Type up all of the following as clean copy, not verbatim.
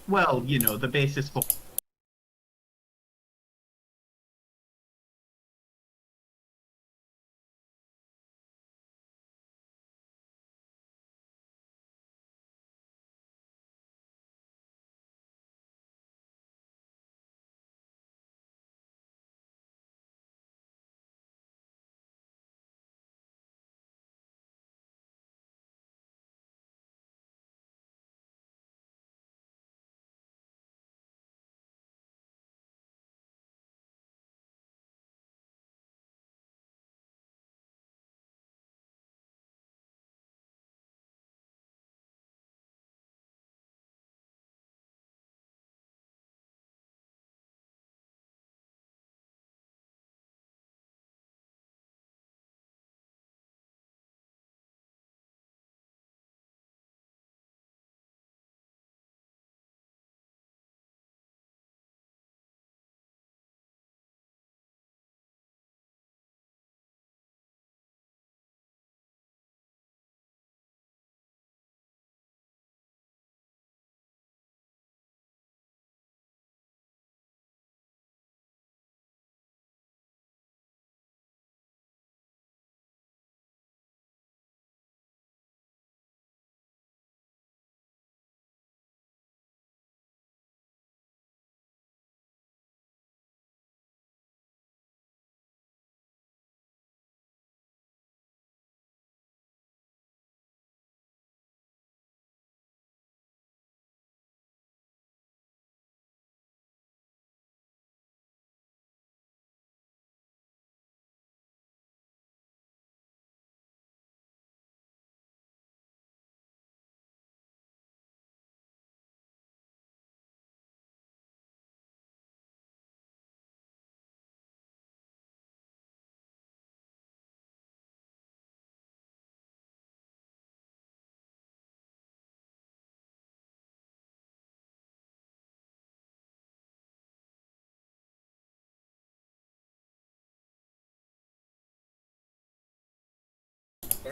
Well, you know, the basis for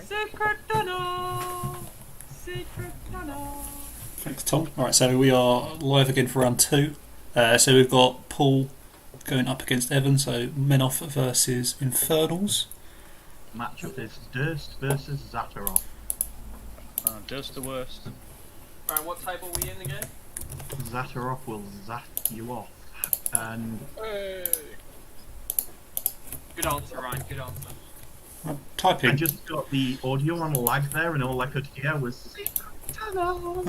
Secret tunnel! Secret tunnel! Thanks, Tom. Alright, so we are live again for round 2. So we've got Paul going up against Evan, so Menoff versus Infernals. matchup is Durst versus Zatarov. Just the worst. Alright, what table are we in again? Zatarov will zap you off. And Hey. Good answer, Ryan, good answer. I Typing. just got the audio on lag there, and all I could hear was Secret Tunnel!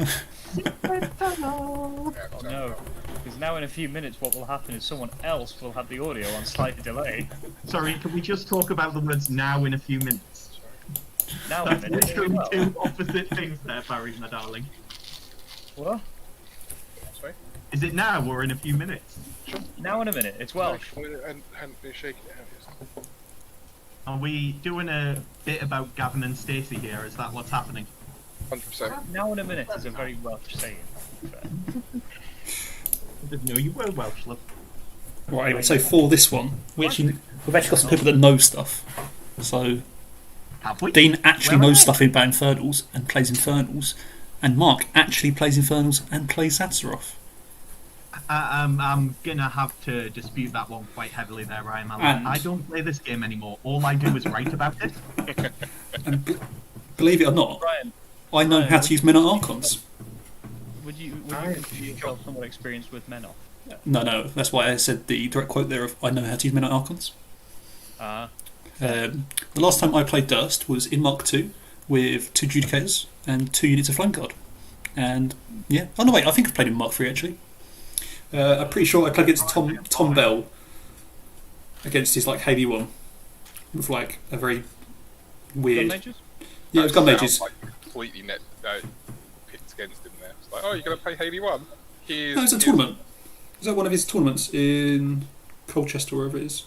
Secret Tunnel! Oh no. Because now in a few minutes what will happen is someone else will have the audio on slight delay. Sorry, can we just talk about the words now in a few minutes? Now in a That's minute. literally Well, two opposite things there, Barry, my darling. what? Sorry? Is it now or in a few minutes? Now in a minute. It's Welsh. And hadn't been shaking it out yet. Are we doing a bit about Gavin and Stacey here? Is that what's happening? 100%. Now in a minute is a very Welsh saying. I didn't know you were Welsh, love. Right, anyway, so for this one, we've actually got some people that know stuff. So Have we? Dean actually Where are knows they? stuff about Infernals and plays Infernals, and Mark actually plays Infernals and plays Zatarov. I'm gonna have to dispute that one quite heavily there, Ryan. And- I don't play this game anymore. All I do is write about it. And believe it or not, Ryan, I know how to use Men at Archons. would you consider yourself somewhat experienced with Menoff? No, that's why I said the direct quote there of I know how to use Men at Archons. The last time I played Durst was in Mark 2 with 2 Judicators and 2 units of Flame Guard. And yeah, oh no wait, I think I've played in Mark 3 actually. I'm pretty sure I played against Tom Bell against his like Haley one with like a very weird. Gun mages? Yeah, it was gun mages. Like completely picked against him there. It's like, oh, you're going to play Haley 1? No, it was a tournament. Was that one of his tournaments in Colchester, wherever it is?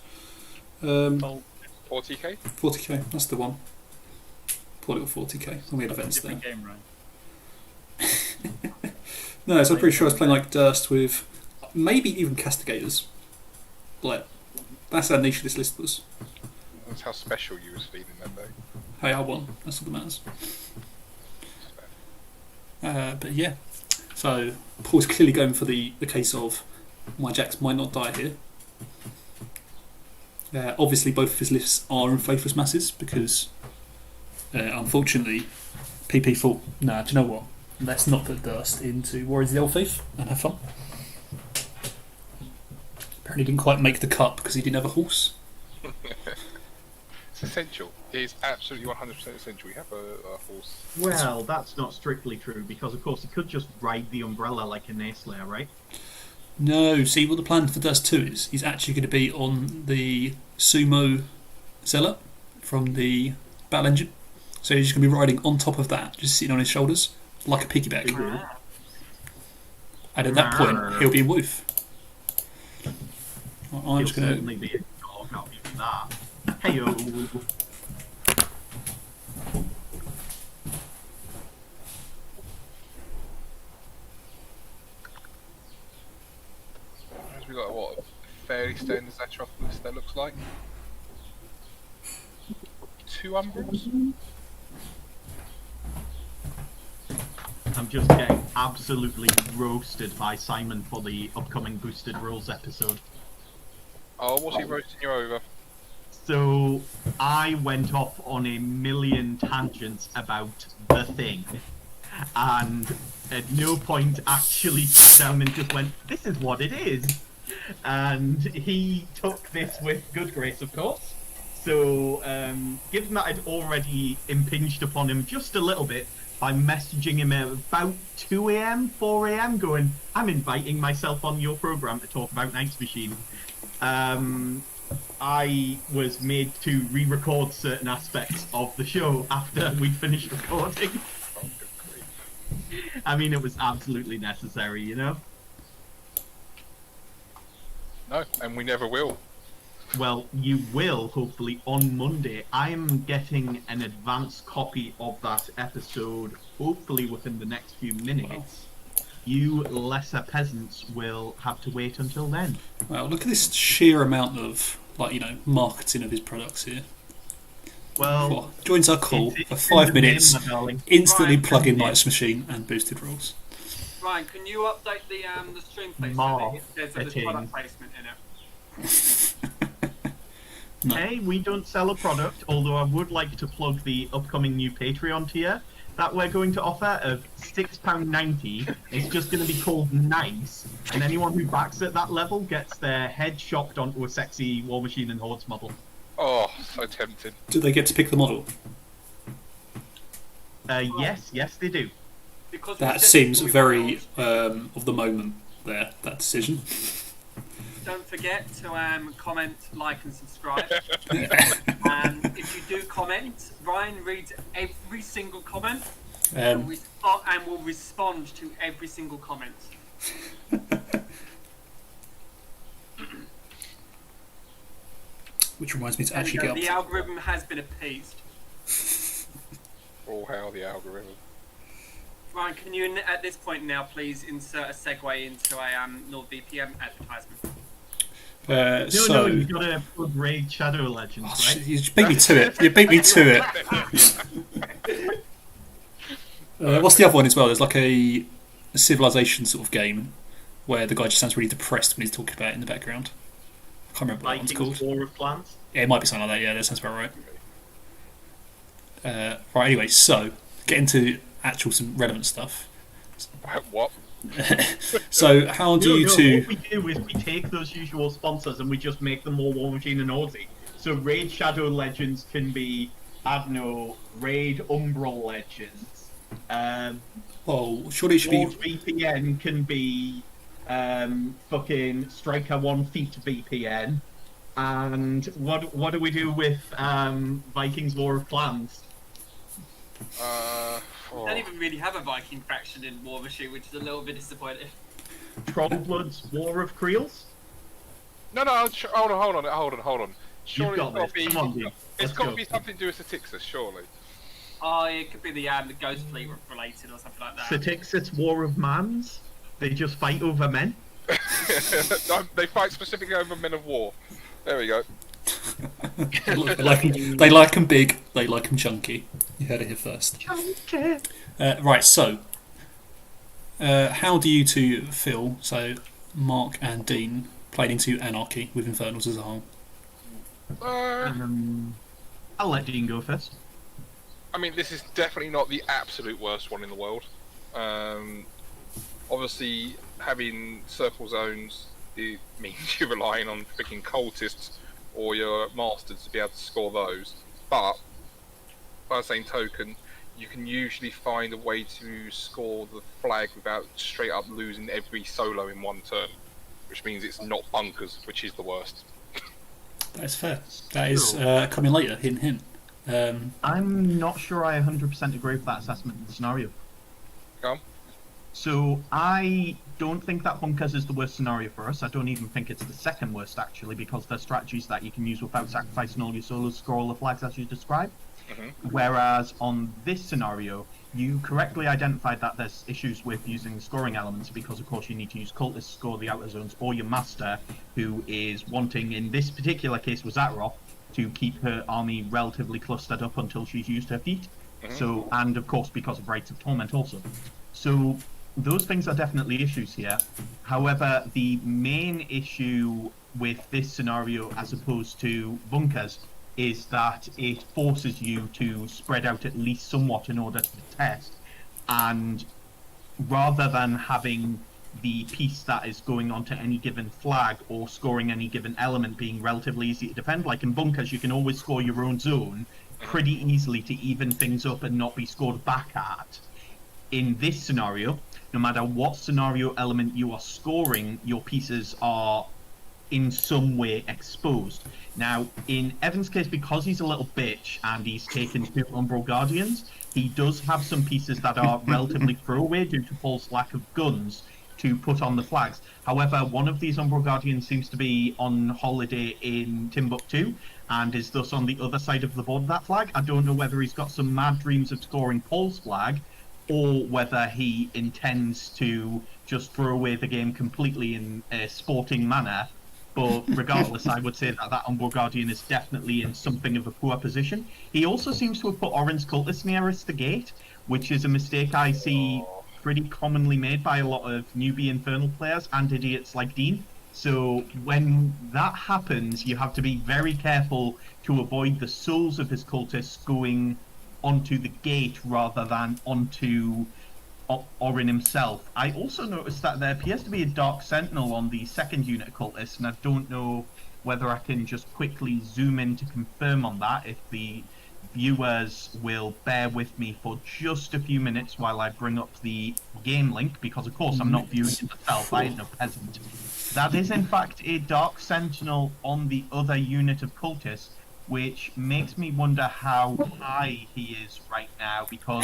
40k? 40k, that's the one. Poor little 40k. And we had events there. Different game, Ryan. No, so I'm pretty sure I was playing like Durst with maybe even Castigators. Like, that's how niche this list was. That's how special you was feeling that day. Hey, I won. That's all that matters. But yeah. So Paul's clearly going for the case of my jacks might not die here. Obviously, both of his lists are in faithless masses because, unfortunately, PP thought, nah, do you know what? Let's not put Durst into Warriors of the Old Faith and have fun. Apparently, didn't quite make the cut because he didn't have a horse. It's essential. It is absolutely 100% essential. You have a horse. Well, that's not strictly true because, of course, he could just ride the umbrella like a Nayslayer, right? No, see what the plan for Dust 2 is. He's actually going to be on the Sumo Zealot from the Battle Engine. So he's just going to be riding on top of that, just sitting on his shoulders, like a piggyback. And at that point, he'll be in Woof. I'm He'll just going certainly be a dog, I'll give you that. Hey-o! We got what a fairly standard Zatroff list that looks like. 2 Umbrals. I'm just getting absolutely roasted by Simon for the upcoming Boosted Rules episode. Oh, what's he roasting you over? So, I went off on a million tangents about the thing, and at no point actually sat down and just went, this is what it is. And he took this with good grace, of course. So, given that I'd already impinged upon him just a little bit by messaging him at about 2 a.m., 4 a.m., going, I'm inviting myself on your program to talk about Night's Machine. I was made to re-record certain aspects of the show after we finished recording. I mean, it was absolutely necessary, you know? No, and we never will. Well, you will, hopefully, on Monday. I'm getting an advance copy of that episode, hopefully within the next few minutes. You lesser peasants will have to wait until then. Well, look at this sheer amount of, marketing of his products here. Well, joins our call for it's 5 in the minutes, name, my darling. instantly Right, plug in yeah. Night's Machine and Boosted Rules. Ryan, can you update the stream placement? Mark, There's a product team. placement in it. No. Hey, we don't sell a product, although I would like to plug the upcoming new Patreon tier that we're going to offer of £6.90. It's just going to be called Nice, and anyone who backs at that level gets their head shocked onto a sexy War Machine and Hordes model. Oh, so tempting. Do they get to pick the model? Yes, they do. Because we That said seems we very will. of the moment there, that decision. Don't forget to comment, like, and subscribe. If you do comment, Ryan reads every single comment and will respond to every single comment. Which reminds me to There we actually go, get the up. algorithm has been appeased. Oh, how the algorithm. Ryan, can you at this point now please insert a segue into a NordVPN advertisement? No, you've got to plug Raid Shadow Legends, Oh, right? you beat me to it. You beat me to it. What's the other one as well? There's like a Civilization sort of game where the guy just sounds really depressed when he's talking about it in the background. I can't remember what that one's Vikings called. War of Clans. Yeah, it might be something like that. Yeah, that sounds about right. Right, anyway, so get into actual some relevant stuff. What? So how do you two... What we do is we take those usual sponsors and we just make them more War Machine and Aussie. So Raid Shadow Legends can be, I don't know, Raid Umbral Legends. Well, surely it should be... VPN can be fucking Striker 1 Feet VPN. And what do we do with Vikings War of Clans? We don't even really have a Viking faction in War Machine, which is a little bit disappointing. Trollblood's War of Creels? No, hold on. Surely You've got it's this. got Come on, to be. dude. It's Let's got to go. be something to do with Satixus, surely. Oh, it could be the Ghost Fleet related or something like that. Satix's War of Mans? They just fight over men? They fight specifically over men of war. There we go. they like them big, they like them chunky. You heard it here first. Chunky. Right, so How do you two feel? So, Mark and Dean played into Anarchy with Infernals as a whole. I'll let Dean go first. I mean, this is definitely not the absolute worst one in the world. Obviously, having circle zones it means you're relying on freaking cultists or your masters to be able to score those. But by the same token, you can usually find a way to score the flag without straight up losing every solo in one turn, which means it's not bunkers, which is the worst. That's fair. That is coming later, hint hint. I'm not sure I 100% agree with that assessment of the scenario. Come. So I don't think that bunkers is the worst scenario for us. I don't even think it's the second worst, actually, because there's strategies that you can use without sacrificing all your solos to score all the flags as you described. Whereas on this scenario, you correctly identified that there's issues with using scoring elements because, of course, you need to use cultists to score the outer zones, or your master, who is wanting, in this particular case, was Azeroth, to keep her army relatively clustered up until she's used her feat. So, and of course, because of Rites of Torment also. So, those things are definitely issues here. However, the main issue with this scenario, as opposed to bunkers, is that it forces you to spread out at least somewhat in order to test. And rather than having the piece that is going onto any given flag or scoring any given element being relatively easy to defend, like in bunkers, you can always score your own zone pretty easily to even things up and not be scored back at. In this scenario, no matter what scenario element you are scoring, your pieces are in some way exposed. Now, in Evan's case, because he's a little bitch and he's taken 2 Umbral Guardians, he does have some pieces that are relatively throwaway due to Paul's lack of guns to put on the flags. However, one of these Umbral Guardians seems to be on holiday in Timbuktu and is thus on the other side of the board of that flag. I don't know whether he's got some mad dreams of scoring Paul's flag or whether he intends to just throw away the game completely in a sporting manner. But regardless, I would say that that Umbral Guardian is definitely in something of a poor position. He also seems to have put Orange Cultists nearest the gate, which is a mistake I see pretty commonly made by a lot of newbie Infernal players and idiots like Dean. So when that happens, you have to be very careful to avoid the souls of his cultists going onto the gate rather than onto Orin himself. I also noticed that there appears to be a Dark Sentinel on the second unit of cultists, and I don't know whether I can just quickly zoom in to confirm on that, if the viewers will bear with me for just a few minutes while I bring up the game link, because of course I'm not viewing it myself, I ain't no peasant. That is in fact a Dark Sentinel on the other unit of cultists, which makes me wonder how high he is right now, because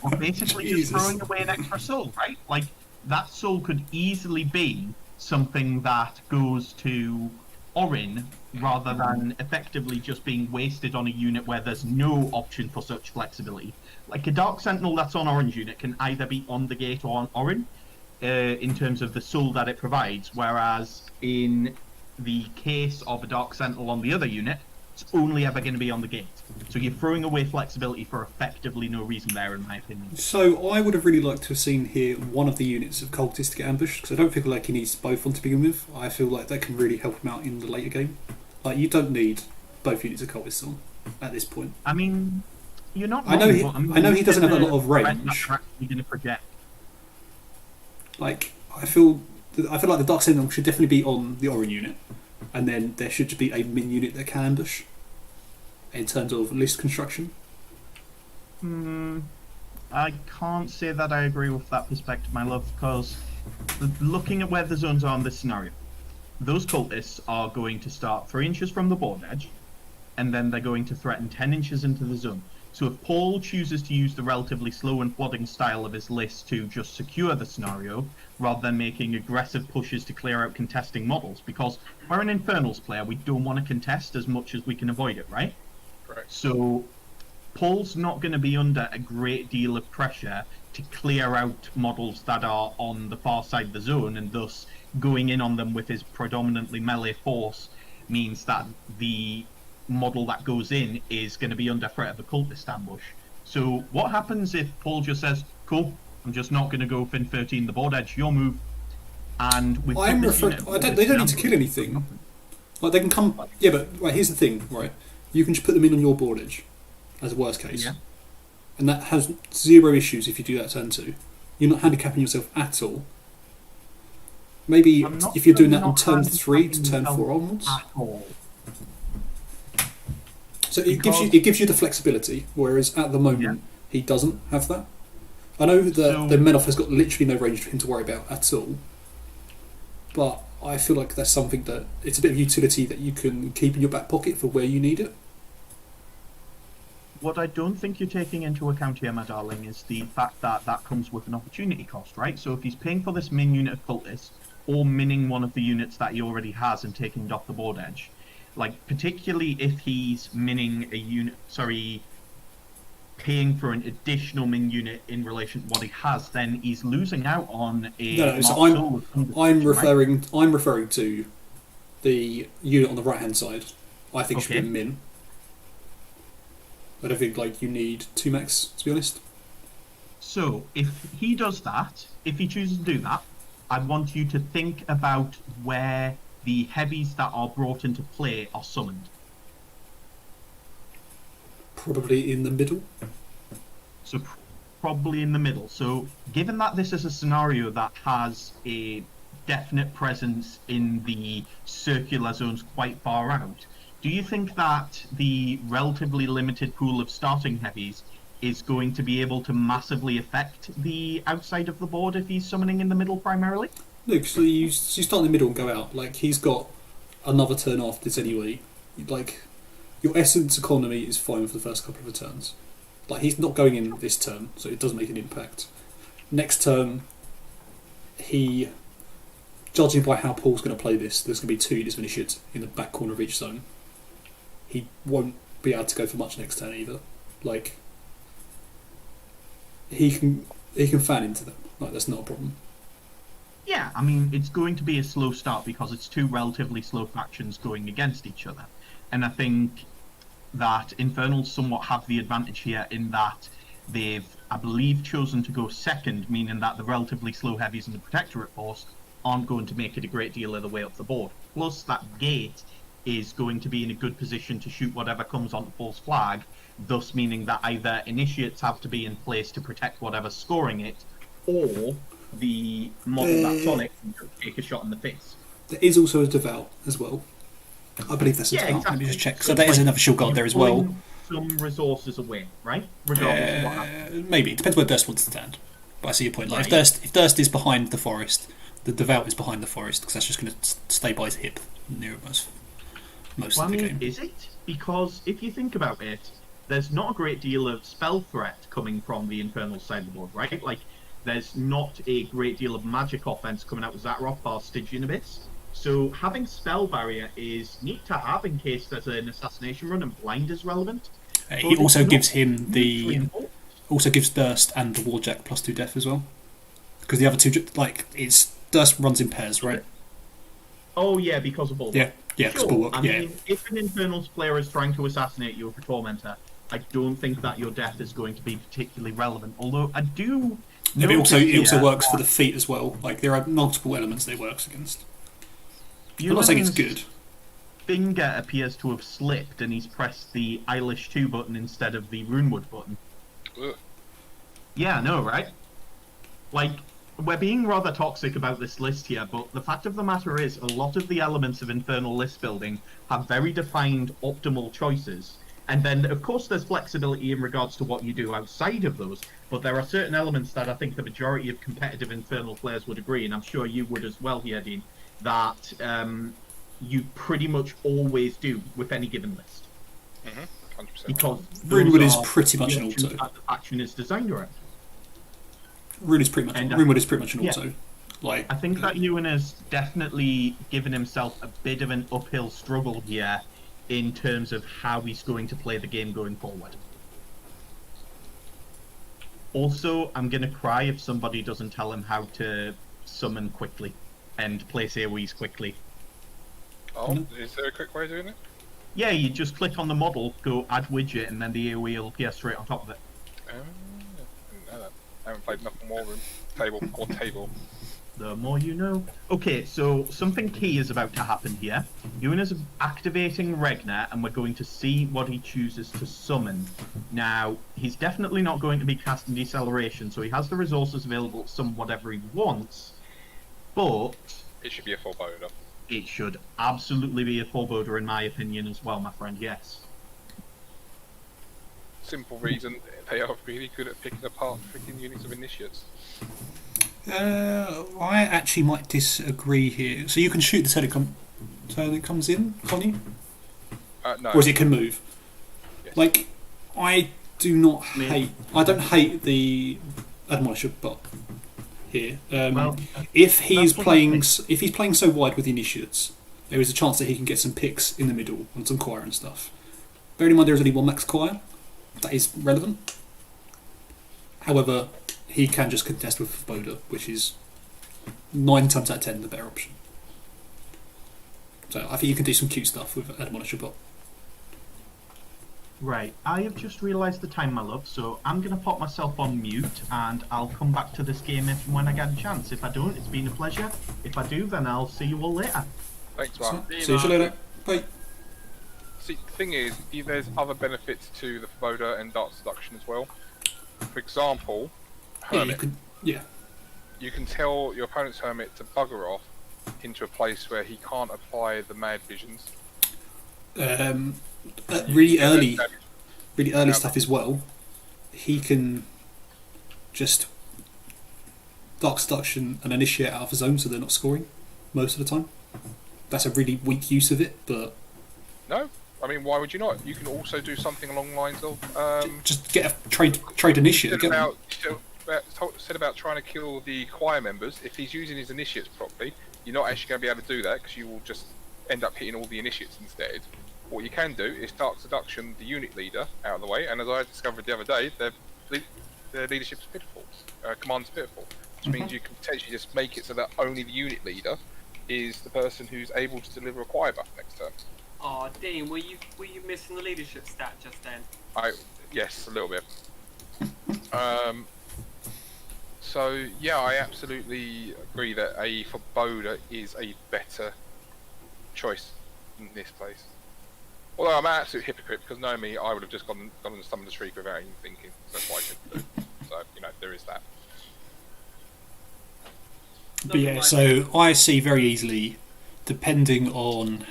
we're basically just throwing away an extra soul, right? Like, that soul could easily be something that goes to Orin, rather than effectively just being wasted on a unit where there's no option for such flexibility. Like, a Dark Sentinel that's on Orange unit can either be on the gate or on Orin, in terms of the soul that it provides, whereas in the case of a Dark Sentinel on the other unit, it's only ever going to be on the gate. So you're throwing away flexibility for effectively no reason there, in my opinion. So I would have really liked to have seen here one of the units of cultists to get ambushed, because I don't feel like he needs both on to begin with. I feel like that can really help him out in the later game. Like, you don't need both units of cultists on at this point. I mean, you're not I know he doesn't have a lot of range. Going to project. Like, I feel like the Dark Sentinel should definitely be on the Orin unit, and then there should be a min unit that can ambush in terms of list construction. I can't say that I agree with that perspective, my love, because looking at where the zones are in this scenario, those cultists are going to start 3 inches from the board edge, and then they're going to threaten 10 inches into the zone. So if Paul chooses to use the relatively slow and plodding style of his list to just secure the scenario, rather than making aggressive pushes to clear out contesting models, because we're an Infernals player, we don't want to contest as much as we can avoid it, right? Correct. So Paul's not going to be under a great deal of pressure to clear out models that are on the far side of the zone, and thus going in on them with his predominantly melee force means that the model that goes in is going to be under threat of a cultist ambush. So what happens if Paul just says, cool, I'm just not going to go Fin 13 the board edge. Your move. And with I'm referring. They don't need to kill anything. Like they can come. Yeah, but right, here's the thing, right? You can just put them in on your board edge, as a worst case, and that has zero issues if you do that turn 2. You're not handicapping yourself at all. Maybe if you're doing that on turn 3 to turn 4 onwards. At all. So it gives you the flexibility, whereas at the moment he doesn't have that. I know that the Menoff has got literally no range for him to worry about at all, but I feel like that's something that it's a bit of utility that you can keep in your back pocket for where you need it. What I don't think you're taking into account here, my darling, is the fact that that comes with an opportunity cost, right? So if he's paying for this min unit of cultist, or minning one of the units that he already has and taking it off the board edge, like particularly if he's minning a unit, paying for an additional min unit in relation to what he has, then he's losing out on a. No, so I'm referring to the unit on the right hand side. I think should be a min. I don't think you need 2 max, to be honest. So if he does that, if he chooses to do that, I want you to think about where the heavies that are brought into play are summoned. Probably in the middle. So probably in the middle. So given that this is a scenario that has a definite presence in the circular zones quite far out, do you think that the relatively limited pool of starting heavies is going to be able to massively affect the outside of the board if he's summoning in the middle primarily? No, so you start in the middle and go out. He's got another turn after this anyway. Your essence economy is fine for the first couple of turns. He's not going in this turn, so it doesn't make an impact. Next turn, judging by how Paul's going to play this, there's going to be 2 units of initiates in the back corner of each zone. He won't be able to go for much next turn either. He can fan into them. That's not a problem. Yeah, I mean, it's going to be a slow start because it's 2 relatively slow factions going against each other. And I think that Infernals somewhat have the advantage here in that they've, I believe, chosen to go second, meaning that the relatively slow heavies and the Protectorate force aren't going to make it a great deal of the way up the board. Plus, that gate is going to be in a good position to shoot whatever comes onto false flag, thus meaning that either initiates have to be in place to protect whatever's scoring it, or the model that's on it can take a shot in the face. There is also a devout as well. I believe that's a devout. Exactly. Let me just check. So there is another shield guard there as well. Some resources away, right? Regardless of what happens. Maybe. It depends where Durst wants to stand. But I see your point. If Durst is behind the forest, the devout is behind the forest, because that's just going to stay by his hip near most of the game. Is it? Because if you think about it, there's not a great deal of spell threat coming from the Infernal side of the board, right? There's not a great deal of magic offense coming out with Zataroth or Stygian Abyss. So having spell barrier is neat to have in case there's an assassination run and blind is relevant. He also gives him also gives Durst and the Warjack +2 death as well. Because the other 2, it's Durst runs in pairs, right? Oh yeah, because of Bulwark. Yeah, because Bulwark. I mean, if an Infernals player is trying to assassinate you with a Tormentor, I don't think that your death is going to be particularly relevant. Although I do. Yeah, but it also works for the feat as well. There are multiple elements that it works against. I'm not saying it's good. Finger appears to have slipped, and he's pressed the Eilish 2 button instead of the Runewood button. Ugh. Yeah, I know, right? We're being rather toxic about this list here, but the fact of the matter is, a lot of the elements of Infernal list building have very defined optimal choices. And then, of course, there's flexibility in regards to what you do outside of those, but there are certain elements that I think the majority of competitive Infernal players would agree, and I'm sure you would as well here, Dean, that you pretty much always do with any given list. 100%. Because Runewood is pretty much an auto. That the faction is designed around. Runewood is pretty much an auto. I think that Ewan has definitely given himself a bit of an uphill struggle here in terms of how he's going to play the game going forward. Also, I'm going to cry if somebody doesn't tell him how to summon quickly and place AoEs quickly. Oh, is there a quick way of doing it? Yeah, you just click on the model, go add widget, and then the AoE will appear straight on top of it. I didn't know that. I haven't played enough War Room table. The more you know. Okay, so something key is about to happen here. Ewan is activating Regner, and we're going to see what he chooses to summon. Now, he's definitely not going to be casting Deceleration, so he has the resources available to summon whatever he wants, but It should be a foreboding. it should absolutely be a foreboding in my opinion as well, my friend, yes. Simple reason, they are really good at picking apart freaking units of initiates. I actually might disagree here. So you can shoot the turn it comes in, can't you? No. Or is it can move? Yes. Like, I don't hate the Admonisher bot here. If he's playing so wide with the initiates, there is a chance that he can get some picks in the middle and some choir and stuff. Bearing in mind there is only one max choir, that is relevant. However, he can just contest with Boda, which is 9 times out of 10 the better option. So I think you can do some cute stuff with Admonisher bot. Right, I have just realised the time, my love, so I'm going to pop myself on mute and I'll come back to this game if and when I get a chance. If I don't, it's been a pleasure. If I do, then I'll see you all later. Thanks, Mark. See you later. Bye. See, the thing is, there's other benefits to the Foreboding and Dark Seduction as well. For example, Hermit. You can tell your opponent's Hermit to bugger off into a place where he can't apply the Mad Visions. Really early stuff as well. He can just Dark Seduction and Initiate out of the zone so they're not scoring most of the time. That's a really weak use of it, but... No, I mean, why would you not? You can also do something along the lines of... just get a trade Initiate. Said about trying to kill the choir members. If he's using his initiates properly, you're not actually going to be able to do that because you will just end up hitting all the initiates instead. What you can do is Dark Seduction the unit leader out of the way, and as I discovered the other day, their leadership's pitiful, command's pitiful, which means you can potentially just make it so that only the unit leader is the person who's able to deliver a choir buff next turn. Oh, Dean, were you missing the leadership stat just then? Yes, a little bit. So yeah, I absolutely agree that a Foreboding is a better choice in this place. Although I'm an absolute hypocrite because knowing me, I would have just gone and summoned the Shriek without even thinking. That's what I didn't do. So there is that. But yeah, so I see very easily, depending on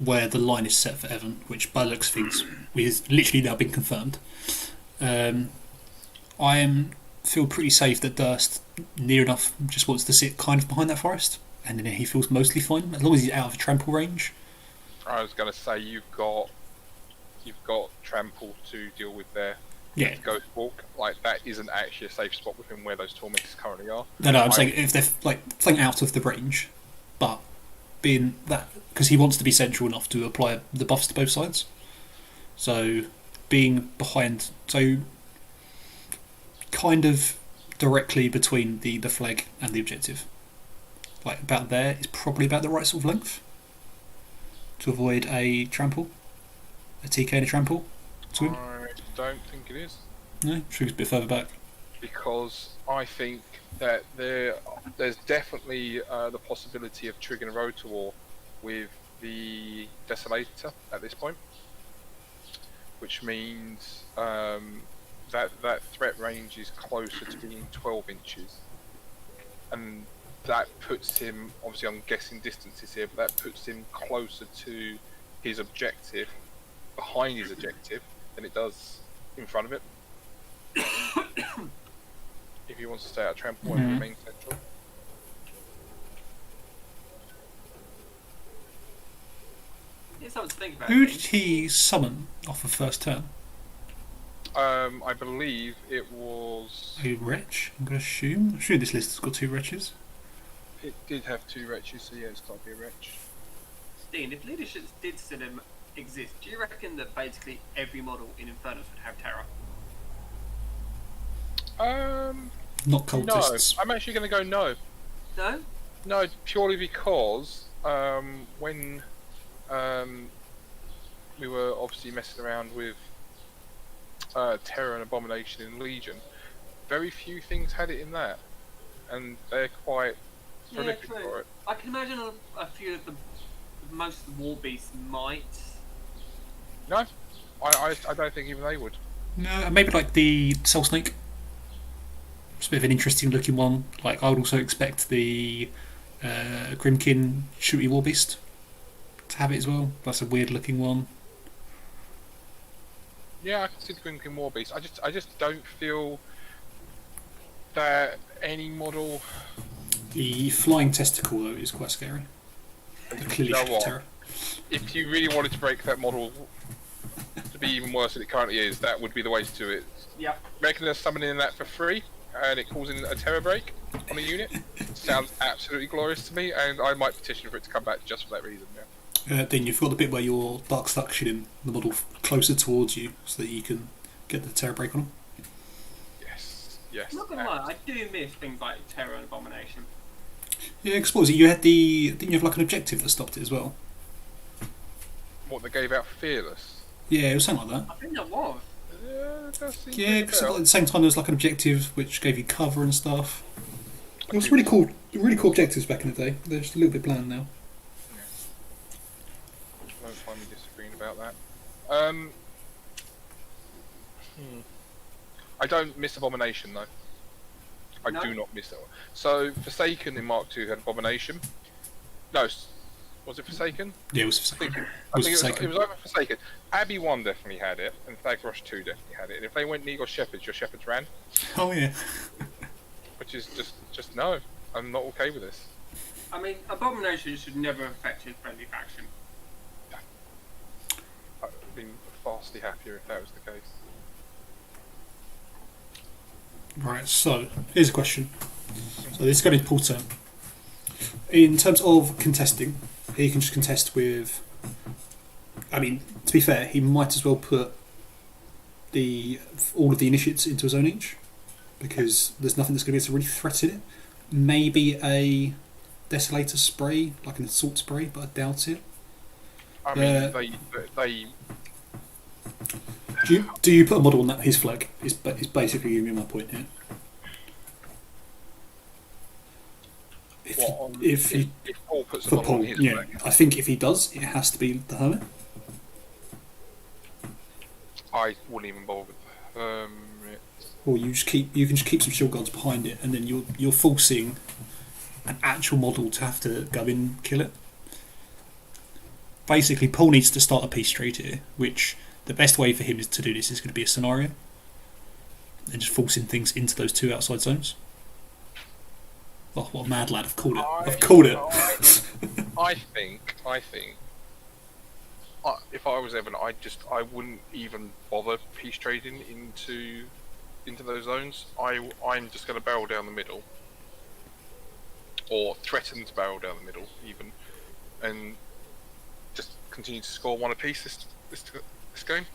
where the line is set for Evan, which by the looks of things has literally now been confirmed. I feel pretty safe that Durst near enough just wants to sit kind of behind that forest, and then he feels mostly fine as long as he's out of trample range. I was going to say you've got trample to deal with there. Yeah. Ghost walk, like that isn't actually a safe spot within where those tormentors currently are. No, I'm saying if they're playing out of the range, but being that because he wants to be central enough to apply the buffs to both sides. So being behind, so kind of directly between the flag and the objective, like about there is probably about the right sort of length to avoid a trample, a TK and a trample to him. I don't think it is. No, should be a bit further back. Because I think that there's definitely the possibility of triggering a road to war with the Desolator at this point, which means that threat range is closer to being 12 inches, and that puts him, obviously I'm guessing distances here, but that puts him closer to his objective, behind his objective, than it does in front of it. If he wants to stay out of trample and remain central. Here's something to think about. Who did he summon off of first turn? I believe it was... A wretch, I'm going to assume. I'm sure this list has got 2 wretches. It did have 2 wretches, so yeah, it's got to be a wretch. Dean, if leadership did still exist, do you reckon that basically every model in Infernus would have Terror? Not cultists. No, I'm actually going to go no. No? No, purely because when we were obviously messing around with Terror and Abomination in Legion, very few things had it in that, and they're quite prolific true. for it. I can imagine a few of the most of the war beasts might. No, I don't think even they would. No, maybe like the Soul Snake. It's a bit of an interesting looking one. Like I would also expect the Grimkin Shooty Warbeast to have it as well. That's a weird looking one. Yeah, I can see the Grimkin Warbeast. I just don't feel that any model. The Flying Testicle though is quite scary. Clearly You know should what? terror. If you really wanted to break that model to be even worse than it currently is, that would be the way to do it. Yep. Making us summoning that for free and it causing a terror break on a unit sounds absolutely glorious to me, and I might petition for it to come back just for that reason. Yeah. Then you've got the bit where you're dark suctioning the model closer towards you so that you can get the terror break on them. Yes. Yes. I'm not gonna lie, I do miss things like Terror and Abomination. Yeah, because what was it? You had didn't you have like an objective that stopped it as well? What they gave out Fearless. Yeah, it was something like that. I think that was. It does seem Yeah, to because ring a at bell. the same time there was like an objective which gave you cover and stuff. It was really cool objectives back in the day. They're just a little bit bland now. Don't find me disagreeing about that. I don't miss Abomination though. I No? do not miss that one. So Forsaken in Mark II had Abomination. No, was it Forsaken? Yeah, it was I think, Forsaken. I Was think Forsaken. it was either Forsaken. Abbey 1 definitely had it, and Thagros 2 definitely had it. And if they went Negor Shepherds, your Shepherds ran, Oh yeah. which is just no. I'm not okay with this. I mean, Abomination should never affect his friendly faction. I'd been vastly happier if that was the case. Right, so here's a question. So this is going to Paul turn. In terms of contesting, he can just contest with. I mean, to be fair, he might as well put all of the initiates into his own inch, because there's nothing that's going to be able to really threaten it. Maybe a Desolator spray, like an assault spray, but I doubt it. I mean, they Do you put a model on that his flag? Is basically giving me my point here. If Paul puts a for model Paul, on his yeah, flag, I think if he does, it has to be the Hermit. I wouldn't even bother with Or you can just keep some shield guards behind it, and then you're forcing an actual model to have to go in and kill it. Basically, Paul needs to start a peace treaty here, which the best way for him is to do this is going to be a scenario, and just forcing things into those two outside zones. Oh, what a mad lad! I've called it. I've called it. I think if I was Evan, I wouldn't even bother peace trading into those zones. I'm just going to barrel down the middle, or threaten to barrel down the middle even, and just continue to score one apiece this game.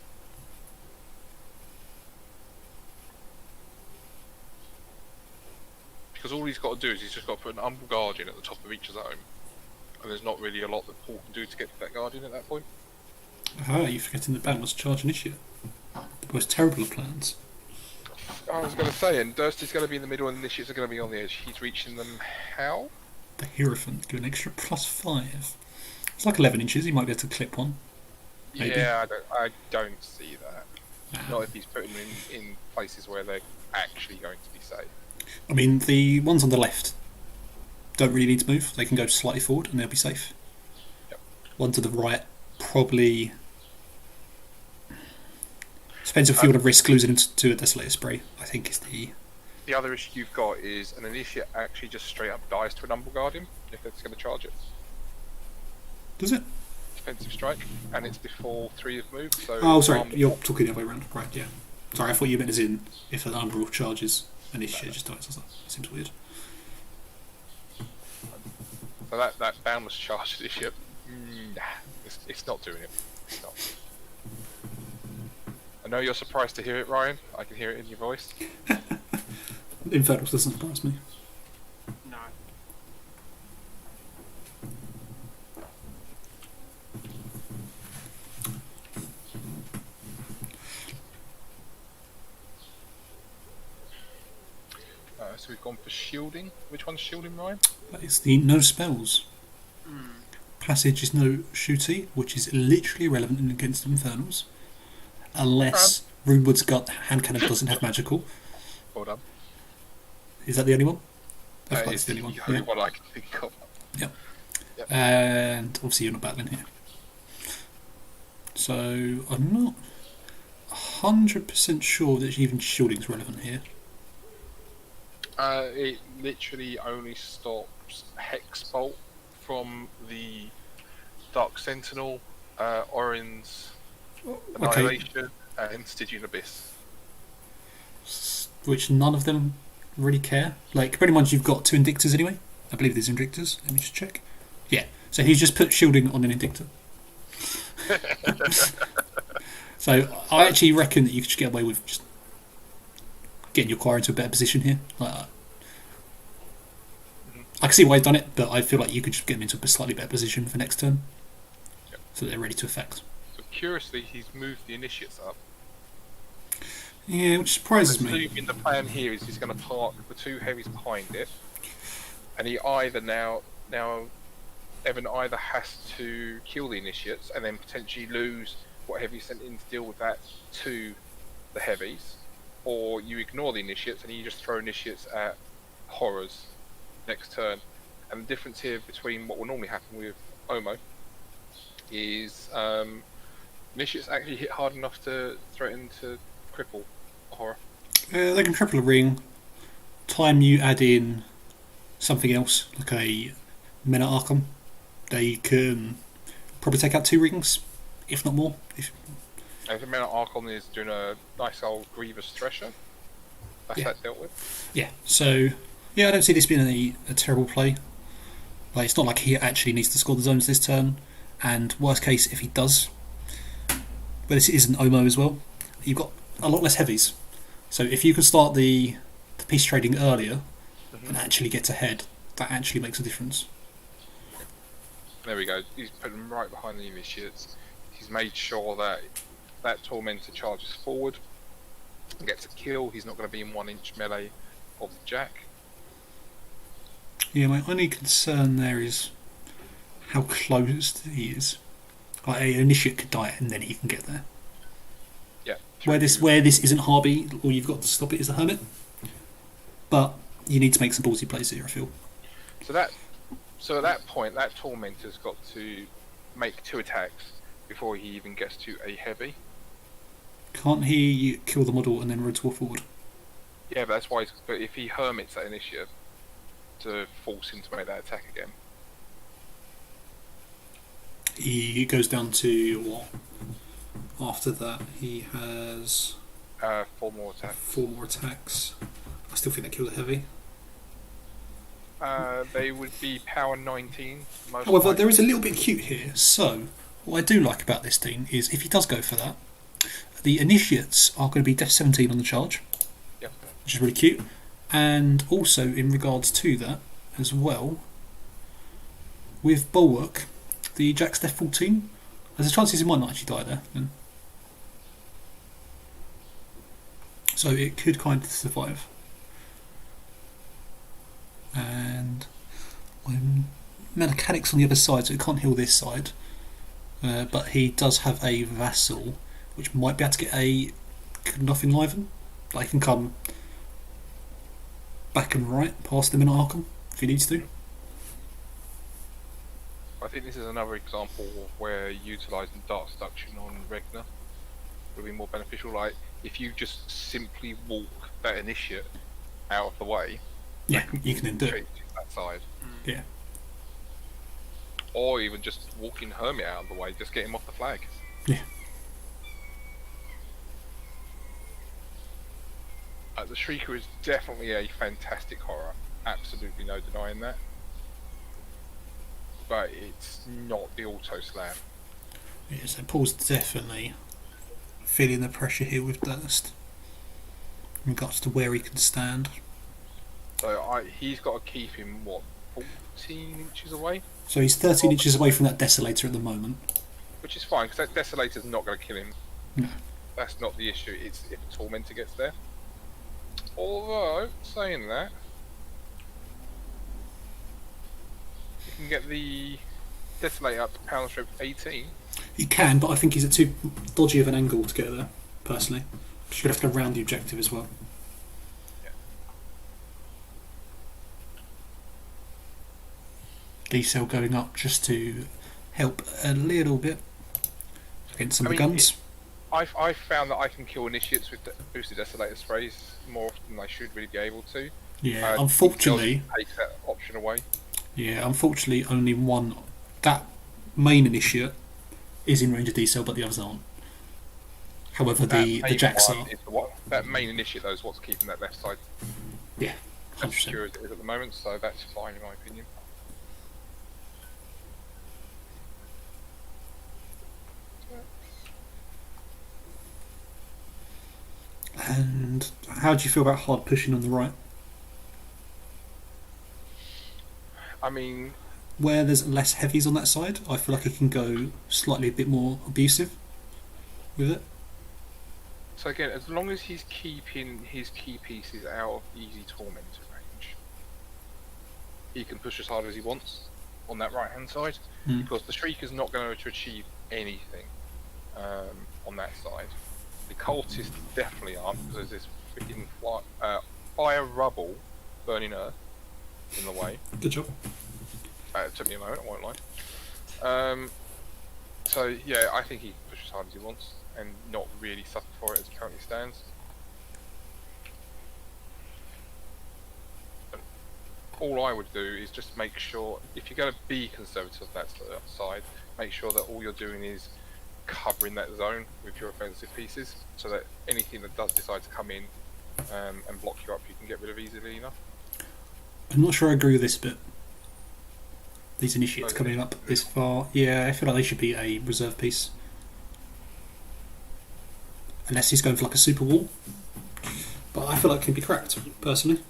Because all he's got to do is he's just got to put an Umbral Guardian at the top of each zone, and there's not really a lot that Paul can do to get to that Guardian at that point. Ah, you're forgetting that Batman's charge initiate. The most terrible of plans. I was going to say, and Dursty's going to be in the middle and Initiates are going to be on the edge. He's reaching them how? The Hierophant, give an extra +5. It's like 11 inches, he might be able to clip one. Maybe. Yeah, I don't see that. Not if he's putting them in places where they're actually going to be safe. I mean, the ones on the left don't really need to move. They can go slightly forward and they'll be safe. Yep. One to the right, probably... Depends if you want to risk losing him to a Desolator spray, I think is the... The other issue you've got is an Initiate actually just straight up dies to an Umbral Guardian if it's going to charge it. Does it? Defensive strike, and it's before 3 have moved, so... Oh, sorry, you're talking the other way around. Right, yeah. Sorry, I thought you meant as in if an Umbral charges an issue, just dies or something. Seems weird. So that boundless charge Initiate, nah, it's not doing it. It's not. I know you're surprised to hear it, Ryan. I can hear it in your voice. Infernals doesn't surprise me. No. So we've gone for shielding. Which one's shielding, Ryan? That is the no spells. Passage is no shooty, which is literally irrelevant against Infernals. Unless Runewood's got hand cannon doesn't have magical. Well done. Is that the only one? I thought It's it's the only one. the only one I can think of. Yep. Yep. And obviously you're not battling here. So I'm not 100% sure that even shielding's relevant here. It literally only stops Hex Bolt from the Dark Sentinel, Orin's Annihilation, and Stygian Abyss. Which none of them really care. Like, pretty much you've got 2 Indictors anyway. I believe there's Indictors. Let me just check. Yeah, so he's just put shielding on an Indictor. So I actually reckon that you could just get away with just getting your choir into a better position here. Like, I can see why you've done it, but I feel like you could just get them into a slightly better position for next turn. Yep. So they're ready to effect. So curiously, he's moved the initiates up. Yeah, which surprises me. Assuming the plan here is he's going to park the 2 heavies behind it, and he either Evan either has to kill the initiates and then potentially lose what heavy sent in to deal with that to the heavies, or you ignore the initiates and you just throw initiates at horrors next turn. And the difference here between what will normally happen with Omo is initiates actually hit hard enough to threaten to cripple a horror. They can triple a ring. Time you add in something else, like a Men at Arkham, they can probably take out 2 rings, if not more. If the Men at Archon is doing a nice old Grievous Thresher, that's that dealt with. Yeah, so yeah, I don't see this being a terrible play. Like, it's not like he actually needs to score the zones this turn, and worst case, if he does, but this is an Omo as well, you've got a lot less heavies. So if you can start the piece trading earlier and actually get ahead, that actually makes a difference. There we go. He's put them right behind the initiates. He's made sure that that Tormentor charges forward and gets a kill. He's not going to be in 1 inch melee of the Jack. Yeah, my only concern there is how close he is. Like, an initiate could die and then he can get there. Yeah. Where this isn't Harvey, all you've got to stop it is the Hermit. But you need to make some ballsy plays here, I feel. So at that point, that Tormentor's got to make 2 attacks before he even gets to a heavy. Can't he kill the model and then roll forward? Yeah, but that's why. But if he hermits that initiative to force him to make that attack again, he goes down to what? After that, he has 4 more attacks. 4 more attacks. I still think they kill the heavy. They would be power 19. However, there is a little bit cute here. So, what I do like about this thing is if he does go for that, the initiates are going to be def 17 on the charge, yep, which is really cute. And also, in regards to that as well, with Bulwark, the Jack's def 14, there's a chance he might not actually die there. Then. So it could kind of survive. And mechanics on the other side, so it can't heal this side. But he does have a vassal, which might be able to get a good enough enliven. Like, he can come back and right past him in Arkham if he needs to. I think this is another example of where utilising Dark Seduction on Regner would be more beneficial. Like, if you just simply walk that initiate out of the way, yeah, you can then do it. That side. Yeah. Or even just walking Hermit out of the way, just get him off the flag. Yeah. The Shrieker is definitely a fantastic horror. Absolutely no denying that. But it's not the auto slam. Yeah, so Paul's definitely feeling the pressure here with Durst in regards to where he can stand. So he's got to keep him, what, 14 inches away? So he's 13 inches away from that Desolator at the moment. Which is fine, because that Desolator's not going to kill him. No. That's not the issue, it's if a Tormentor gets there. Although, saying that, can get the Desolator up to pound stroke 18. You can, but I think he's at too dodgy of an angle to get there, personally. Because you're going to have to go round the objective as well. Yeah. D-cell going up just to help a little bit against some of the guns. I've found that I can kill initiates with boosted Desolator sprays more often than I should really be able to. Yeah, unfortunately. Take that option away. Yeah, unfortunately, only one. That main initiate is in range of D-cell, but the others aren't. However, the jacks are. That main initiate, though, is what's keeping that left side Yeah, as secure as it is at the moment, so that's fine in my opinion. And how do you feel about hard pushing on the right? I mean, where there's less heavies on that side, I feel like it can go slightly a bit more abusive with it. So again, as long as he's keeping his key pieces out of easy tormentor range, he can push as hard as he wants on that right hand side, because the Shrieker's not going to achieve anything on that side. The cultists definitely aren't, because there's this freaking fire rubble burning earth in the way. Good job. It took me a moment, I won't lie. So yeah, I think he can push as hard as he wants and not really suffer for it as he currently stands. But all I would do is just make sure, if you're going to be conservative on that side, make sure that all you're doing is covering that zone with your offensive pieces, so that anything that does decide to come in and block you up, you can get rid of easily enough. I'm not sure I agree with this bit. These initiates coming up this far, yeah, I feel like they should be a reserve piece. Unless he's going for like a super wall. But I feel like it can be cracked, personally.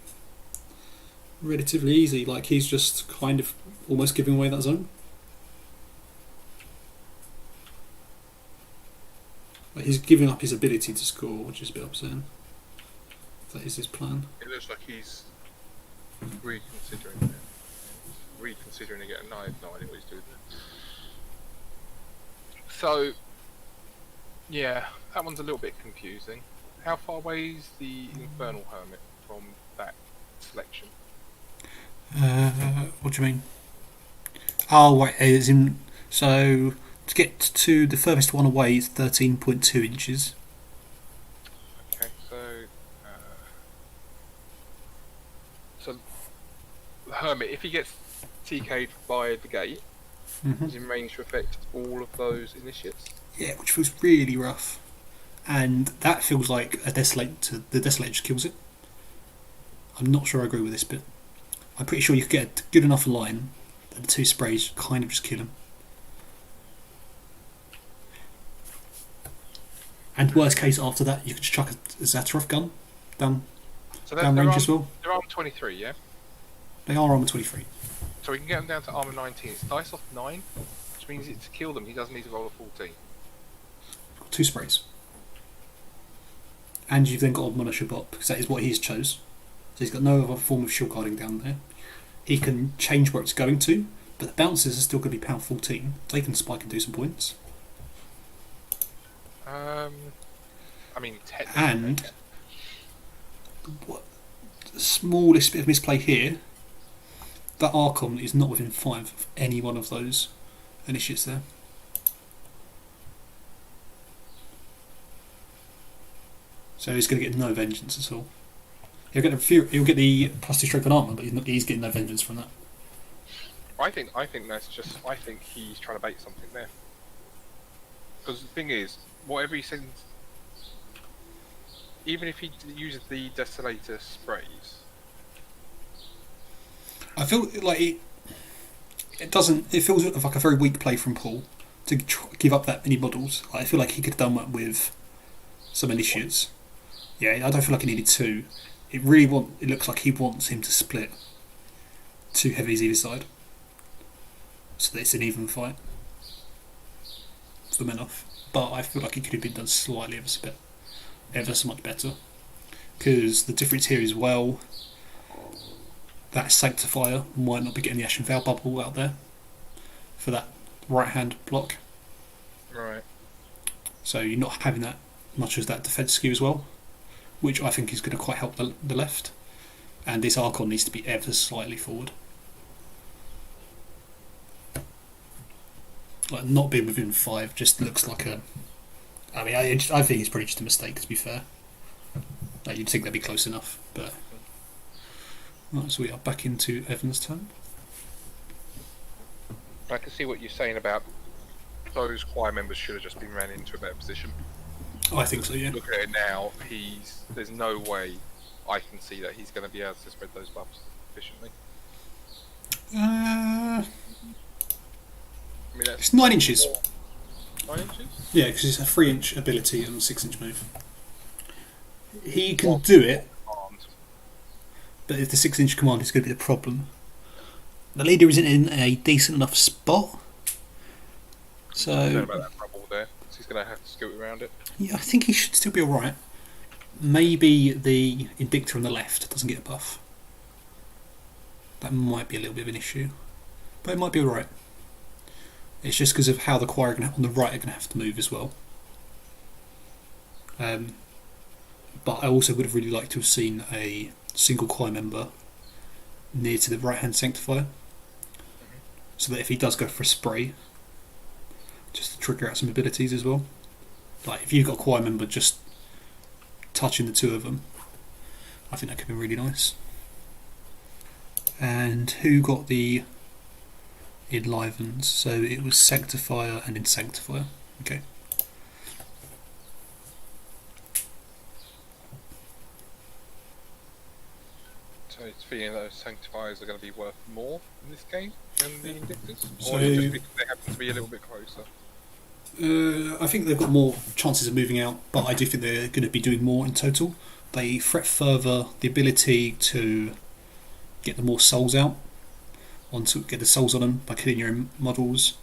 Relatively easy, like he's just kind of almost giving away that zone. Like he's giving up his ability to score, which is a bit upsetting. That is his plan. It looks like he's reconsidering it. Reconsidering again. No, I have no idea what he's doing there. So, yeah, that one's a little bit confusing. How far away is the Infernal Hermit from that selection? What do you mean? Oh, wait, it's in. So, to get to the furthest one away is 13.2 inches. Okay, so the Hermit, if he gets TK'd by the gate, is in range to affect all of those initiates. Yeah, which feels really rough. And that feels like a Desolator. The Desolator just kills it. I'm not sure I agree with this bit. I'm pretty sure you could get a good enough line that the two sprays kind of just kill him. And worst case after that, you could just chuck a Zatarov gun down range as well. They're armor 23, yeah? They are armor 23. So we can get them down to armor 19. It's dice off 9, which means to kill them, he doesn't need to roll a 14. Two sprays. And you've then got Admonish Bot, because that is what he's chose. So he's got no other form of shield guarding down there. He can change where it's going to, but the bounces are still going to be pound 14. They can spike and do some points. I mean, technically. And the smallest bit of misplay here, that Archon is not within 5 of any one of those initiates there. So he's going to get no vengeance at all. He'll get the plus 2 strength and armor, but he's getting no vengeance from that. I think that's just. I think he's trying to bait something there. Because the thing is, whatever he sends, even if he uses the Desolator sprays, I feel like it doesn't. It feels like a very weak play from Paul to give up that many models. I feel like he could have done that with some initiates. Yeah, I don't feel like he needed 2. It looks like he wants him to split 2 heavies either side, so that it's an even fight for men off. But I feel like it could have been done slightly ever so much better, because the difference here is, well, that Sanctifier might not be getting the Ashen Veil bubble out there for that right hand block. Right. So you're not having that much as that defense skew as well, which I think is going to quite help the left. And this Archon needs to be ever slightly forward. Like not being within 5 just looks like a. I mean, I think it's probably just a mistake. To be fair, like you'd think they'd be close enough, but. Right, so we are back into Evan's turn. I can see what you're saying about those choir members should have just been ran into a better position. Oh, I think so, yeah. Look at it now. There's no way I can see that he's going to be able to spread those buffs efficiently. I mean, It's 9 inches. 9 inches? Yeah, because it's a 3-inch ability and a 6-inch move. He can do it, but if the 6-inch command is going to be the problem. The leader isn't in a decent enough spot. I don't know So, about that rubble there. So he's going to have to scoot around it. yeah, I think he should still be alright. Maybe the Indictor on the left doesn't get a buff. That might be a little bit of an issue. But it might be alright. It's just because of how the choir on the right are going to have to move as well. But I also would have really liked to have seen a single choir member near to the right hand Sanctifier. So that if he does go for a spray, just to trigger out some abilities as well. Like if you've got a choir member just touching the two of them, I think that could be really nice. And who got the enlivens? So it was Sanctifier and Insanctifier. Okay. So it's feeling that those Sanctifiers are going to be worth more in this game than the Indictors? So- Or is it just because they happen to be a little bit closer? I think they've got more chances of moving out, but I do think they're going to be doing more in total. They threat further the ability to get the more souls out, get the souls on them by killing your own models.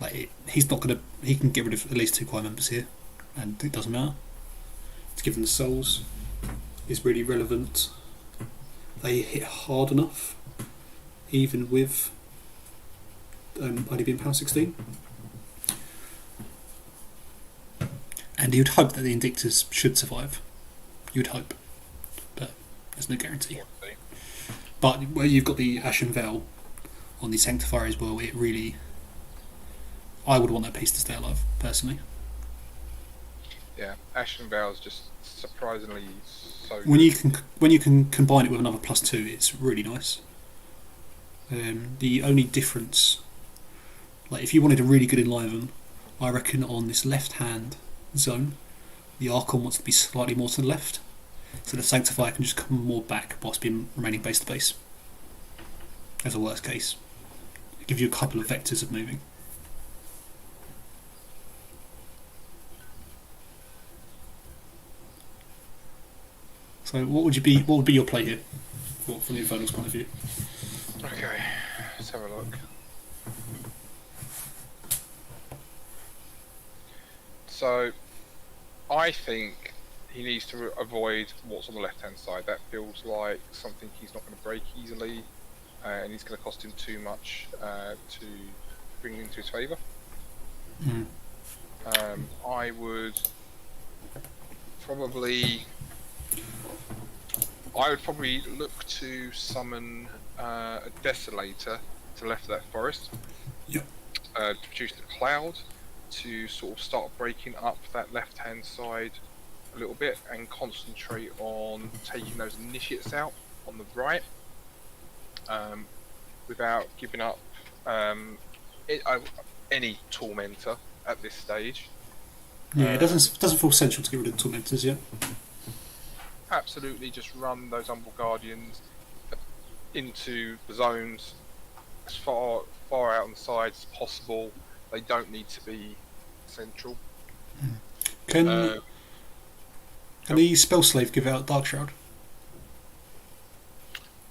Like he's not going to, he can get rid of at least 2 choir members here, and it doesn't matter. To give them the souls is really relevant. They hit hard enough, even with only being power 16. And you'd hope that the Indictors should survive. You'd hope. But there's no guarantee. But where you've got the Ashen Veil on the Sanctifier as well, it really... I would want that piece to stay alive, personally. Yeah, Ashen Veil is just surprisingly so When good. you can combine it with another +2, it's really nice. The only difference... Like if you wanted a really good enliven, I reckon on this left hand zone, the Archon wants to be slightly more to the left, so the Sanctifier can just come more back whilst being remaining base to base. As a worst case, it gives you a couple of vectors of moving. So, what would be your play here, from the Infernal's point of view? Okay, let's have a look. So, I think he needs to avoid what's on the left-hand side. That feels like something he's not going to break easily, and he's going to cost him too much to bring into his favour. Mm. I would probably look to summon a Desolator to the left of that forest. Yep. To produce the cloud, to sort of start breaking up that left-hand side a little bit and concentrate on taking those initiates out on the right, without giving up any tormentor at this stage. Yeah, it doesn't feel essential to get rid of tormentors yet. Absolutely, just run those Umbral Guardians into the zones as far out on the sides as possible. They don't need to be central. Can the Spell Slave give out Dark Shroud?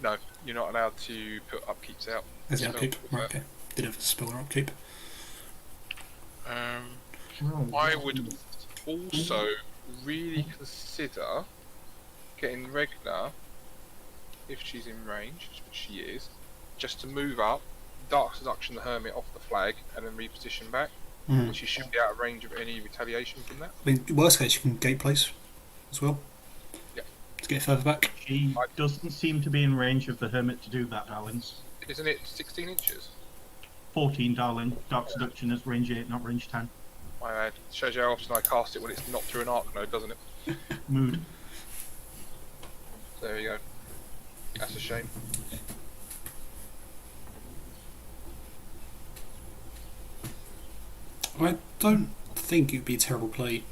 No, you're not allowed to put upkeeps out. As an upkeep? Right, okay. Did have a spell or upkeep. I would also really consider getting Regnar if she's in range, which she is, just to move up, Dark Seduction the Hermit off the flag, and then reposition back. And she should be out of range of any retaliation from that. I mean, worst case, you can gate place as well. Yeah. To get further back. She doesn't seem to be in range of the Hermit to do that, darling. Isn't it 16 inches? 14, darling. Dark Seduction is range 8, not range 10. My bad. Shows you how often I cast it when it's not through an arc node, doesn't it? Mood. There you go. That's a shame. I don't think it would be a terrible play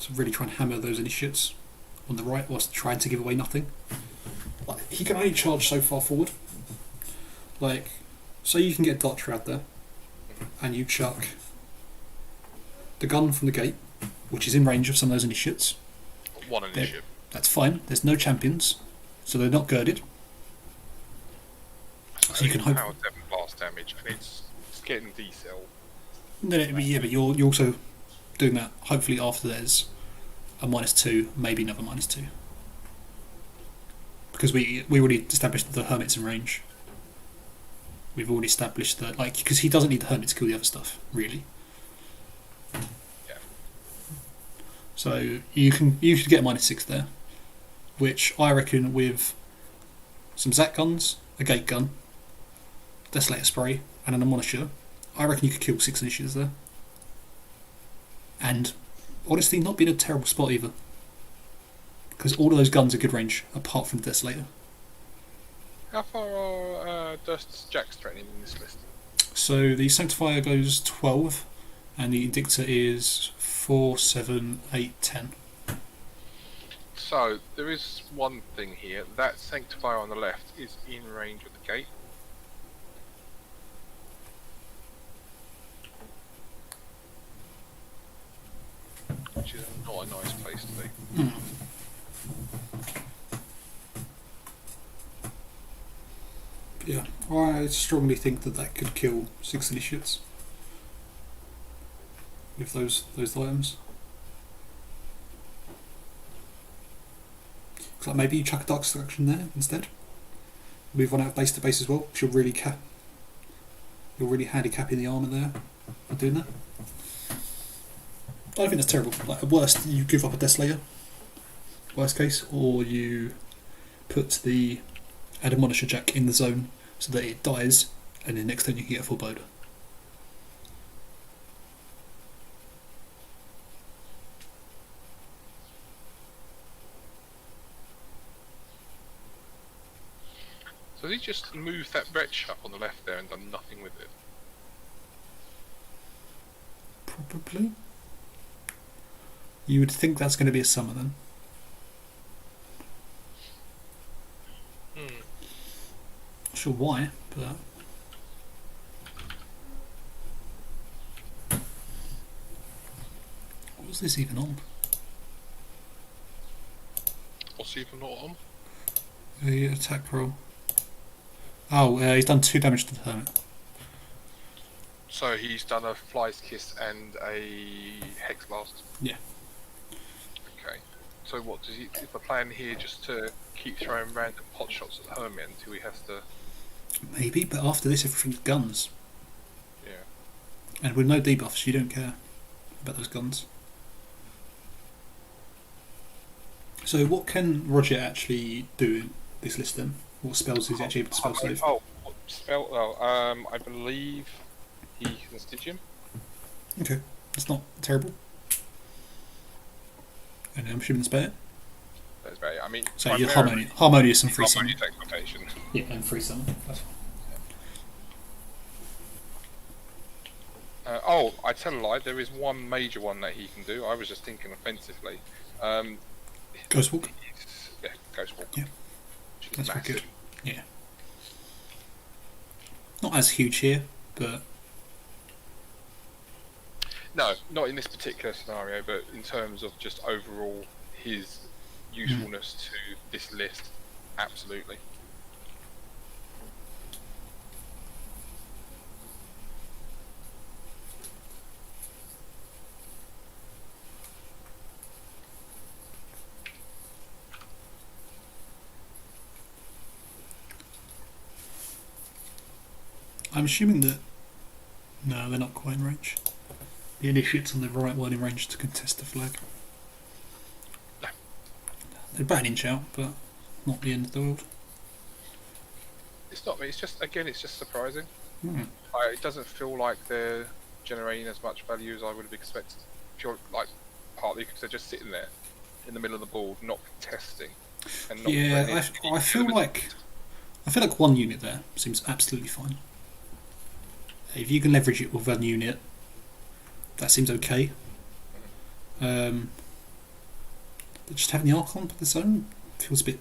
to really try and hammer those initiates on the right whilst trying to give away nothing. Like, he can only charge so far forward. Like, so you can get Dot Shroud there, and you chuck the gun from the gate, which is in range of some of those initiates. One initiate. That's fine. There's no champions, so they're not girded. So you can hope. Power 7 blast damage, and it's getting decel. No, yeah, but you're also doing that. Hopefully, after there's a -2, maybe another -2, because we already established that the Hermit's in range. We've already established that, like, because he doesn't need the Hermit to kill the other stuff, really. Yeah. So you could get -6 there, which I reckon with some Zat guns, a gate gun, Desolator spray, and an Admonisher, I reckon you could kill 6 initiatives there. And honestly, not being a terrible spot either, because all of those guns are good range, apart from the Desolator. How far are Dust's Jacks threatening in this list? So the Sanctifier goes 12, and the Indictor is 4, 7, 8, 10. So, there is one thing here. That Sanctifier on the left is in range of the gate. Which is not a nice place to be. Yeah, I strongly think that could kill 6 initiates with those items. So like maybe you chuck a Dark Seduction there instead. Move on out base to base as well, because you're really handicapping the armour there by doing that. I don't think that's terrible. Like, at worst, you give up a Desolator, worst case, or you put the Admonisher Jack in the zone so that it dies, and then next turn you can get a full boulder. So he just moved that wretch up on the left there and done nothing with it. Probably. You would think that's going to be a summer then. Not sure why, but what was this even on? What's even not on? The attack roll. Oh, he's done 2 damage to the Hermit. So he's done a Fly's Kiss and a Hex Blast? Yeah. Okay. So what, does he, is the plan here just to keep throwing random pot shots at the Hermit until he has to... Maybe, but after this everything's guns. Yeah. And with no debuffs, you don't care about those guns. So what can Roger actually do in this list then? What spells is he actually able to spell save? Oh, what spell? Oh, I believe he can stitch him. Okay, that's not terrible. And I'm assuming that's better. That's very. I mean, So you're harmonious and free summon. Harmonious Exaltation. Yeah, and free summon. That's fine. Oh, I tell a lie. There is one major one that he can do. I was just thinking offensively. Ghostwalk? Yeah, Ghostwalk. Yeah. Which is That's very massive. good. Yeah. Not as huge here, but No, not in this particular scenario, but in terms of just overall his usefulness to this list, absolutely. I'm assuming that... No, they're not quite in range. The initiates on the right weren't in range to contest the flag. No. They're about an inch out, but not the end of the world. It's not me. It's just again, it's just surprising. Hmm. It doesn't feel like they're generating as much value as I would have expected. Pure, like partly because they're just sitting there in the middle of the board, not contesting. And not Yeah, I feel like one unit there seems absolutely fine. If you can leverage it with one unit, that seems okay. But just having the Archon of its own feels a bit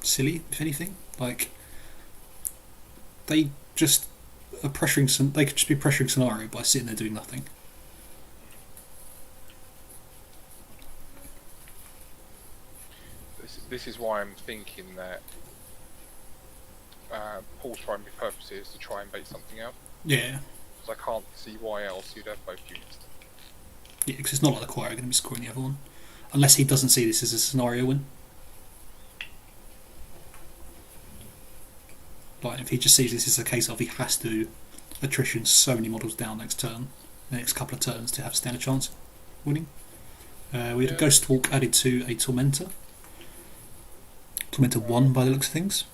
silly, if anything. Like they just are pressuring. They could just be pressuring scenario by sitting there doing nothing. This is why I'm thinking that Paul's primary purpose here is to try and bait something out. Yeah. Because I can't see why else you'd have both units. Yeah, because it's not like the Choir are going to be scoring the other one. Unless he doesn't see this as a scenario win. Like, if he just sees this as a case of he has to attrition so many models down next turn, the next couple of turns to have a standard chance of winning. We had a Ghost Walk added to a Tormentor. Tormentor 1 by the looks of things.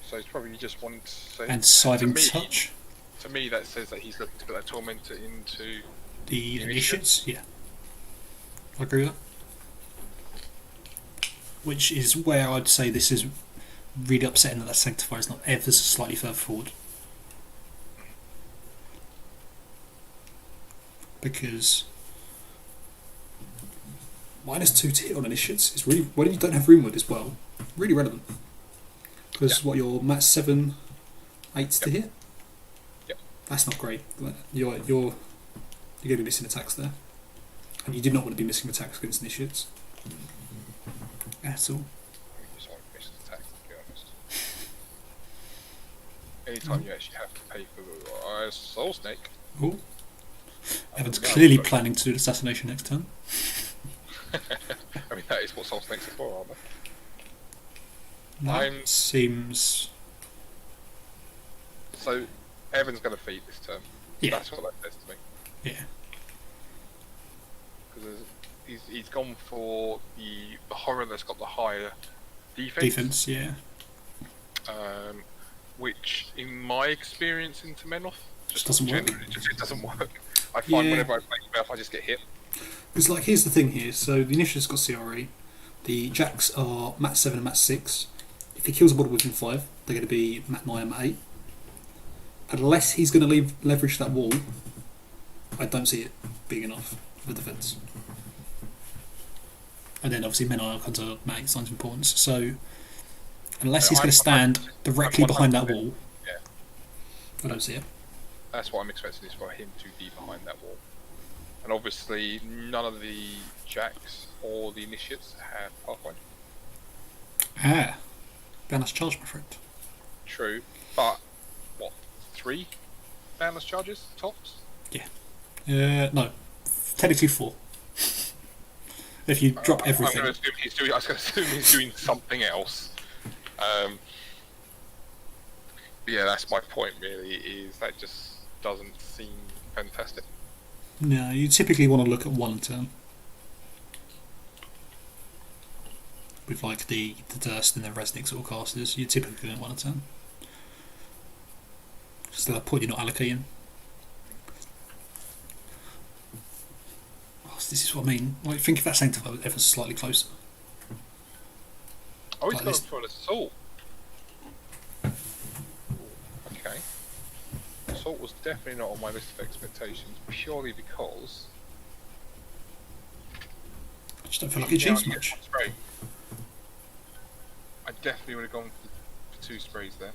So he's probably just wanting to say... And Scything Touch. To me, that says that he's looking to put that Tormentor into... The initiates, yeah. I agree with that. Which is where I'd say this is really upsetting that Sanctifier is not ever so slightly further forward. Because -2 to hit on initiates is really, when you don't have Runewood as well, really relevant. Because what, you're Mat 7, 8 to hit? Yep. That's not great. You're going to be missing attacks there. And you do not want to be missing attacks against initiates. At all. Anytime you actually have to pay for a Soul Snake. Oh. Evan's clearly planning to do the assassination next turn. I mean, that is what Soul Snakes are for, aren't they? That seems... So, Evan's going to feed this turn. Yeah. That's what that says to me. Yeah. Because he's gone for the horror that's got the higher defense. Defense, yeah. Which, in my experience in Temenoth, Just doesn't work. It doesn't work. I find whenever I play Temenoth, I just get hit. Because, like, here's the thing here. So, the initiative's got CRE. The Jacks are Mat 7 and Mat 6. If he kills a model within 5, they're going to be Mat 9 and Mat 8. Unless he's going to leverage that wall, I don't see it being enough for defence. And then, obviously, Men Archons are Mat 8 signs of importance. So, unless he's going to stand directly behind that wall, I don't see it. That's what I'm expecting, is for him to be behind that wall. And obviously, none of the Jacks or the Initiates have Pathfinder. Ah. Balance charge, my friend. True, but, what, 3 balance charges, tops? Yeah. No. Technically 4. If you drop everything. I was going to assume he's doing something else. But yeah, that's my point really, is that just doesn't seem fantastic. No, you typically want to look at one turn. With like the Durst and the Resnick sort of casters, you're typically going to want a turn. Just at that point you're not allocating. Oh, this is what I mean. Like, think if that Sanctifier was ever slightly closer. Oh, he's Like going this. for an assault. Okay. Assault was definitely not on my list of expectations, purely because... I just don't feel like it achieves much. Spray. I definitely would have gone for 2 sprays there.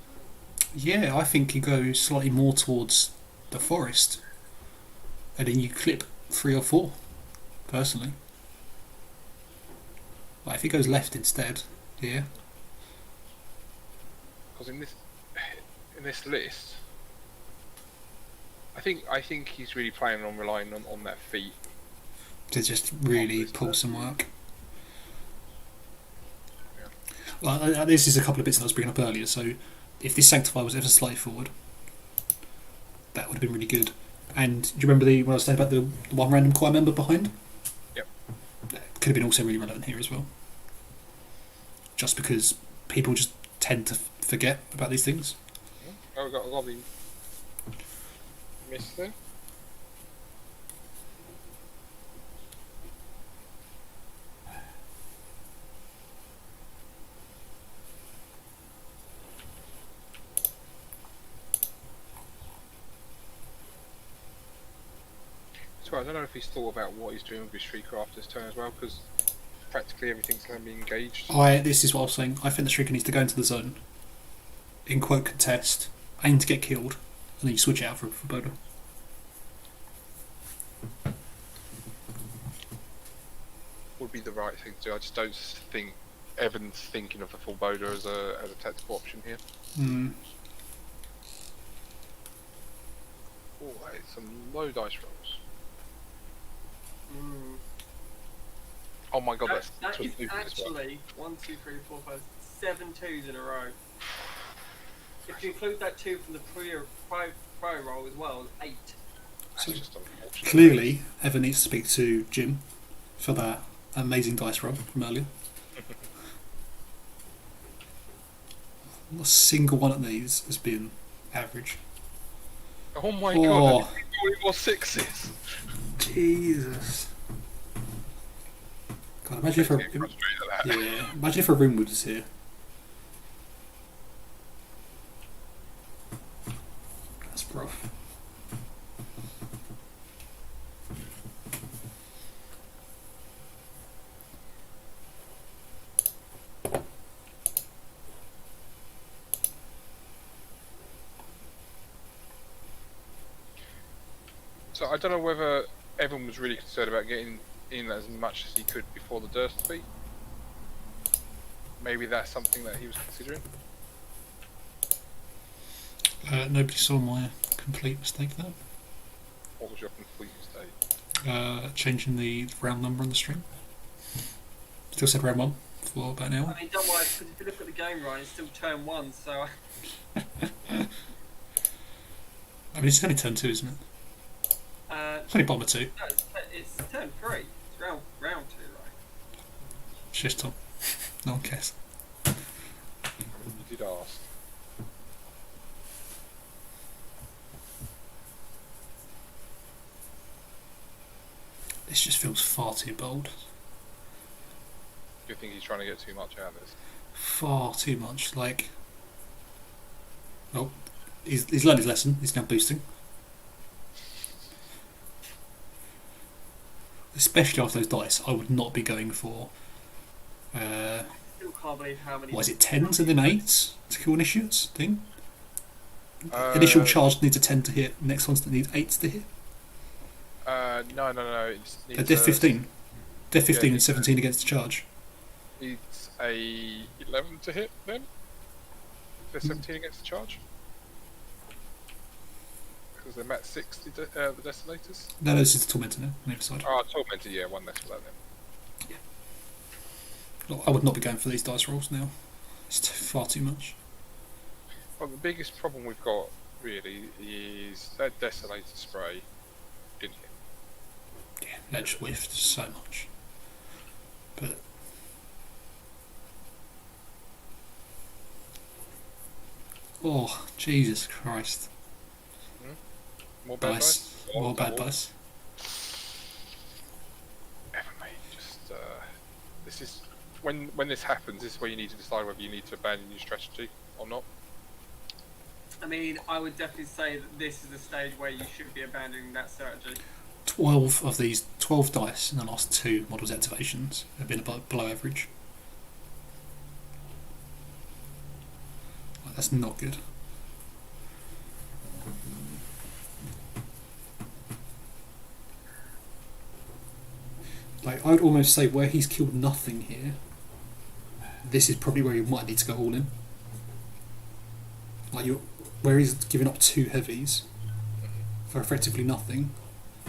Yeah, I think you go slightly more towards the forest, and then you clip 3 or 4. Personally, like if he goes left instead, yeah. Because in this list, I think he's really planning on relying on that feat to just really pull some work. Well, this is a couple of bits that I was bringing up earlier. So, if this Sanctify was ever slightly forward, that would have been really good. And do you remember what I was saying about the one random choir member behind? Yep. That could have been also really relevant here as well. Just because people just tend to forget about these things. Oh, we've got a lovely miss there. So I don't know if he's thought about what he's doing with his Shrieker after this turn as well, because practically everything's going to be engaged. This is what I was saying. I think the Shrieker needs to go into the zone, in quote contest, aim to get killed, and then you switch it out for Bodo. Would be the right thing to do. I just don't think Evan's thinking of a full Boda as a tactical option here. Hmm. Oh, that is some low dice rolls. Oh my god, That is 22 for this one. actually 1, 2, 3, 4, 5, 7 twos in a row. If you include that 2 from the pro roll as well, 8. That's So just unfortunate. clearly, Evan needs to speak to Jim for that amazing dice roll from earlier. Not a single one of these has been average. Oh my Oh. god, it was 6s. Jesus. God, imagine if Getting frustrated at that. yeah, imagine if a room was here. That's rough. So I don't know whether Evan was really concerned about getting in as much as he could before the Durst beat. Maybe that's something that he was considering. Nobody saw my complete mistake there. What was your complete mistake? Changing the round number on the stream. Still said round 1 for about an hour. I mean, don't worry, because if you look at the game, Ryan, it's still turn 1, so... I mean, it's only turn 2, isn't it? It's only bottom of 2. No, it's turn 3. It's round 2, right? Shish Tom. No one cares. You did ask. This just feels far too bold. Do you think he's trying to get too much out of this? Far too much. Like, oh, he's learned his lesson. He's now boosting. Especially after those dice, I would not be going for. Still can't believe how many... What is it? 10s and then 8s to kill initiates thing. Initial charge needs a 10 to hit. Next ones that need 8s to hit. No. They're Def 15. Def 15 yeah, and 17 against the charge. It's a 11 to hit then. They're 17 against the charge. Because they're mat 6, the Desolators. No, this is the Tormentor now, on the other side. Oh, Tormentor, yeah, one less for that then. I would not be going for these dice rolls now. It's far too much. Well, the biggest problem we've got, really, is that Desolator spray didn't hit. Yeah, that just whiffed so much. But oh, Jesus Christ! More bad Dice, dice? more bad dice. Evan, mate, just this is when this happens. This is where you need to decide whether you need to abandon your strategy or not. I mean, I would definitely say that this is the stage where you should be abandoning that strategy. 12 of these 12 dice in the last 2 models activations have been below average. That's not good. Like, I'd almost say where he's killed nothing here, this is probably where he might need to go all in. Like, where he's giving up 2 heavies for effectively nothing,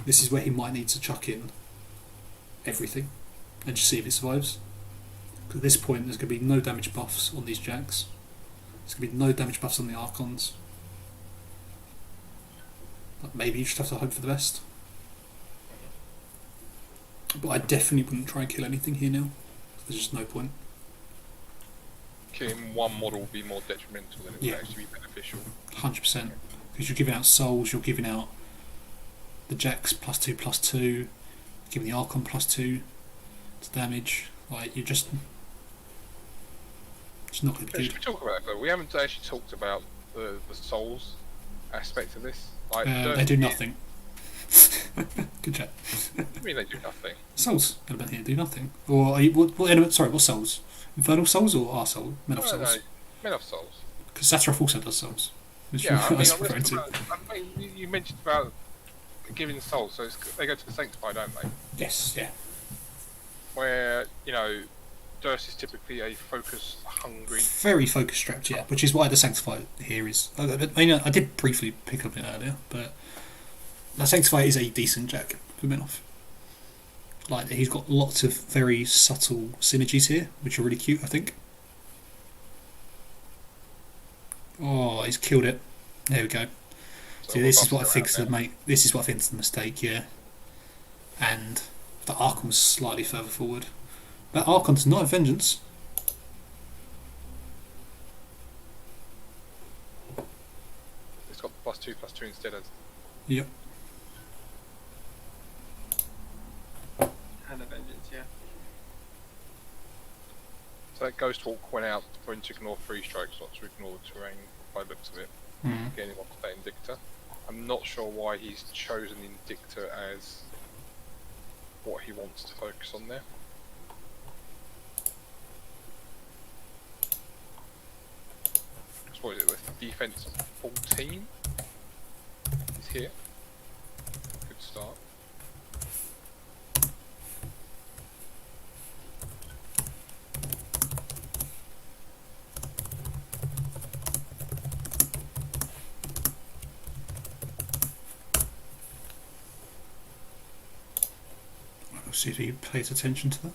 this is where he might need to chuck in everything and just see if it survives. Because at this point, there's going to be no damage buffs on these jacks. There's going to be no damage buffs on the Archons. But maybe you just have to hope for the best. But I definitely wouldn't try and kill anything here now. There's just no point. Killing one model will be more detrimental than it would actually be beneficial. 100%. Because you're giving out souls, you're giving out the Jacks +2/+2, giving the Archon +2 to damage. Like, you're just. It's not going to be Should good. we talk about that though? We haven't actually talked about the souls aspect of this. Like, They do nothing. Good chat. I mean, they do nothing. Souls element here do nothing. Or are you, what element? Sorry, what souls? Infernal souls or our soul? Men of souls. Men of souls. Because Satoroth also does souls. Which Yeah, I was mean, referring to. I mean, you mentioned about giving souls, so they go to the Sanctified, don't they? Yes, yeah. Where, you know, Durst is typically a focus-hungry... Very focus strapped, yeah. Which is why the Sanctified here is. I mean, I did briefly pick up on it earlier, but the Sanctified is a decent Jack for Menoff. Like, he's got lots of very subtle synergies here, which are really cute, I think. Oh, he's killed it. There we go. So See, this is what I think's This is what I think's the mistake, yeah. And the Archon was slightly further forward. That Archon's not a vengeance. It's got the +2/+2 instead of... Yep. And a vengeance, yeah. So that Ghost Hawk went out for him to ignore 3 strikes, not to ignore the terrain, by the looks of it. Again, he wants that Indictor. I'm not sure why he's chosen the Indictor as what he wants to focus on there. What is it, with defense 14? He's here. Good start. We'll see if he pays attention to that.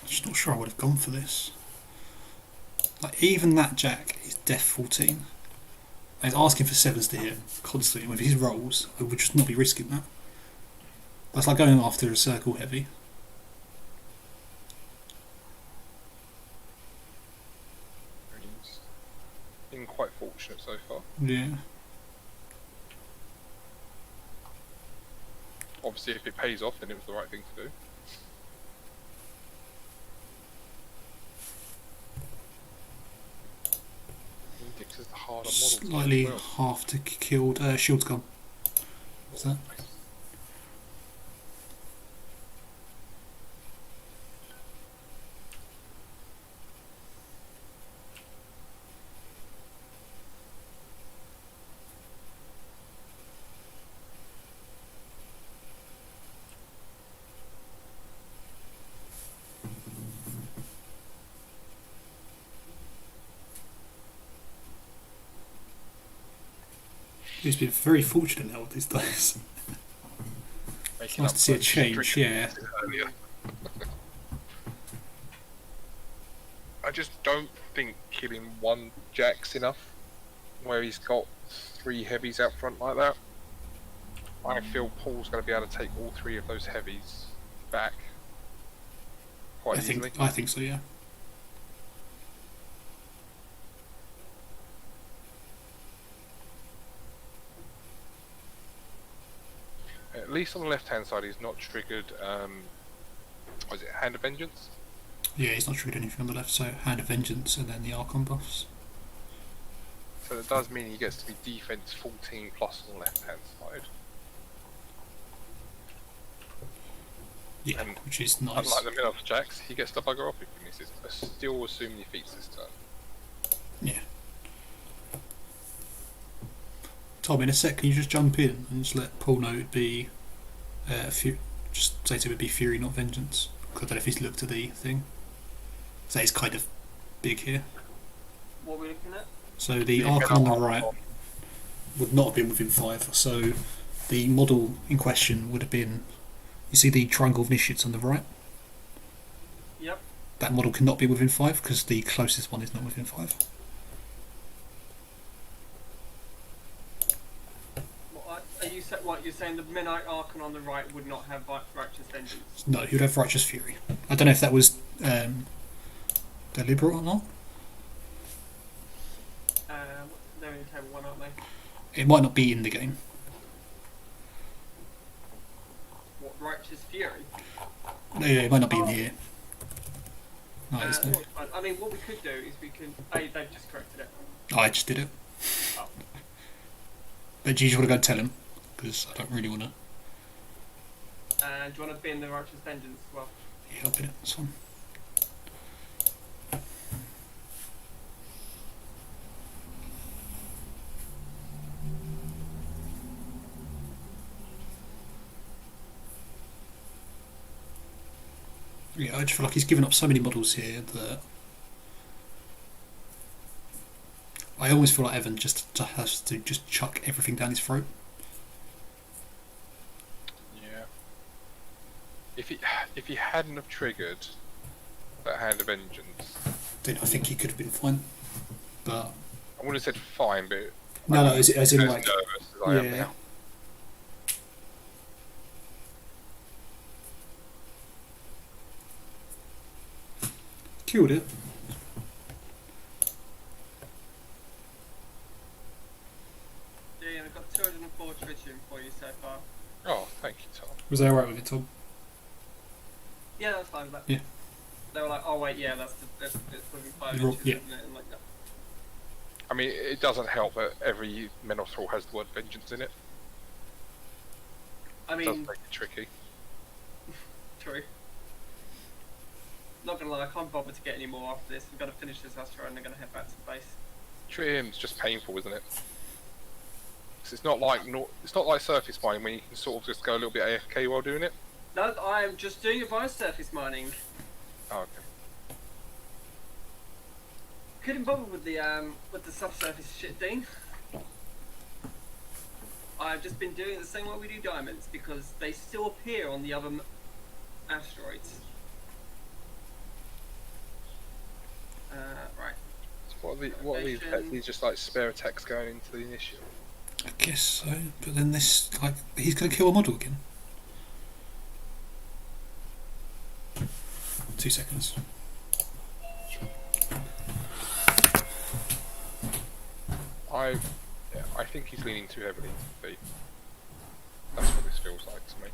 Just not sure I would have gone for this. Like, even that Jack is Death 14. And he's asking for 7s to hit constantly. With his rolls, I would just not be risking that. That's like going after a circle heavy. He's been quite fortunate so far. Yeah. Obviously, if it pays off, then it was the right thing to do. Indictor's the harder model. Slightly half to killed. Shield's gone. What's that? He's been very fortunate now with these dice. It's nice to see a change, yeah. I just don't think killing one Jack's enough, where he's got 3 heavies out front like that. I feel Paul's going to be able to take all 3 of those heavies back quite easily. I think so, yeah. At least on the left-hand side, he's not triggered. Was it Hand of Vengeance? Yeah, he's not triggered anything on the left, so Hand of Vengeance and then the Archon buffs. So that does mean he gets to be defense 14 plus on the left-hand side. Yeah, And which is nice. unlike the middle Jacks, he gets to bugger off if he misses. I still assume he defeats this turn. Yeah. Tom, in a sec, can you just jump in and just let Paul know it'd be just say to him it'd be Fury, not Vengeance. Because I don't know if he's looked at the thing. So it's kind of big here. What are we looking at? So the Archon on the right would not have been within 5. So the model in question would have been. You see the triangle of initiates on the right? Yep. That model cannot be within 5 because the closest one is not within 5. What you're saying? The Midnight Archon on the right would not have Righteous Vengeance. No, he would have Righteous Fury. I don't know if that was deliberate or not. They're in table 1, aren't they? It might not be in the game. What, Righteous Fury? No, yeah, it might not be in here. No, it's not. I mean, what we could do is we can. They've just corrected it. Oh, I just did it. Oh. But do you just want to go and tell him? Because I don't really want to. Do you want to bin the Righteous Vengeance as well? Yeah, I'll bin it. That's fine. Yeah, I just feel like he's given up so many models here that I always feel like Evan just has to just chuck everything down his throat. Yeah. If he hadn't have triggered that Hand of Vengeance, Then I think he could have been fine. But I would have said fine, but no, as in as like nervous as I am yeah. now. Killed it. Yeah, I've got 204 tritium for you so far. Oh, thank you, Tom. Was that alright with it, Tom? Yeah, that's fine with that. Yeah. They were like, oh wait, yeah, that's within 5 You're- inches, yeah. isn't it? And like that. I mean, it doesn't help that every Minotaur has the word vengeance in it. I It does mean, make it tricky. true. Not gonna lie, I can't bother to get any more after this. We've got to finish this Astro and they're gonna head back to the base. Tritium's just painful, isn't it? 'Cause it's not like surface mining when you can sort of just go a little bit AFK while doing it. No, I am just doing it via surface mining. Oh, okay. Couldn't bother with the subsurface shit, Dean. I've just been doing it the same way we do diamonds because they still appear on the other asteroids. Right. So what are these attacks? These just like spare attacks going into the initial. I guess so. But then this, like, he's going to kill a model again. 2 seconds. I think he's leaning too heavily into the thief. That's what this feels like to me.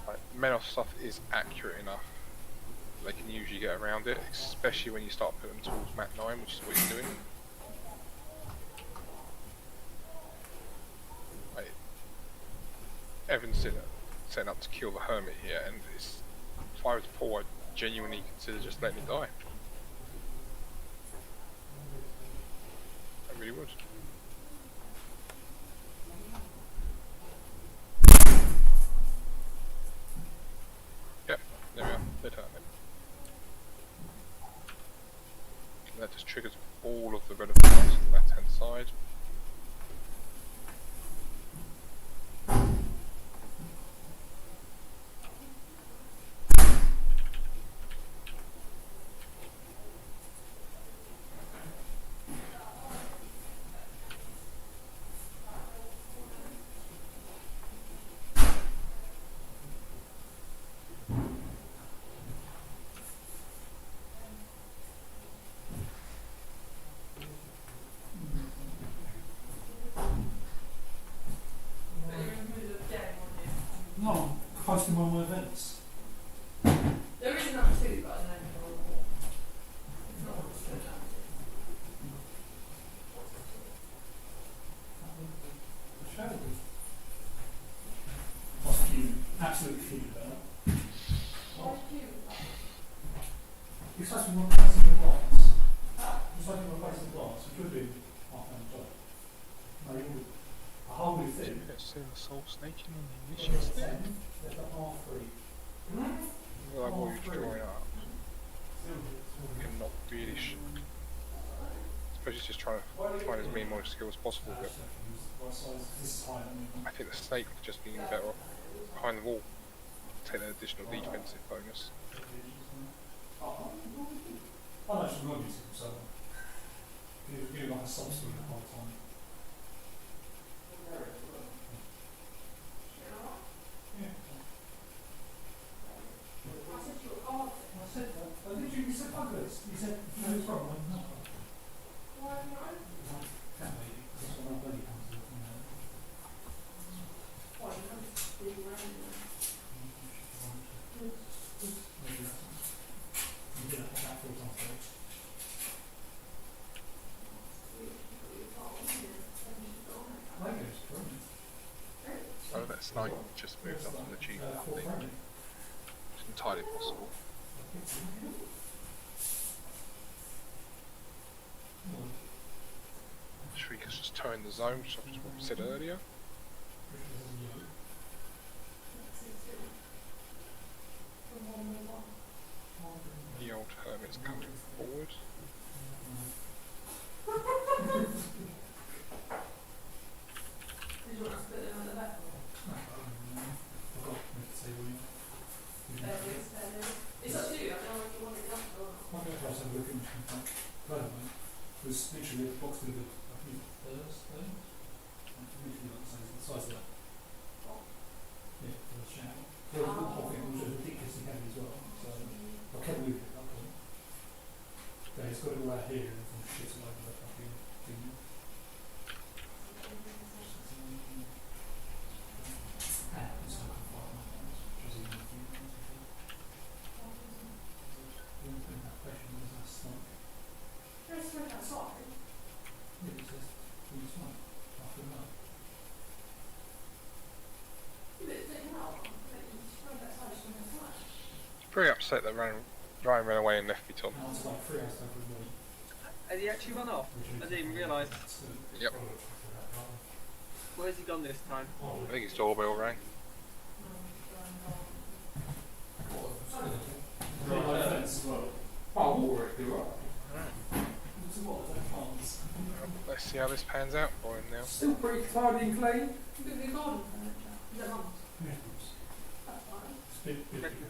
Like, Menos stuff is accurate enough. They can usually get around it, especially when you start putting them towards Mach 9, which is what you're doing. Like, Evan's setting up to kill the Hermit here, and it's, if I was Paul, I'd genuinely consider just letting it die. I really would. Yep, there we are. They're done. That just triggers all of the relevant ones on the left hand side. Still a soul snaking on the initiates there. Well, I'm always drawing up. And not really I suppose he's just trying to find as many more skills as possible, but I think the snake would just be better off behind the wall. Take that additional defensive bonus. Oh, that snipe just moved up on the cheap. It's entirely possible. Shriek has just turned the zone, which is what we said earlier. The old hermit's coming forward. Was literally a box delivered, I think Thursday. Literally like the size of that. Yeah, for the shower. The whole thing was ridiculously heavy as well. So I kept moving it up. But it's got it all out here and some shit all over the fucking thing. Pretty upset that Ryan ran away and left me, Tom. Has he actually run off? I didn't even realise. Yep. Where's he gone this time? I think his doorbell rang. Let's see how this pans out for him now. Still pretty tidy and clean.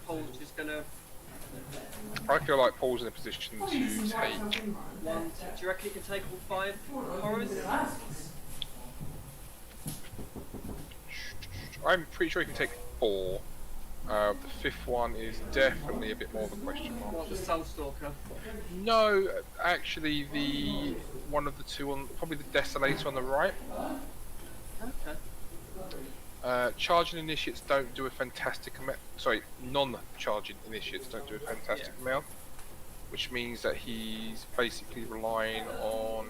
Paul's just gonna. I feel like Paul's in a position to take. One, do you reckon he can take all 5 horrors? I'm pretty sure he can take 4. The 5th one is definitely a bit more of a question mark. What, the Soul Stalker? No, actually, the one of the two on probably the Desolator on the right. Okay. Charging initiates don't do a fantastic amount. Sorry, non-charging initiates don't do a fantastic amount, which means that he's basically relying on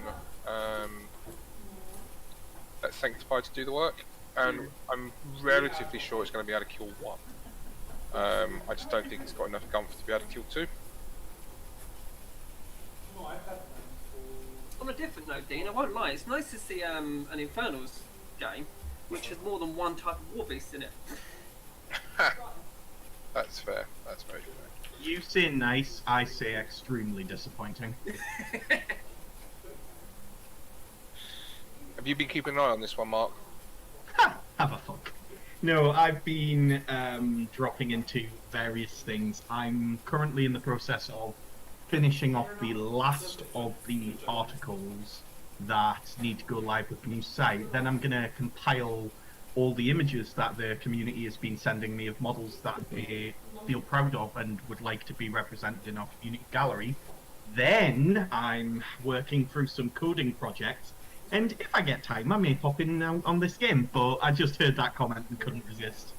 that Sanctified to do the work, and I'm relatively sure it's going to be able to kill 1. I just don't think it's got enough gumph to be able to kill 2. On a different note, Dean, I won't lie, it's nice to see an Infernals game which has more than one type of war beast in it. That's fair. That's very fair. You say nice, I say extremely disappointing. Have you been keeping an eye on this one, Mark? Ha! Have a fuck. No, I've been dropping into various things. I'm currently in the process of finishing off the last of the articles that need to go live with the new site. Then I'm going to compile all the images that the community has been sending me of models that they feel proud of and would like to be represented in our community gallery. Then I'm working through some coding projects, and if I get time, I may pop in on this game, but I just heard that comment and couldn't resist.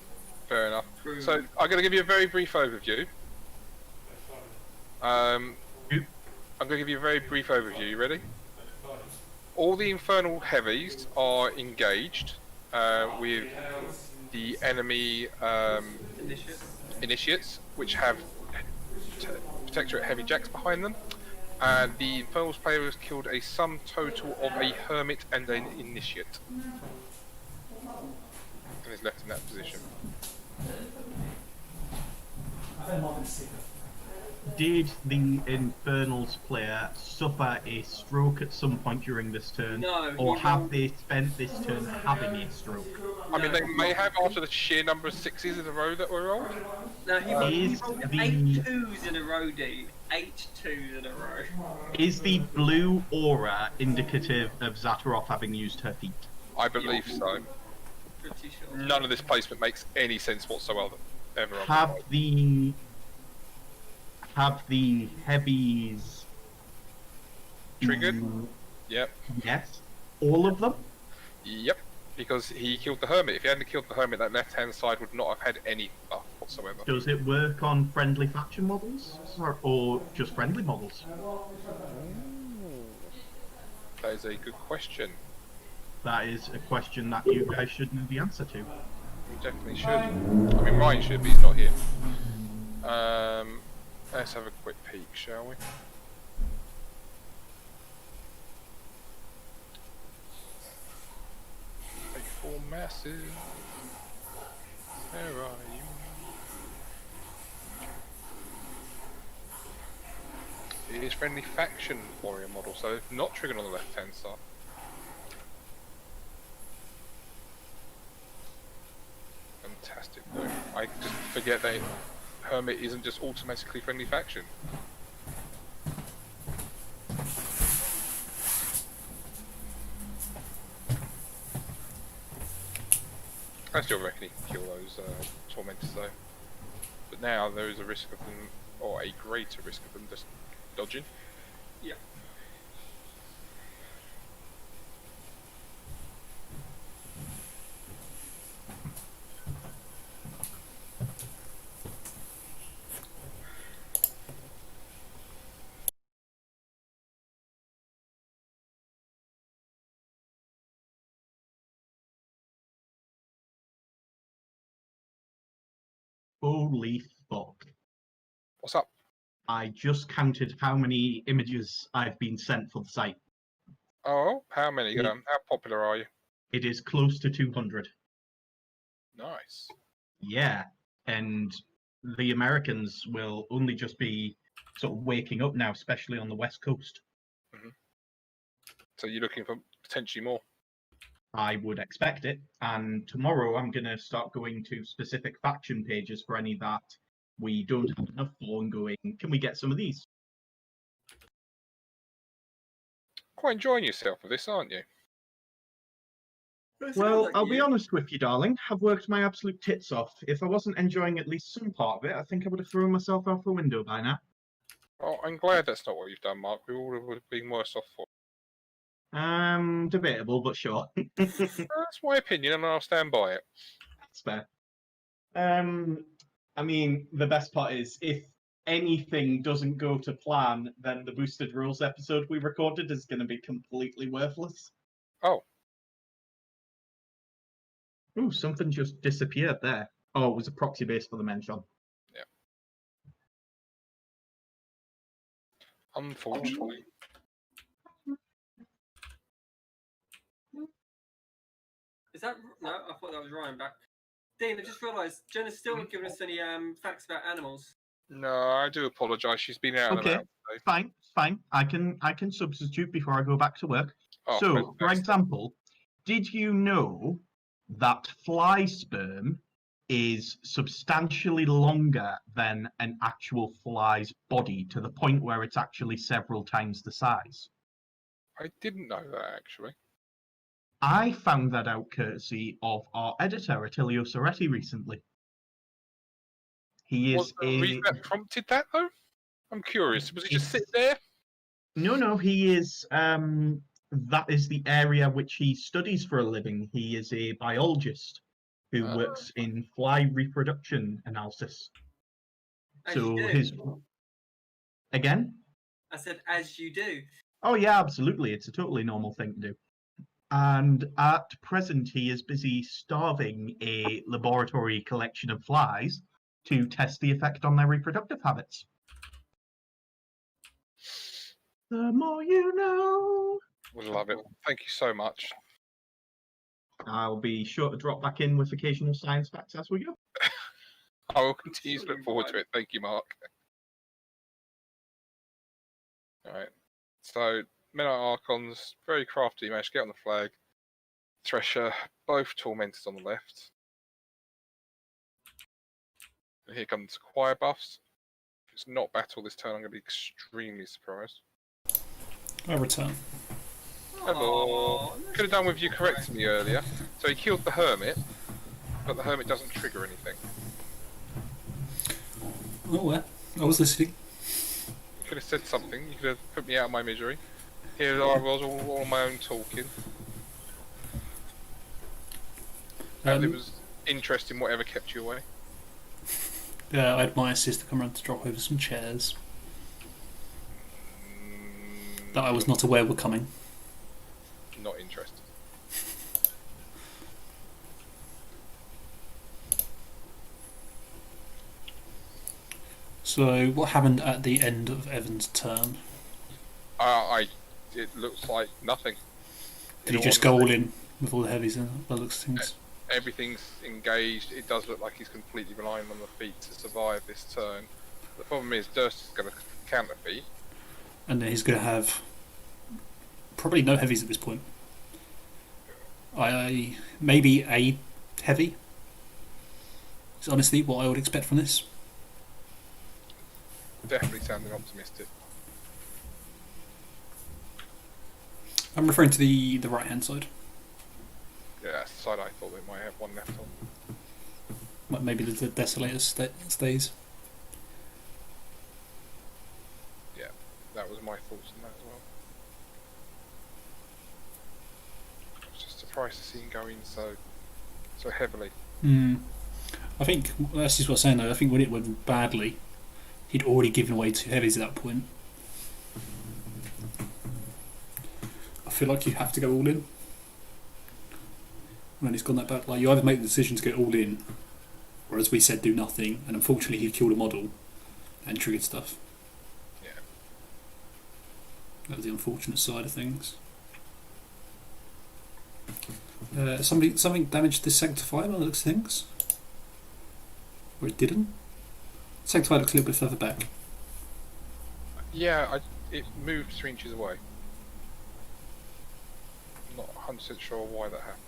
Fair enough. So I'm going to give you a very brief overview. I'm going to give you a very brief overview. You ready? All the Infernal Heavies are engaged with the enemy initiates, which have Protectorate Heavy Jacks behind them. And the Infernals player has killed a sum total of a Hermit and an Initiate. And is left in that position. Did the Infernals player suffer a stroke at some point during this turn? No, Or he have rolled- they spent this turn having a stroke? I mean, they may have after the sheer number of 6s in a row that were rolled. No, he rolled Is 8 2s in a row, D. 8 2s in a row. Is the blue aura indicative of Zataroth having used her feet? I believe so. Pretty sure. None of this placement makes any sense whatsoever. Have the heavies Triggered? Yep. Yes. All of them? Yep. Because he killed the Hermit. If he hadn't killed the Hermit, that left-hand side would not have had any buff whatsoever. Does it work on friendly faction models? Or just friendly models? That is a good question. That is a question that you guys should know the answer to. We definitely should. I mean, Ryan should, but he's not here. Let's have a quick peek, shall we? Fateful Massive. Where are you? It is friendly faction warrior model, so not triggered on the left hand side. Fantastic though. I just forget that Hermit isn't just automatically friendly faction. I still reckon he can kill those tormentors though. But now there is a risk of them, or a greater risk of them just dodging. Yeah. Holy fuck. What's up? I just counted how many images I've been sent for the site. Oh, how many? Yeah. How popular are you? It is close to 200. Nice. Yeah, and the Americans will only just be sort of waking up now, especially on the West Coast. So you're looking for potentially more? I would expect it. And tomorrow I'm going to start going to specific faction pages for any that we don't have enough for and going, can we get some of these? Quite enjoying yourself with this, aren't you? Well, I'll be honest with you, darling. I've worked my absolute tits off. If I wasn't enjoying at least some part of it, I think I would have thrown myself out the window by now. Well, I'm glad that's not what you've done, Mark. We all would have been worse off for it. Debatable, but sure. That's my opinion, and I'll stand by it. That's fair. I mean, the best part is if anything doesn't go to plan, then the Boosted Rules episode we recorded is going to be completely worthless. Oh. Ooh, something just disappeared there. Oh, it was a proxy base for the mention. Yeah. Unfortunately. Is that no? I thought that was Ryan back. Dean, I just realised Jenna's still not giving us any facts about animals. No, I do apologise. She's been out and Okay, about today. fine. I can substitute before I go back to work. Oh, So, for fantastic. example, did you know that fly sperm is substantially longer than an actual fly's body, to the point where it's actually several times the size? I didn't know that, actually. I found that out courtesy of our editor, Attilio Soretti, recently. He Was is there a reason that prompted that, though? I'm curious. Was he just sitting there? No, he is. That is the area which he studies for a living. He is a biologist who works in fly reproduction analysis. As So you do. his again. I said, as you do. Oh yeah, absolutely. It's a totally normal thing to do. And at present, he is busy starving a laboratory collection of flies to test the effect on their reproductive habits. The more you know. We love it. Thank you so much. I'll be sure to drop back in with occasional science facts as we go. I will continue to look forward to it. Thank you, Mark. Alright. So, Midnight Archons, very crafty, managed to get on the flag. Thresher, both tormented on the left. And here comes Choir buffs. If it's not battle this turn, I'm going to be extremely surprised. I return. Hello. Could have done with you correcting me earlier. So he killed the Hermit, but the Hermit doesn't trigger anything. Oh, well, I was listening. You could have said something. You could have put me out of my misery. Here I was, all on my own talking. And it was interesting, whatever kept you away. Yeah, I had my sister come around to drop over some chairs that I was not aware were coming. Not interested. So, what happened at the end of Evan's turn? It looks like nothing. Did he just go all in with all the heavies and the looks of things? Everything's engaged. It does look like he's completely relying on the feet to survive this turn. The problem is Durst is going to counter feet. And then he's going to have probably no heavies at this point. Maybe a heavy. Is honestly what I would expect from this. Definitely sounding optimistic. I'm referring to the right hand side. Yeah, that's the side I thought they might have one left on. Like maybe the Desolator stays. Yeah, that was my thoughts on that as well. I was just surprised to see him go in so heavily. I think that's just what I'm saying though. I think when it went badly, he'd already given away 2 heavies at that point. I feel like you have to go all in when it's gone that bad. Like you either make the decision to go all in, or as we said, do nothing. And unfortunately, he killed a model and triggered stuff. Yeah, that was the unfortunate side of things. Something damaged this Sanctifier by the looks of things, or it didn't. Sanctifier looks a little bit further back. yeah. It moved 3 inches away. I'm not 100% sure why that happened.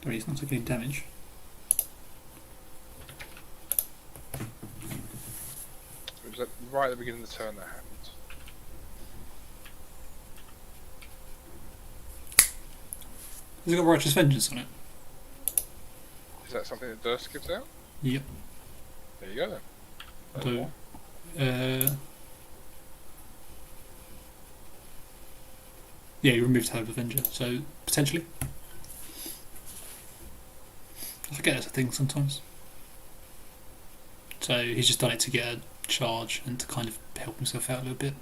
I mean, he's not taking any damage. It was right at the beginning of the turn that happened. Has it got Righteous Vengeance on it? Is that something that Durst gives out? Yep. There you go then. That's So, one. yeah, you removed Hope Avenger, so potentially. I forget that's a thing sometimes. So he's just done it to get a charge and to kind of help himself out a little bit.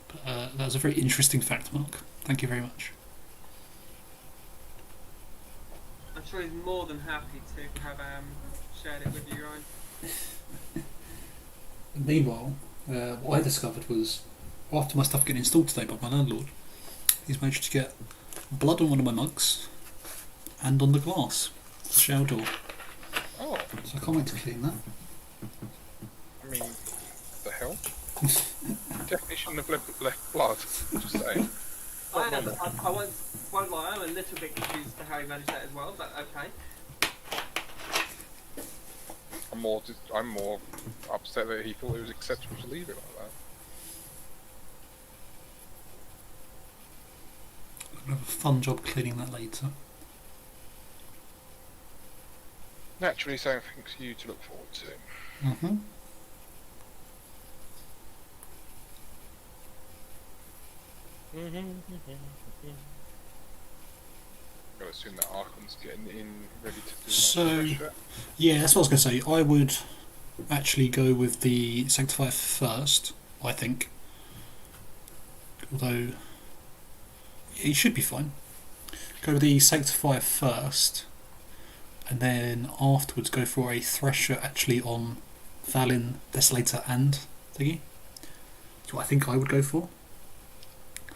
But that was a very interesting fact, Mark. Thank you very much. I'm sure he's more than happy to have shared it with you, Ryan. Meanwhile, what I discovered was, after my stuff getting installed today by my landlord, he's managed to get blood on one of my mugs and on the glass, the shower door. Oh, So I can't wait to clean that. I mean, what the hell? Definitely shouldn't have left blood. Just saying. I won't lie, I'm a little bit confused to how he managed that as well, but okay. I'm more upset that he thought it was acceptable to leave it like that. I'm going to have a fun job cleaning that later. Naturally, something for you to look forward to. Mm-hmm. I assume that Archon's getting in, ready to do So, my pressure. yeah, that's what I was going to say. I would actually go with the Sanctifier first, I think. Although, he should be fine. Go with the Sanctifier first and then afterwards go for a Thresher actually on Valin, Desolator, and thingy. That's what I think I would go for.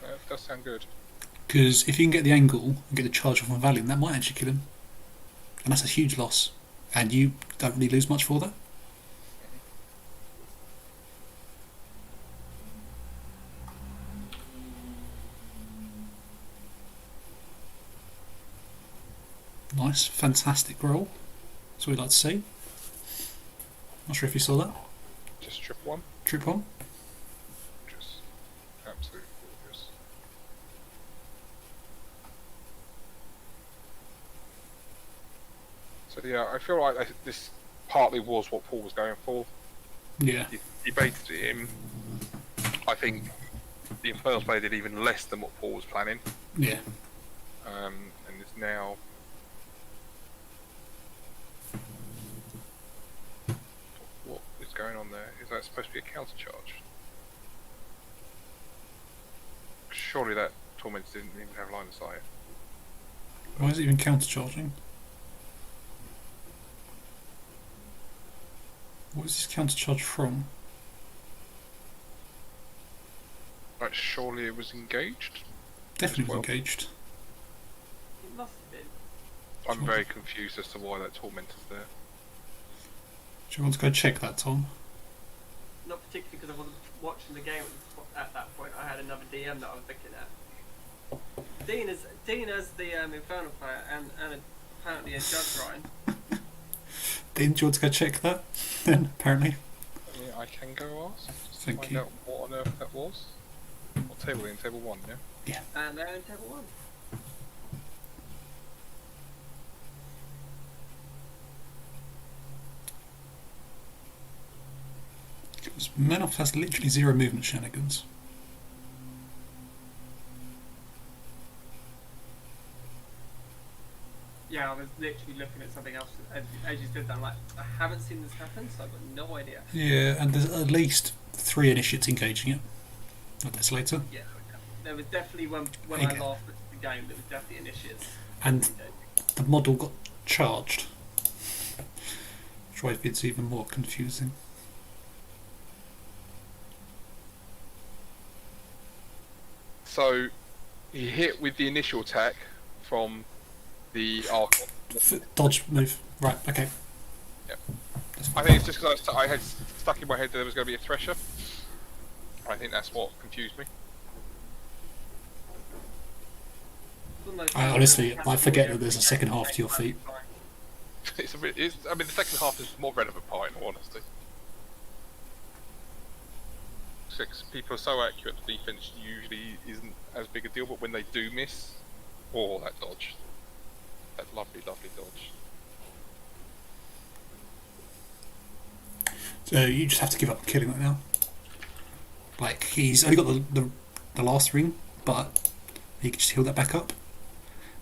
That does sound good. Because if you can get the angle and get the charge off on Valin, that might actually kill him. And that's a huge loss. And you don't really lose much for that. Nice, fantastic roll. That's what we'd like to see. Not sure if you saw that. Just trip one. Trip one. Just absolutely gorgeous. So yeah, I feel like this partly was what Paul was going for. Yeah. He baited it in. I think the Infernal Blade did even less than what Paul was planning. Yeah. And it's now. What is going on there? Is that supposed to be a counter charge? Surely that Torment didn't even have line of sight. Why is it even counter charging? What is this counter charge from? Right, surely it was engaged? Definitely Well. was engaged. It must have been. I'm very confused as to why that Torment is there. Do you want to go check that, Tom? Not particularly because I wasn't watching the game at that point. I had another DM that I was looking at. Dean as the Infernal player and apparently a Judge Ryan. Dean, do you want to go check that? Then, apparently. Yeah, I can go ask. Just to Thank find you. out what on earth that was. What table in table 1, yeah? And they're in table 1. Because Menoff has literally 0 movement shenanigans. Yeah, I was literally looking at something else as you said that. I'm like, I haven't seen this happen, so I've got no idea. Yeah, and there's at least 3 initiates engaging it. Not this later. Yeah, there was definitely when I Okay. last looked at the game, there was definitely initiatives. And the model got charged. Which way it's even more confusing. So, he hit with the initial attack from the Archon. Dodge move. Right, okay. Yep. That's I fine. think it's just because I had stuck in my head that there was going to be a Thresher. I think that's what confused me. I honestly, I forget that there's a second half to your feat. It's a bit. I mean, the second half is the more relevant part, in all honesty. 6 people are so accurate. The defense usually isn't as big a deal, but when they do miss, oh, that dodge, that lovely, lovely dodge. So you just have to give up on killing that now. Like, he's only got the last ring, but he can just heal that back up.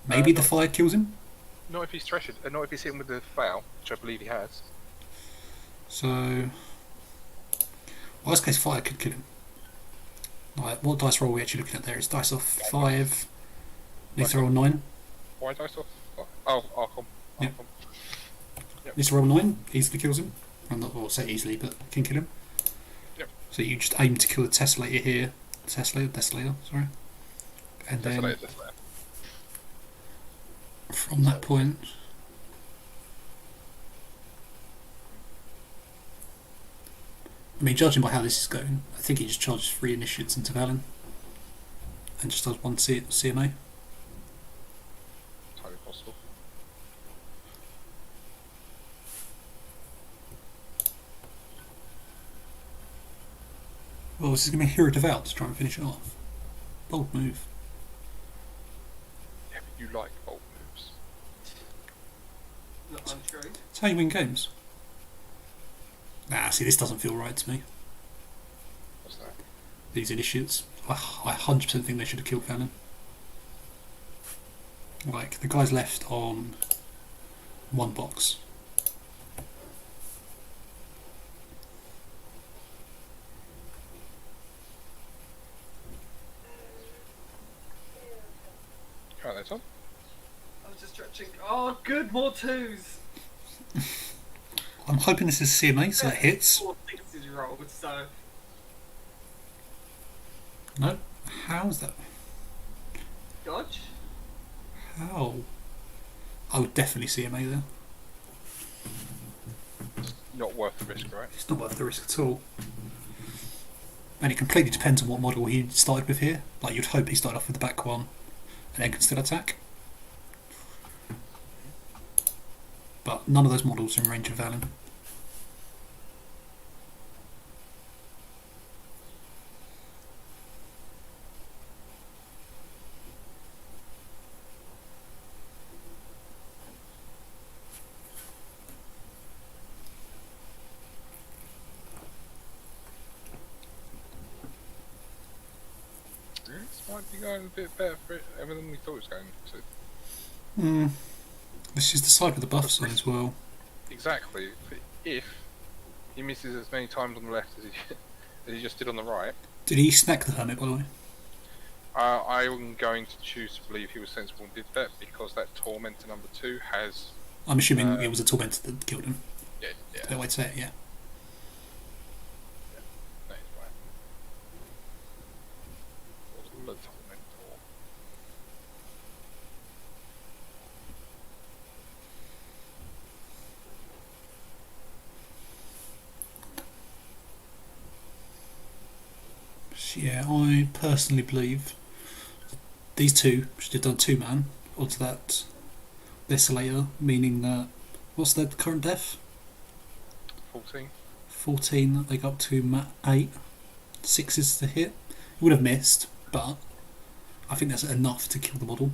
Maybe the fire kills him. Not if he's threshed, not if he's hit him with the foul, which I believe he has. So, worst case, fire could kill him. Right, what dice roll are we actually looking at there? It's dice off 5. Needs to roll 9. Why dice off? Oh, Archon. Yep. Archon. Needs to roll 9. Easily kills him. I'm not going to say easily, but can kill him. Yep. So you just aim to kill the Tesslator here. Desolator, sorry. And then Desolator. from that point, I mean, judging by how this is going, I think he just charges 3 initiates into Valen and just does 1 CMA. Entirely possible. Well, this is going to be Hero Devout to try and finish it off. Bold move. Yeah, but you like bold moves. Not untrue. That's how you win games. Nah, see, this doesn't feel right to me. What's that? These initiates. I 100% think they should have killed Valen. Like, the guy's left on 1 box. Right, that's on. I was just stretching. Oh, good, more twos. I'm hoping this is CMA, so it hits. 4 sixes rolled, so. No. How's that? Dodge? How? I would definitely CMA there. Not worth the risk, right? It's not worth the risk at all. And it completely depends on what model he started with here. Like, you'd hope he started off with the back one and then can still attack. But none of those models are in range of Valen. This might be going a bit better for it, ever than we thought it was going to. This is the side with the buffs on as well. Exactly. If he misses as many times on the left as he just did on the right, Did he snack the Hermit, by the way? I'm going to choose to believe he was sensible and did that because that Tormentor number 2 has. I'm assuming it was a Tormentor that killed him. Yeah. That way to say it, yeah. That is right. Was the Tormentor. So yeah, I personally believe these two should have done 2-man onto that Desolator, meaning that, what's their current def? 14. 14, they got up to 8. 6s to hit. He would have missed, but I think that's enough to kill the model.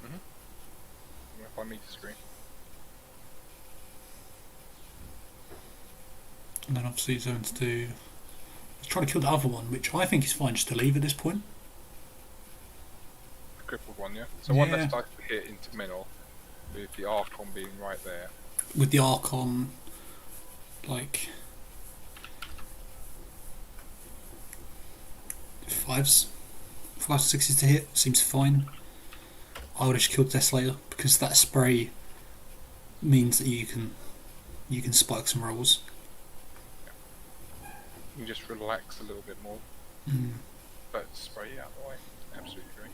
If I meet the screen. And then obviously he's going to do... He's trying to kill the other one, which I think is fine just to leave at this point. The crippled one, yeah? So one Yeah. that's like to hit into Menor, with the Archon being right there. With the Archon, like... 5s. 5s, 6s to hit, seems fine. I would have just killed Desolator, because that spray means that you can spike some rolls. You can just relax a little bit more. But spray it out of the way. Absolutely agree.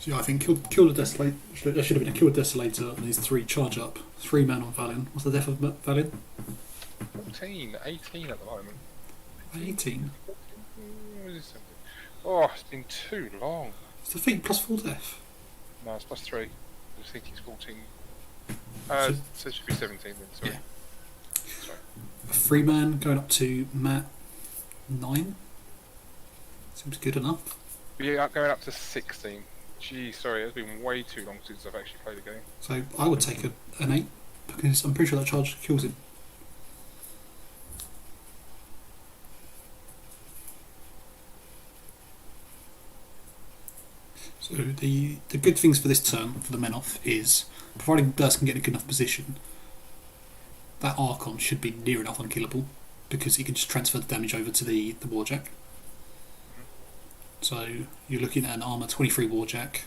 So yeah, I think kill the Desolator. There should have been a kill the Desolator and these 3 charge up. 3 man on Valen. What's the def of Valen? 14, 18 at the moment. 18. What is this something? Oh, it's been too long. It's defeat plus 4 def. No, it's plus 3. I think it's 14. So it should be 17 then, sorry. Yeah. Sorry. A 3 man going up to Matt 9. Seems good enough. Yeah, going up to 16. Gee, sorry, it's been way too long since I've actually played a game. So I would take an 8 because I'm pretty sure that charge kills him. So the good things for this turn for the men off is providing Burst can get in a good enough position, that Archon should be near enough unkillable because he can just transfer the damage over to the Warjack. So you're looking at an armor 23 Warjack.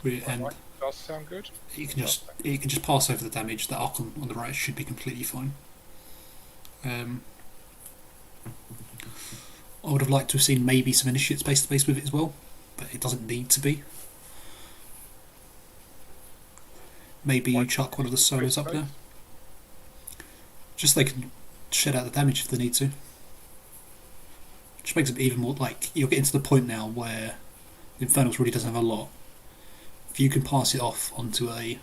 And does sound good. you can just pass over the damage. The Archon on the right should be completely fine. I would have liked to have seen maybe some initiates base to base with it as well, but it doesn't need to be. Maybe you chuck one of the solos up there. Just so they can shed out the damage if they need to. Which makes it even more like you're getting to the point now where Infernals really doesn't have a lot. If you can pass it off onto an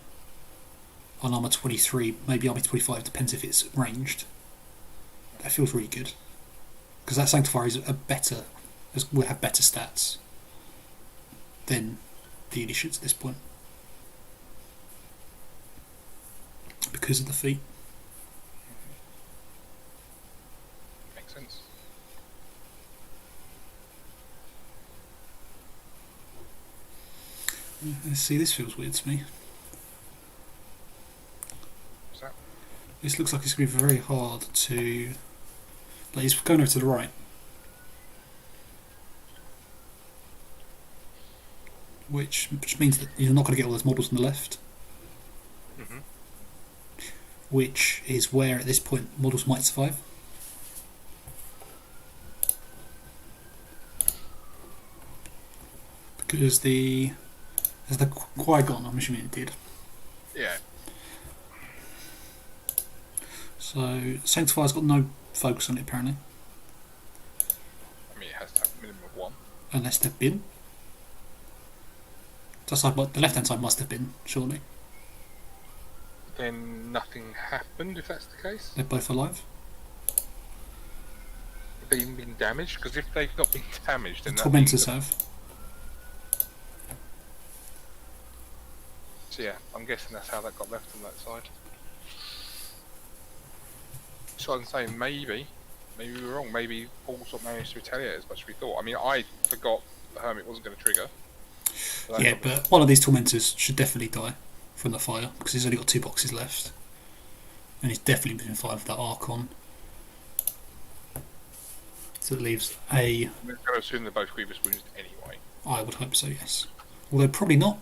armor 23, maybe armor 25, depends if it's ranged. That feels really good. Because that Sanctifier will have better stats than the initiates at this point. Because of the feat. Makes sense. Let's see, this feels weird to me. What's that? This looks like it's going to be very hard to... Like, he's going over to the right. which means that you're not going to get all those models on the left. Mm-hmm. Which is where, at this point, models might survive. Because as the Qui-Gon, I'm assuming it did. Yeah. So Sanctifier's got no focus on it apparently, I mean, it has to have a minimum of 1. unless they've been. Just like the left-hand side must have been, surely. Then nothing happened, if that's the case. They're both alive. Have they even been damaged? Because if they've not been damaged, The then that Tormentors means have. So yeah, I'm guessing that's how that got left on that side. So I'm saying maybe we were wrong. Maybe Paul sort of managed to retaliate as much as we thought. I mean, I forgot the Hermit wasn't going to trigger. Yeah, but one of these Tormentors should definitely die from the fire, because he's only got 2 boxes left. And he's definitely been fired with that Archon. So it leaves a... I'm going to assume they're both grievous wounds anyway. I would hope so, yes. Although probably not.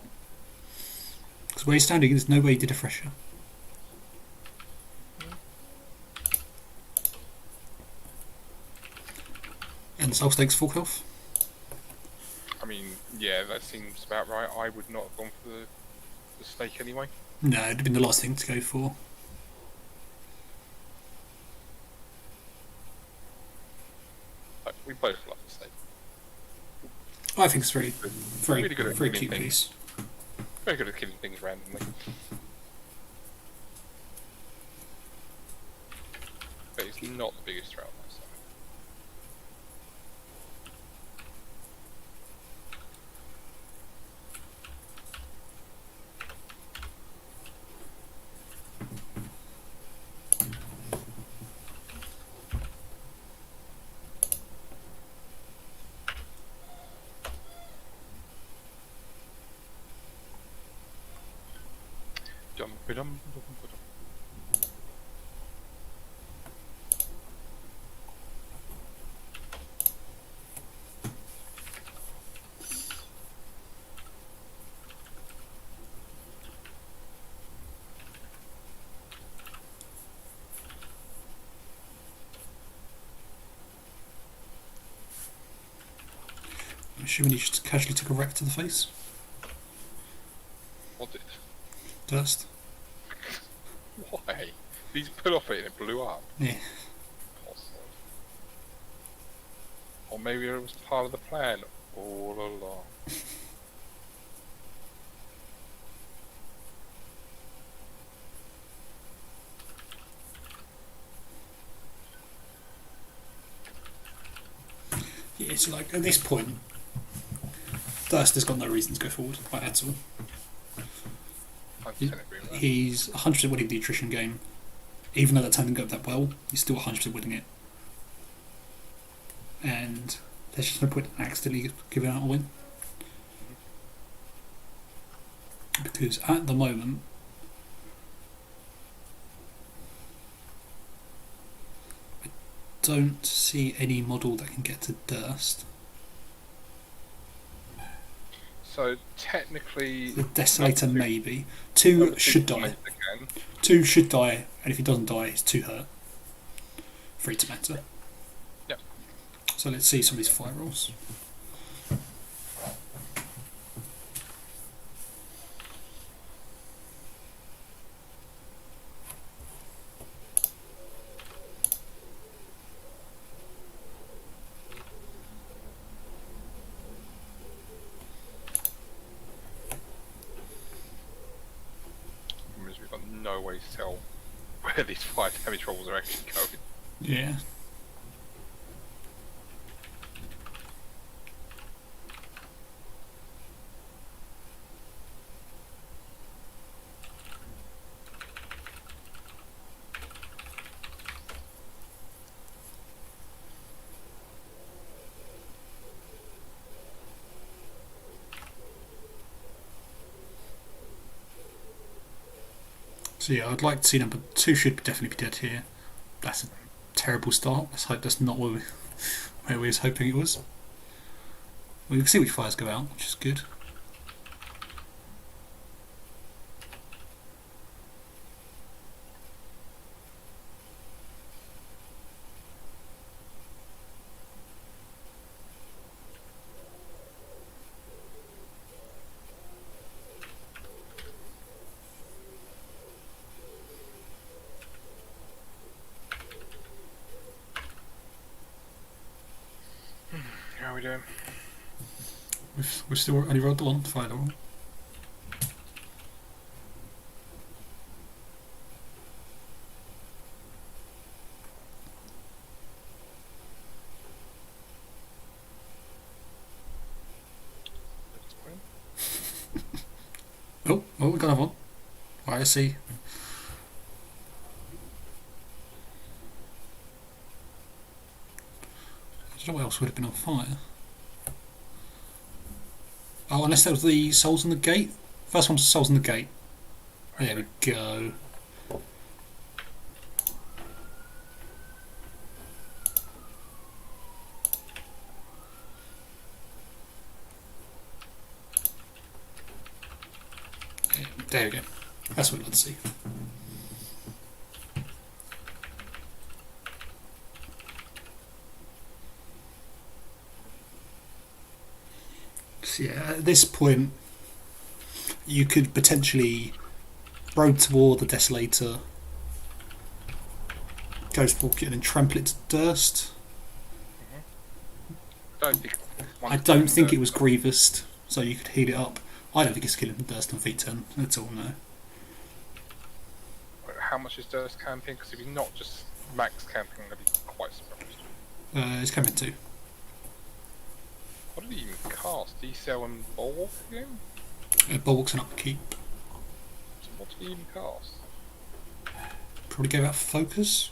Because where he's standing, there's no way he did a fresher. And the Soul Stake's full health. I mean, yeah, that seems about right. I would not have gone for the stake anyway. No, it'd have been the last thing to go for. But we both love the stake. I think it's very Really good at very killing cute things. piece. Very good at killing things randomly. But it's not the biggest threat on that side. Dum-ba-dum-ba-dum-ba-dum. I'm assuming he just casually took a wreck to the face. What did? Dust. Why? He's put off it and it blew up. Yeah. Or maybe it was part of the plan all along. Yeah, so like at this point, Dust has got no reason to go forward like, at all. 100% agree with that. He's 100% winning the attrition game. Even though that time didn't go that well, he's still 100% winning it. And there's just no point in accidentally giving out a win. Because at the moment, I don't see any model that can get to Dust. So technically, The Desolator maybe. 2 should die. Again. 2 should die, and if he doesn't die, it's 2 hurt. 3 to matter. Yep. So let's see some of these fire rolls. Because we've got no way to tell where these 5 damage rolls are actually going. Yeah. So yeah, I'd like to see number 2 should definitely be dead here. That's a terrible start. Let's hope that's not where we was hoping it was. Well, you can see which fires go out, which is good. we doing? We've still only rolled the one final. Oh, we got another one. Right, I see. I don't know what else would have been on fire. Oh, unless that was the souls in the gate. First one's the souls in the gate. There we go. There we go. That's what we'd like to see. So yeah, at this point, you could potentially road toward the Desolator, Ghost Walk it, and then trample it to dust. I don't think it was Grievous, so you could heal it up. I don't think it's killing Durst on feet 10 at all, no. How much is Durst camping? Because if he's not just max camping, I'd be quite surprised. It's camping 2. What did he even cast? D-Cell and Bulwark again? Bulwark's an upkeep. So what did he even cast? Probably gave out Focus.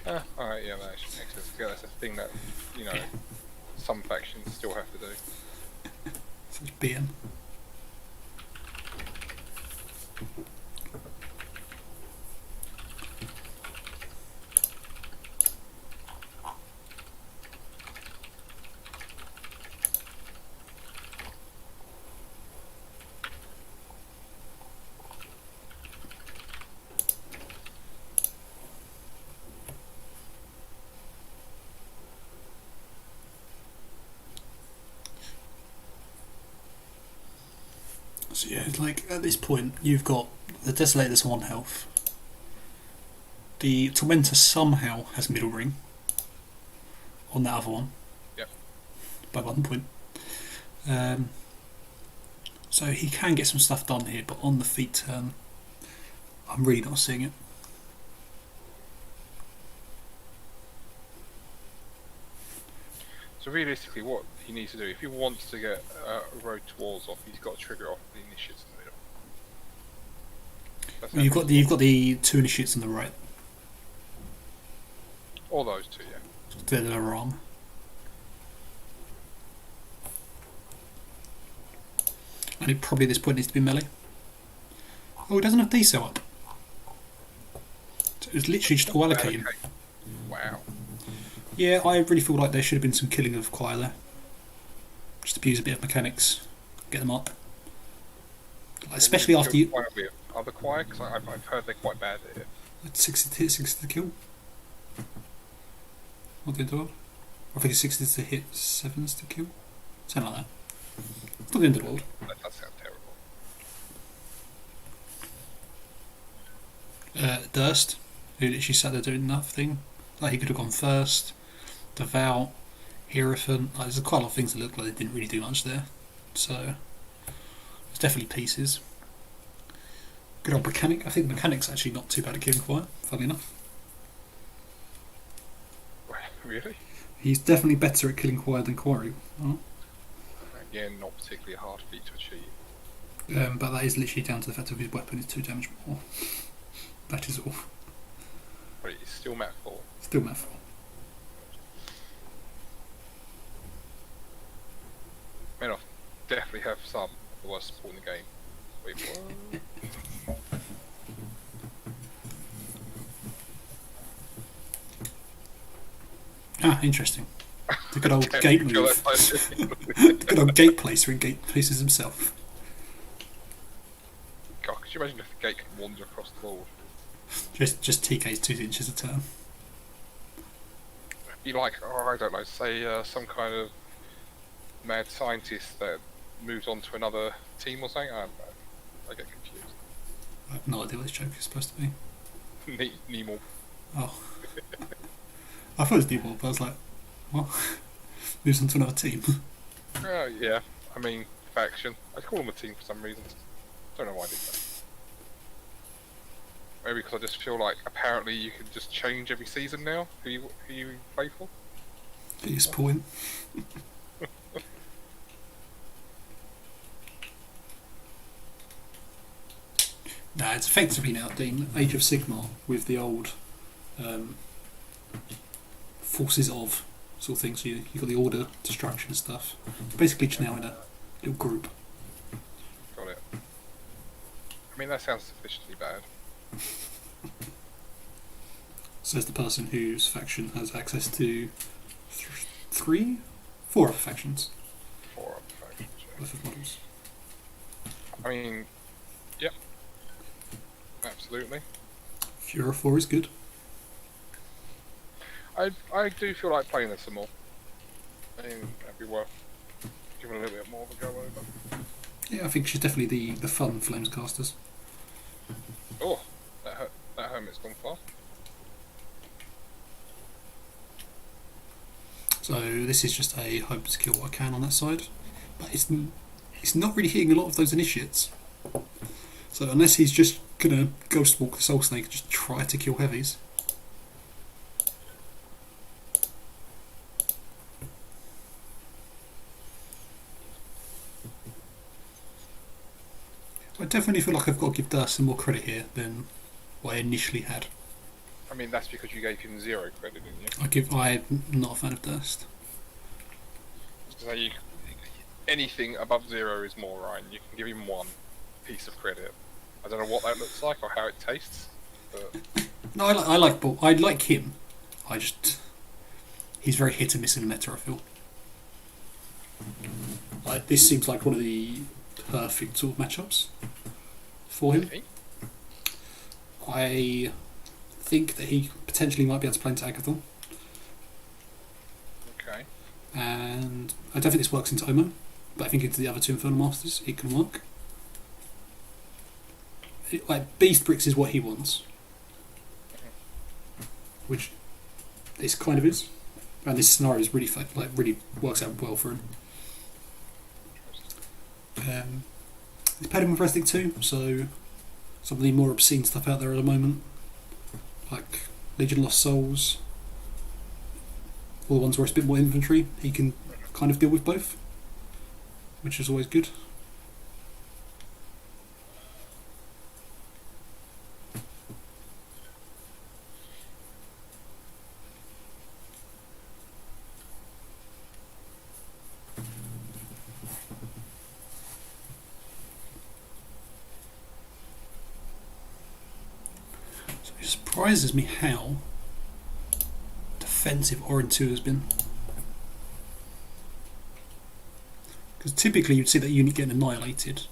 Alright, yeah, that actually makes sense. Yeah, that's a thing that, you know, some factions still have to do. So it's BM. So yeah, like at this point, you've got the Desolator's on 1 health. The Tormentor somehow has middle ring on that other one. Yep. By 1 point. So he can get some stuff done here, but on the feet turn, I'm really not seeing it. So realistically, what he needs to do, if he wants to get a road to walls off, he's got to trigger off the initiates in the middle. Well, you've got the 2 initiates on the right. All those 2, yeah. They're wrong. And it probably at this point needs to be melee. Oh, he doesn't have D-Cell up. So it's literally just all allocating. Wow. Yeah, I really feel like there should have been some killing of Choir there. Just abuse a bit of mechanics, get them up. Like, especially after you. Are the Choir? Because I've heard they're quite bad at it. 60 to hit, 60 to kill. What did do? I think it's 60 to hit, 7s to kill. Something like that. It's not the end of the world. That does sound terrible. Durst, who literally sat there doing nothing. Like he could have gone first. Devout, Hierophant. Like, there's quite a lot of things that look like they didn't really do much there. So it's definitely pieces. Good old mechanic. I think the mechanic's actually not too bad at killing Choir, funnily enough. Really? He's definitely better at killing Choir than Quarry. Oh. Again, not particularly a hard feat to achieve. But that is literally down to the fact of his weapon is 2 damage more. That is all. But it's still Mat 4. Still Mat 4. Men off definitely have some of the worst support in the game. Wait, what? Ah, interesting. The good old gate move. The good old gate placer and gate places himself. God, could you imagine if the gate could wander across the board? Just TK's 2 inches a turn. Be like, oh, I don't know, say some kind of mad scientist that moves on to another team or something. I don't know. I get confused. I have no idea what this joke is supposed to be. Nemo. Oh. I thought it was Nemo, but I was like, what? moves on to another team. Yeah, I mean, faction. I call them a team for some reason. Don't know why I did that. Maybe because I just feel like apparently you can just change every season now who you play for. He's pulling. Nah, it's effectively now, Dean, Age of Sigmar with the old forces of sort of thing. So you've got the order, destruction and stuff. Basically just now in a little group. Got it. I mean, that sounds sufficiently bad. Says the person whose faction has access to 4 other factions. 4 other factions. Yeah. Worth of models. I mean, yep. Absolutely. Fura 4 is good. I do feel like playing this some more. I mean, that'd be worth giving a little bit more of a go over. Yeah, I think she's definitely the fun Flames casters. Oh, that hermit's gone far. So this is just a hope to kill what I can on that side, but it's not really hitting a lot of those initiates. So unless he's just gonna ghost walk the Soul Snake and just try to kill heavies. I definitely feel like I've got to give Durst some more credit here than what I initially had. I mean, that's because you gave him 0 credit, didn't you? I'm not a fan of Durst. So anything above 0 is more, Ryan. You can give him 1 piece of credit. I don't know what that looks like or how it tastes, but... No, I like him. He's very hit and miss in the meta, I feel. This seems like one of the perfect sort of matchups for him. Okay. I think that he potentially might be able to play into Agathon. Okay. And I don't think this works into Omo, but I think into the other 2 Infernal Masters it can work. Beast Bricks is what he wants, which this kind of is, and this scenario is really works out well for him. He's paired him with Restic too, so some of the more obscene stuff out there at the moment, like Legion Lost Souls, all the ones where it's a bit more inventory, he can kind of deal with both, which is always good. It surprises me how defensive Orin 2 has been. Because typically you'd see that unit getting annihilated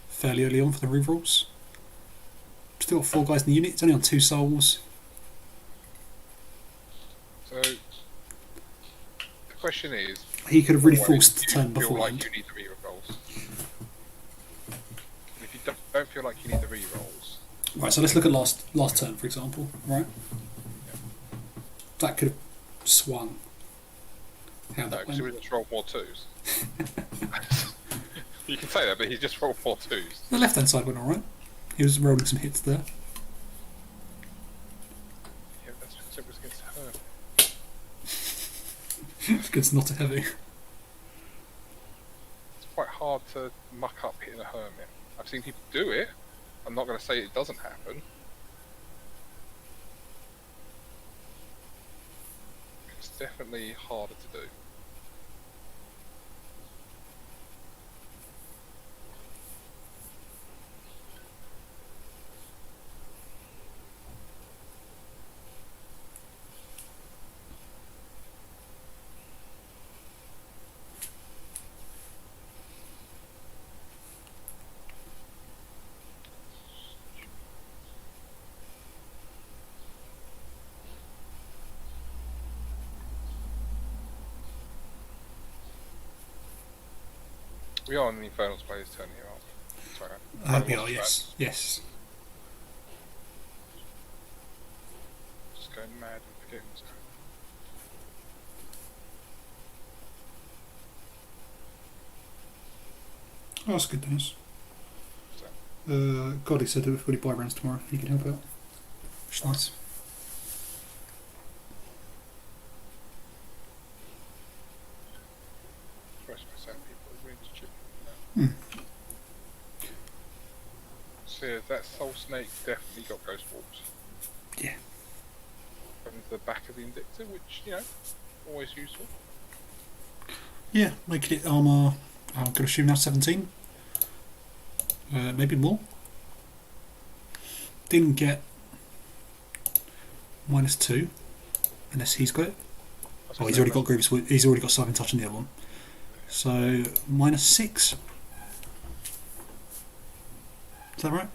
fairly early on for the rerolls. Still got 4 guys in the unit, it's only on 2 souls. So, the question is... He could have really always forced the turn do you feel beforehand. like you need the rerolls? If you don't feel like you need the rerolls... Right, so let's look at last turn, for example. Right, that could have swung. How No, that because went. he just rolled more 2s. You can say that, but he just rolled more 2s. The left-hand side went all right. He was rolling some hits there. Yeah, that's because it was against her. It's good, it's not a heavy. It's quite hard to muck up hitting a hermit. I've seen people do it. I'm not going to say it doesn't happen. It's definitely harder to do. We are on the Infernal Players turn here, aren't we? Sorry. We are, yes. Yes. Just going mad and forgetting what's Oh, that's good news. So, God, he said that we've got buy rounds tomorrow. He can help out. Which is nice. most percent people are willing to chip. Hmm. So yeah, that Soul Snake definitely got Ghost Walks. Yeah. And the back of the Indictor, which, you know, always useful. Yeah, making it armour, I'm going to assume now 17. Maybe more. Didn't get -2, unless he's got it. Oh, he's already got Grievous. He's already got Silent Touch on the other one. So -6. Is that right?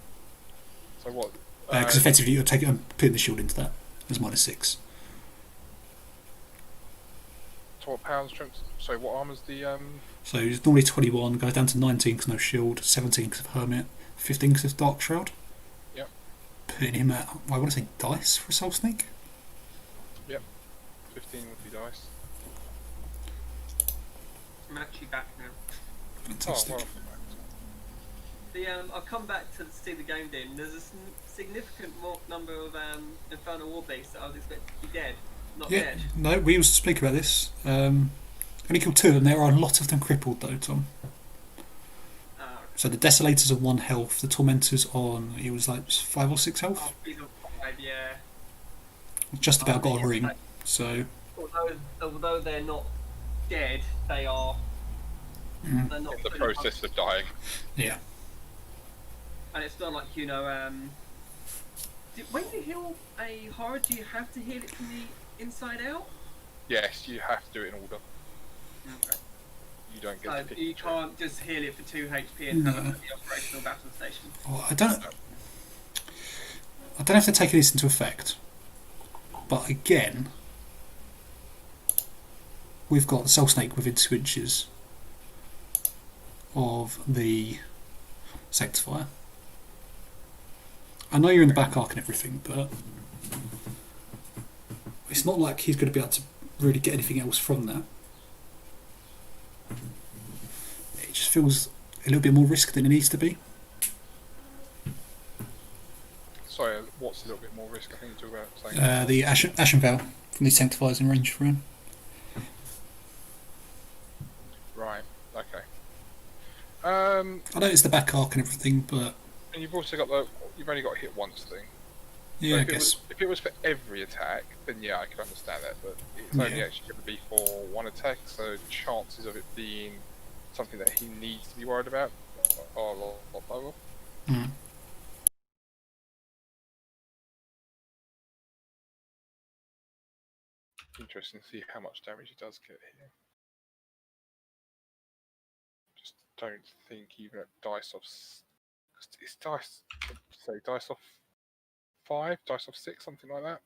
So what? Because effectively you're putting the shield into that as -6. So what power strength? So what armor's the So he's normally 21, goes down to 19 because no shield, 17 because of Hermit, 15 because of Dark Shroud. Yep. Putting him at, I want to say dice for a Soul Snake. 15 would be dice. I'm actually back now. Fantastic. Oh, well. I've come back to see the game din. There's a significant number of Infernal War beasts that I was expecting to be dead. Not Yeah, dead. no, we used to speak about this. Only killed 2 of them. There are a lot of them crippled though, Tom. So the Desolators on 1 health, the Tormentors on, it was like 5 or 6 health. Oh, these are 5, yeah. Just about got a yeah, ring. So although they're not dead, they are. They're not In the fully process of dying. yeah. And it's not like, you know, when you heal a horror, do you have to heal it from the inside out? Yes, you have to do it in order. Okay. You don't get So to pick you each can't just heal it for 2 HP and No. put it at the operational battle station. Well, I don't know if they're taking this into effect, but again, we've got the Soul Snake within 2 inches of the Sanctifier. I know you're in the back arc and everything, but it's not like he's going to be able to really get anything else from that. It just feels a little bit more risk than it needs to be. Sorry, what's a little bit more risk? I think you're talking about saying. The Ashen Vow from the Sanctifiers in range for him. Right. Okay. I know it's the back arc and everything, but And you've also got the. You've only got a hit once thing. yeah, So I if guess. If it was for every attack, then yeah, I could understand that. But it's only actually going to be for 1 attack, so chances of it being something that he needs to be worried about are a lot lower. Mm. Interesting to see how much damage he does get here. Just don't think even at dice off. It's dice. Say dice off 5, dice off 6, something like that.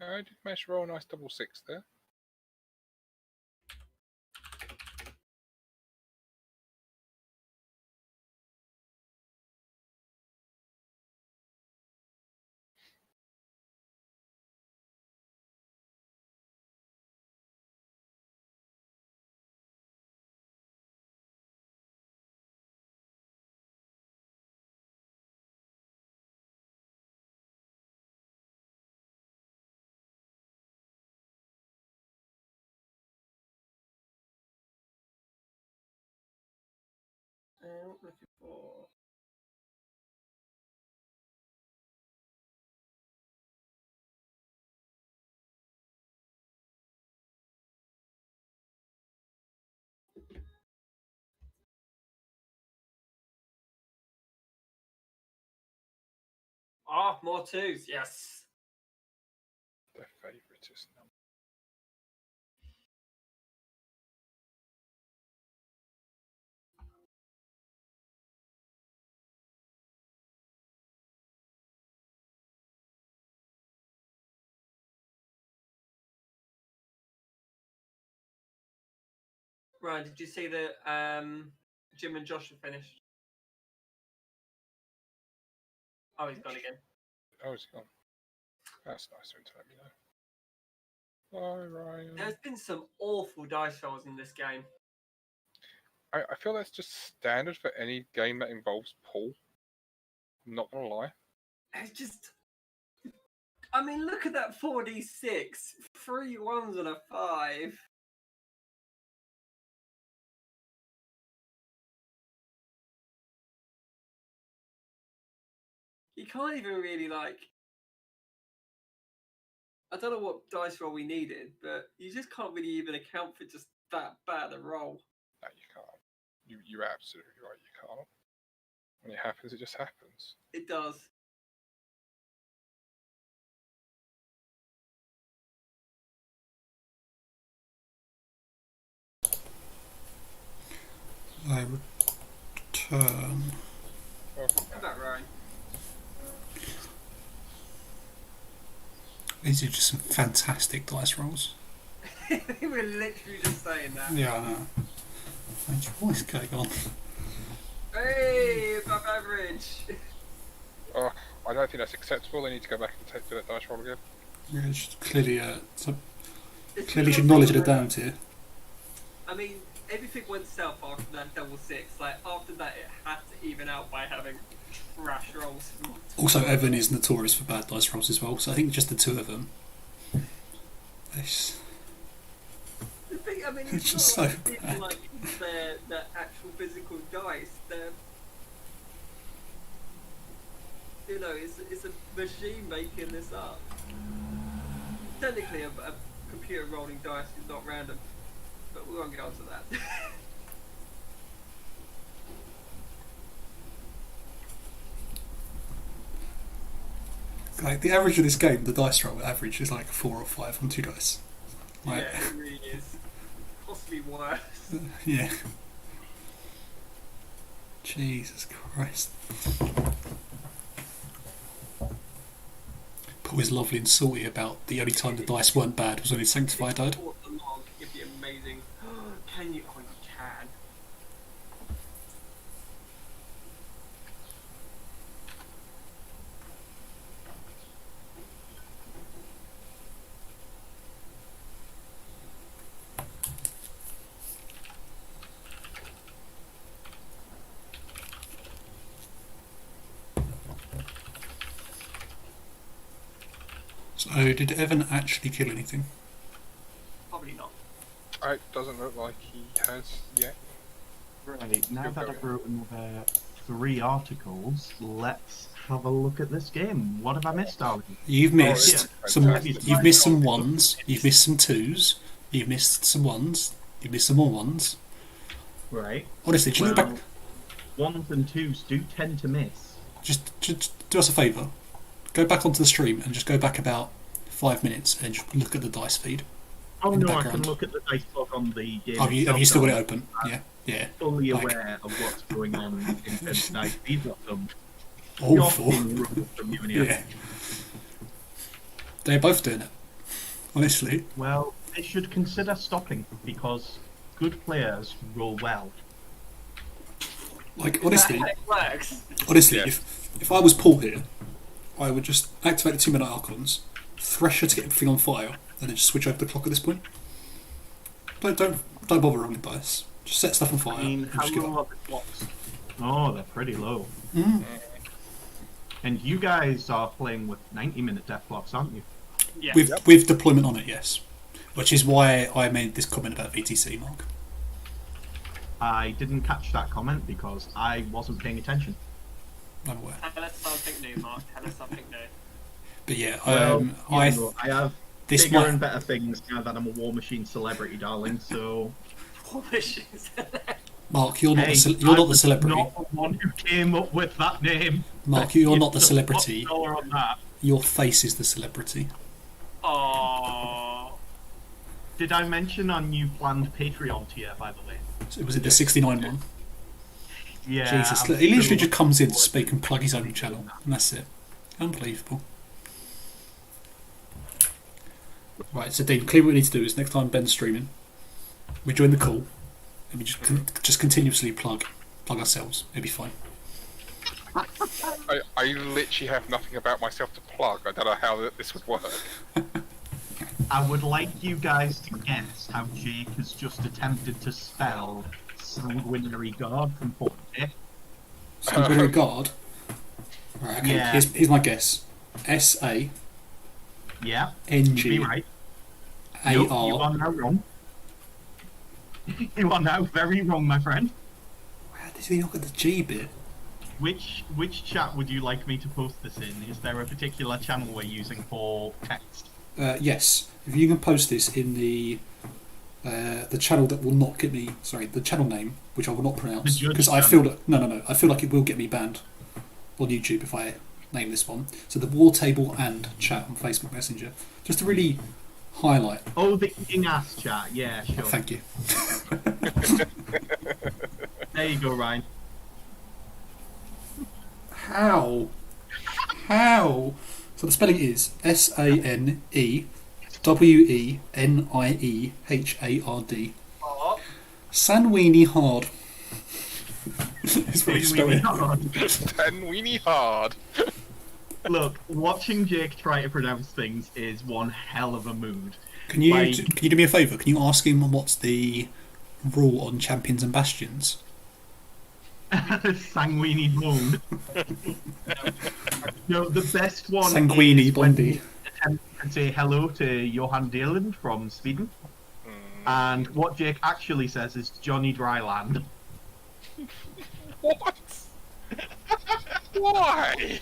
I did manage to roll a nice double 6 there. Looking for. Oh, more twos, yes. Their favouritism. Ryan, did you see that Jim and Josh have finished? Oh, he's gone again. Oh, it's gone. That's nice of him to let me know. Bye, Ryan. There's been some awful dice rolls in this game. I feel that's just standard for any game that involves pool. I'm not gonna lie. It's just. I mean, look at that 4d6. 3 1s and a 5. You can't even really, like. I don't know what dice roll we needed, but you just can't really even account for just that bad a roll. No, you can't. You're absolutely right, you can't. When it happens, it just happens. It does. I return. How about Ryan? These are just some fantastic dice rolls. We're literally just saying that. Yeah, I know. What's going on? Hey, above average. Oh, I don't think that's acceptable. They need to go back and do that dice roll again. Yeah, it's clearly, clearly should acknowledge the damage here. I mean, everything went south after that double six. Like, after that, it had to even out by having trash rolls. Also, Evan is notorious for bad dice rolls as well, so I think just the two of them. The thing, I mean, It's it's just not so like bad. it's like their actual physical dice. They're, you know, it's a machine making this up. Technically, a computer rolling dice is not random, but we won't get onto that. Like the average of this game, the dice roll average is like 4 or 5 on 2 dice. Like, Yeah, it really is. Possibly worse. yeah. Jesus Christ. Paul is lovely and salty about the only time the dice weren't bad was when his Sanctify died. The log, it'd be amazing. Can you? Oh, you can. So, did Evan actually kill anything? Probably not. It doesn't look like he has yet. Right, now that I've written 3 articles, let's have a look at this game. What have I missed, darling? You've missed yeah. some. Fantastic. You've missed some ones. You've missed some twos. You've missed some ones. You've missed some more ones. Right. Honestly, do you look back? 1s and 2s do tend to miss. Just do us a favour. Go back onto the stream and just go back about 5 minutes and just look at the dice feed. Oh in the no, I background. can look at the dice log on the game. Have you itself, still got it darling. open? Yeah, yeah. Fully Like- aware of what's going on in terms of dice. These are some Awful. shocking rules from you and Ian. Yeah. They're both doing it. Honestly. Well, they should consider stopping because good players roll well. Like, honestly, That works. Yeah. if I was Paul here, I would just activate the 2-minute Archons, Thresher to get everything on fire, and then just switch over the clock at this point. Don't bother rolling dice. Just set stuff on fire. I mean, and how just give low up. are the clocks? Oh, they're pretty low. Mm. And you guys are playing with 90-minute death clocks, aren't you? Yeah. With deployment on it, yes. Which is why I made this comment about VTC, Mark. I didn't catch that comment because I wasn't paying attention. I'm aware. Tell us something new, Mark. Tell us something new. But yeah, Well, I I have this bigger might and better things now that I'm a War Machine celebrity, darling. So, War Machines. Mark, you're not hey, you're I not the was celebrity. Not the one who came up with that name. Mark, you're not the Just celebrity. $1 on that. Your face is the celebrity. Oh. Did I mention our new planned Patreon tier, by the way? So was it the 69 one? Yeah. Jesus, I'm he literally sure- just comes in to speak and plug his own channel, and that's it. Unbelievable. Right, so Dean, clearly what we need to do is next time Ben's streaming, we join the call, and we just continuously plug ourselves. It'll be fine. I literally have nothing about myself to plug. I don't know how this would work. I would like you guys to guess how Jake has just attempted to spell Sanguinary God from Fortnite. Sanguinary God. Right, okay. Yeah. Here's my guess. S-A-N-G-A-R. Yeah, you'd be right. Nope, you are now wrong. You are now very wrong, my friend. How did he not get the G bit? Which chat would you like me to post this in? Is there a particular channel we're using for text? Yes. If you can post this in the channel that will not get me, sorry, the channel name, which I will not pronounce, The because judge I feel that I feel like it will get me banned on YouTube if I name this one. So the Wartable and chat on Facebook Messenger, just to really highlight. Oh, the eating ass chat. Yeah, sure. Thank you. There you go, Ryan. How? So the spelling is SANEWENIEHARD. Oh. Sanweenie Hard. It's what he's spelling. And weenie hard. Look, watching Jake try to pronounce things is one hell of a mood. Can you Like- do me a favour? Can you ask him what's the rule on champions and bastions? Sanguini bone. No, the best one Sanguini is when Bondi. we attempt to say hello to Johan Dylan from Sweden. And what Jake actually says is Johnny Dryland. What? Why? He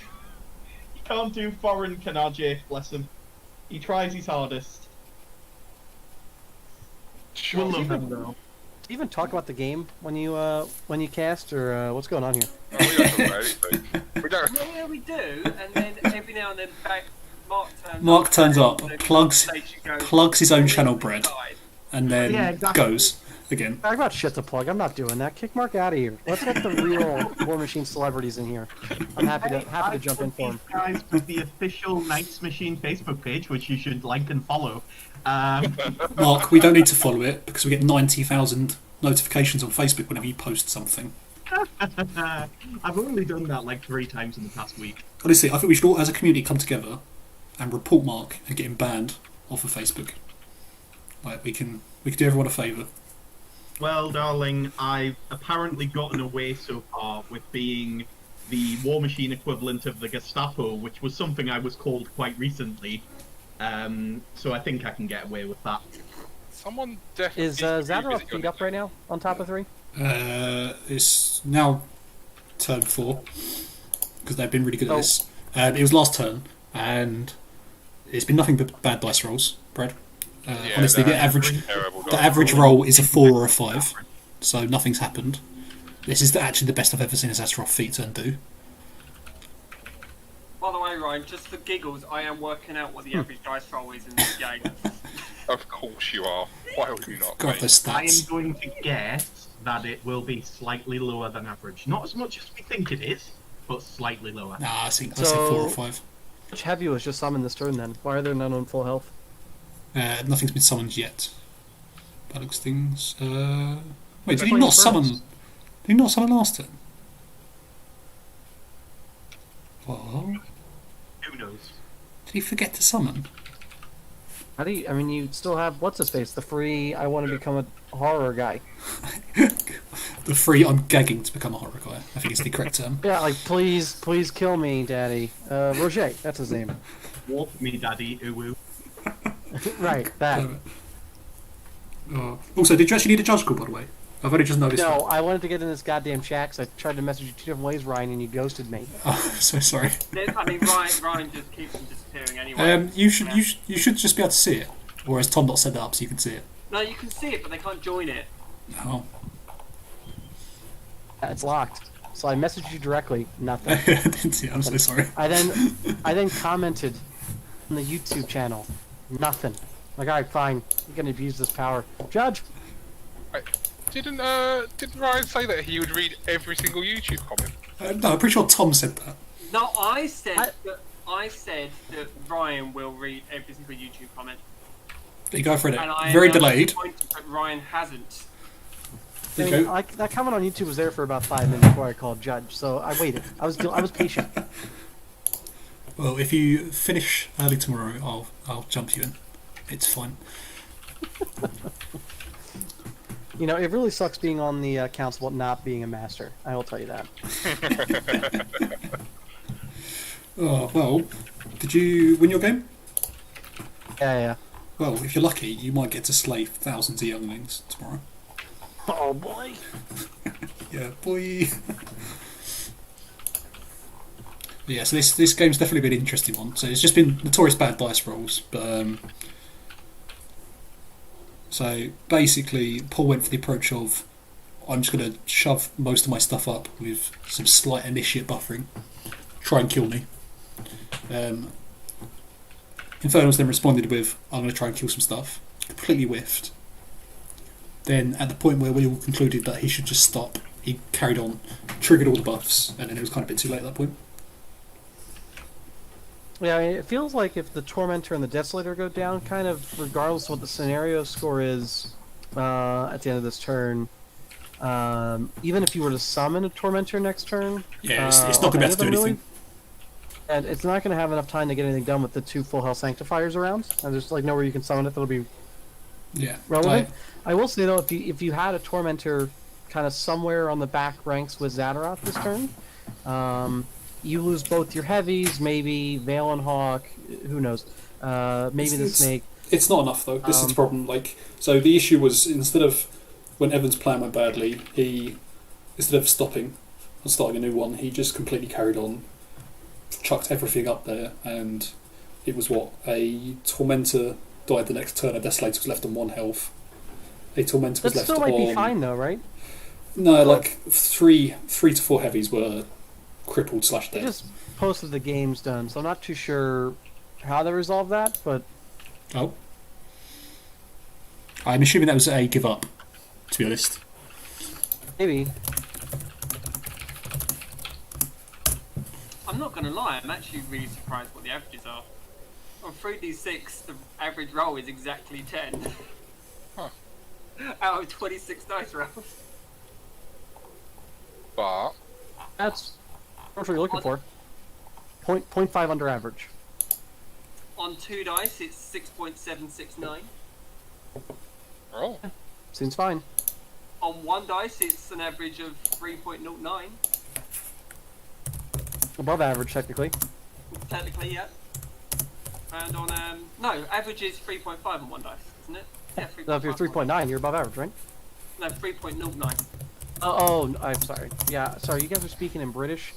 can't do foreign, can our Jake, bless him. He tries his hardest. We'll love him though. Do you even talk about the game when you cast, or what's going on here? No, we don't talk about anything. We don't. Yeah, we do, and then every now and then Mark turns up, and the plugs conversation goes, plugs his own channel bread, "Side." and then Yeah, exactly. goes again. I got shit to plug. I'm not doing that. Kick Mark out of here. Let's get the real War Machine celebrities in here. I'm happy to jump in for them. Guys, with the official Knights Machine Facebook page, which you should like and follow. Mark, we don't need to follow it because we get 90,000 notifications on Facebook whenever you post something. I've only done that like 3 times in the past week. Honestly, I think we should all, as a community, come together and report Mark and get him banned off of Facebook. Like we can do everyone a favour. Well, darling, I've apparently gotten away so far with being the War Machine equivalent of the Gestapo, which was something I was called quite recently. So I think I can get away with that. Someone definitely. Is Zadroff feet up right now on top of 3? It's now turn 4 because they've been really good at Oh. this. It was last turn, and it's been nothing but bad dice rolls, Brad. Yeah, Honestly, the that average is terrible. the average roll is a 4 or a 5, so nothing's happened. This is actually the best I've ever seen a Zadroff feat turn do. By the way, Ryan, just for giggles, I am working out what the average dice roll is in this game. Of course you are. Why would you not? Got mate? those I am stats. going to guess that it will be slightly lower than average. Not as much as we think it is, but slightly lower. Nah, I say So- 4 or 5. Which heavy was just summoned this turn then? Why are there none on full health? Nothing's been summoned yet. That looks things. Wait, did he playing not first? summon? Did he not summon last turn? What? Who knows? Did he forget to summon? How do you? I mean, you still have what's his face? The free. I want to become a horror guy. The free I'm gagging to become a horror guy. I think it's the correct term. Yeah, like please kill me, Daddy. Roger, that's his name. Walk me, daddy, ooh. Right, that. Also, did you actually need a judge call, by the way? I've only just noticed. No, I wanted to get in this goddamn shack, so I tried to message you 2 different ways, Ryan, and you ghosted me. Oh, so sorry. I mean, Ryan just keeps them disappearing anyway. You should just be able to see it, or has Tom not set that up so you can see it? No, you can see it, but they can't join it. Oh. It's locked. So I messaged you directly. Nothing. I didn't see it. I'm so sorry. I then commented on the YouTube channel. Nothing. Like, all right, fine. You're gonna abuse this power, Judge. Wait, didn't Ryan say that he would read every single YouTube comment? No, I'm pretty sure Tom said that. No, I said that Ryan will read every single YouTube comment. There you go, Fred. And I Very am delayed. disappointed that Ryan hasn't. There you go. That comment on YouTube was there for about 5 minutes before I called Judge, so I waited. I was patient. Well, if you finish early tomorrow, I'll jump you in. It's fine. You know, it really sucks being on the council but not being a master. I will tell you that. Oh, well, did you win your game? Yeah. Well, if you're lucky, you might get to slay thousands of younglings tomorrow. Oh boy. Yeah, boy. But yeah, so this game's definitely been an interesting one. So it's just been notorious bad dice rolls, but so basically Paul went for the approach of I'm just going to shove most of my stuff up with some slight initiate buffering, try and kill me. Infernals then responded with I'm going to try and kill some stuff, completely whiffed. Then at the point where we all concluded that he should just stop, he carried on, triggered all the buffs, and then it was kind of a bit too late at that point. Yeah, I mean, it feels like if the Tormentor and the Desolator go down, kind of regardless of what the scenario score is at the end of this turn, even if you were to summon a Tormentor next turn, Yeah, it's not going to be able to do anything. And it's not going to have enough time to get anything done with the 2 full health sanctifiers around. And there's like nowhere you can summon it that'll be relevant. I will say though, if you had a Tormentor kind of somewhere on the back ranks with Zadaroth this turn, you lose both your heavies, maybe Veil and Hawk, who knows, maybe the Snake. It's not enough though. This is the problem. So the issue was instead of when Evan's plan went badly, he instead of stopping and starting a new one, he just completely carried on, chucked everything up there, and it was a Tormentor died the next turn. A Desolator was left on 1 health. A Tormentor was left on. That still might be fine though, right? No, like 3 to 4 heavies were crippled / I dead. just posted the game's done, so I'm not too sure how they resolve that, but Oh. I'm assuming that was a give up, to be honest. maybe. I'm not going to lie, I'm actually really surprised what the averages are. On 3d6, the average roll is exactly 10. Huh. Out of 26 dice rolls. But That's what you're looking for. 0.5 under average. On 2 dice, it's 6.769. oh, Seems fine. On 1 dice, it's an average of 3.09. Above average, technically. Technically, yeah. And on, no, average is 3.5 on 1 dice, isn't it? Yeah, 3.5. So if you're 3.9, you're above average, right? No, 3.09. Oh, I'm sorry. Yeah, sorry, you guys are speaking in British.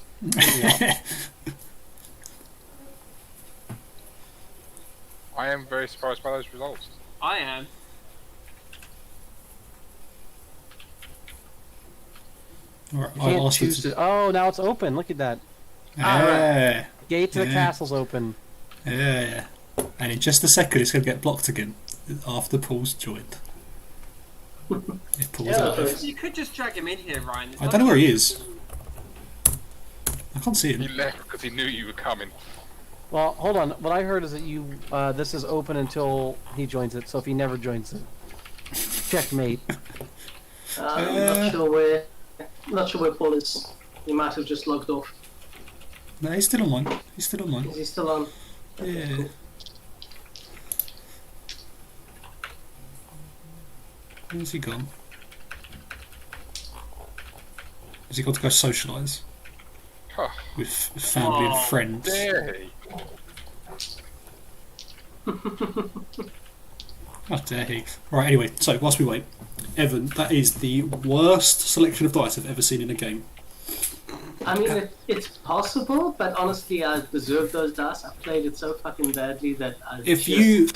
I am very surprised by those results. I am. Alright, You I'll can't ask you choose to... Oh, now it's open. Look at that. Yeah. Gate to the Yeah. castle's open. Yeah. And in just a second, it's going to get blocked again after Paul's joined. If Paul's alive. You could just drag him in here, Ryan. I don't know where he is. I can't see He him. left because he knew you were coming. Well, hold on. What I heard is that you this is open until he joins it. So if he never joins it, checkmate. Not sure where Paul is. He might have just logged off. No, he's still online. He's still online. Is he still on? Yeah. Where's he gone? Has he got to go socialise Huh. with family and friends? There he. How dare he? Right, anyway, so whilst we wait, Evan, that is the worst selection of dice I've ever seen in a game. I mean, it's possible, but honestly, I deserve those dice. I played it so fucking badly that if you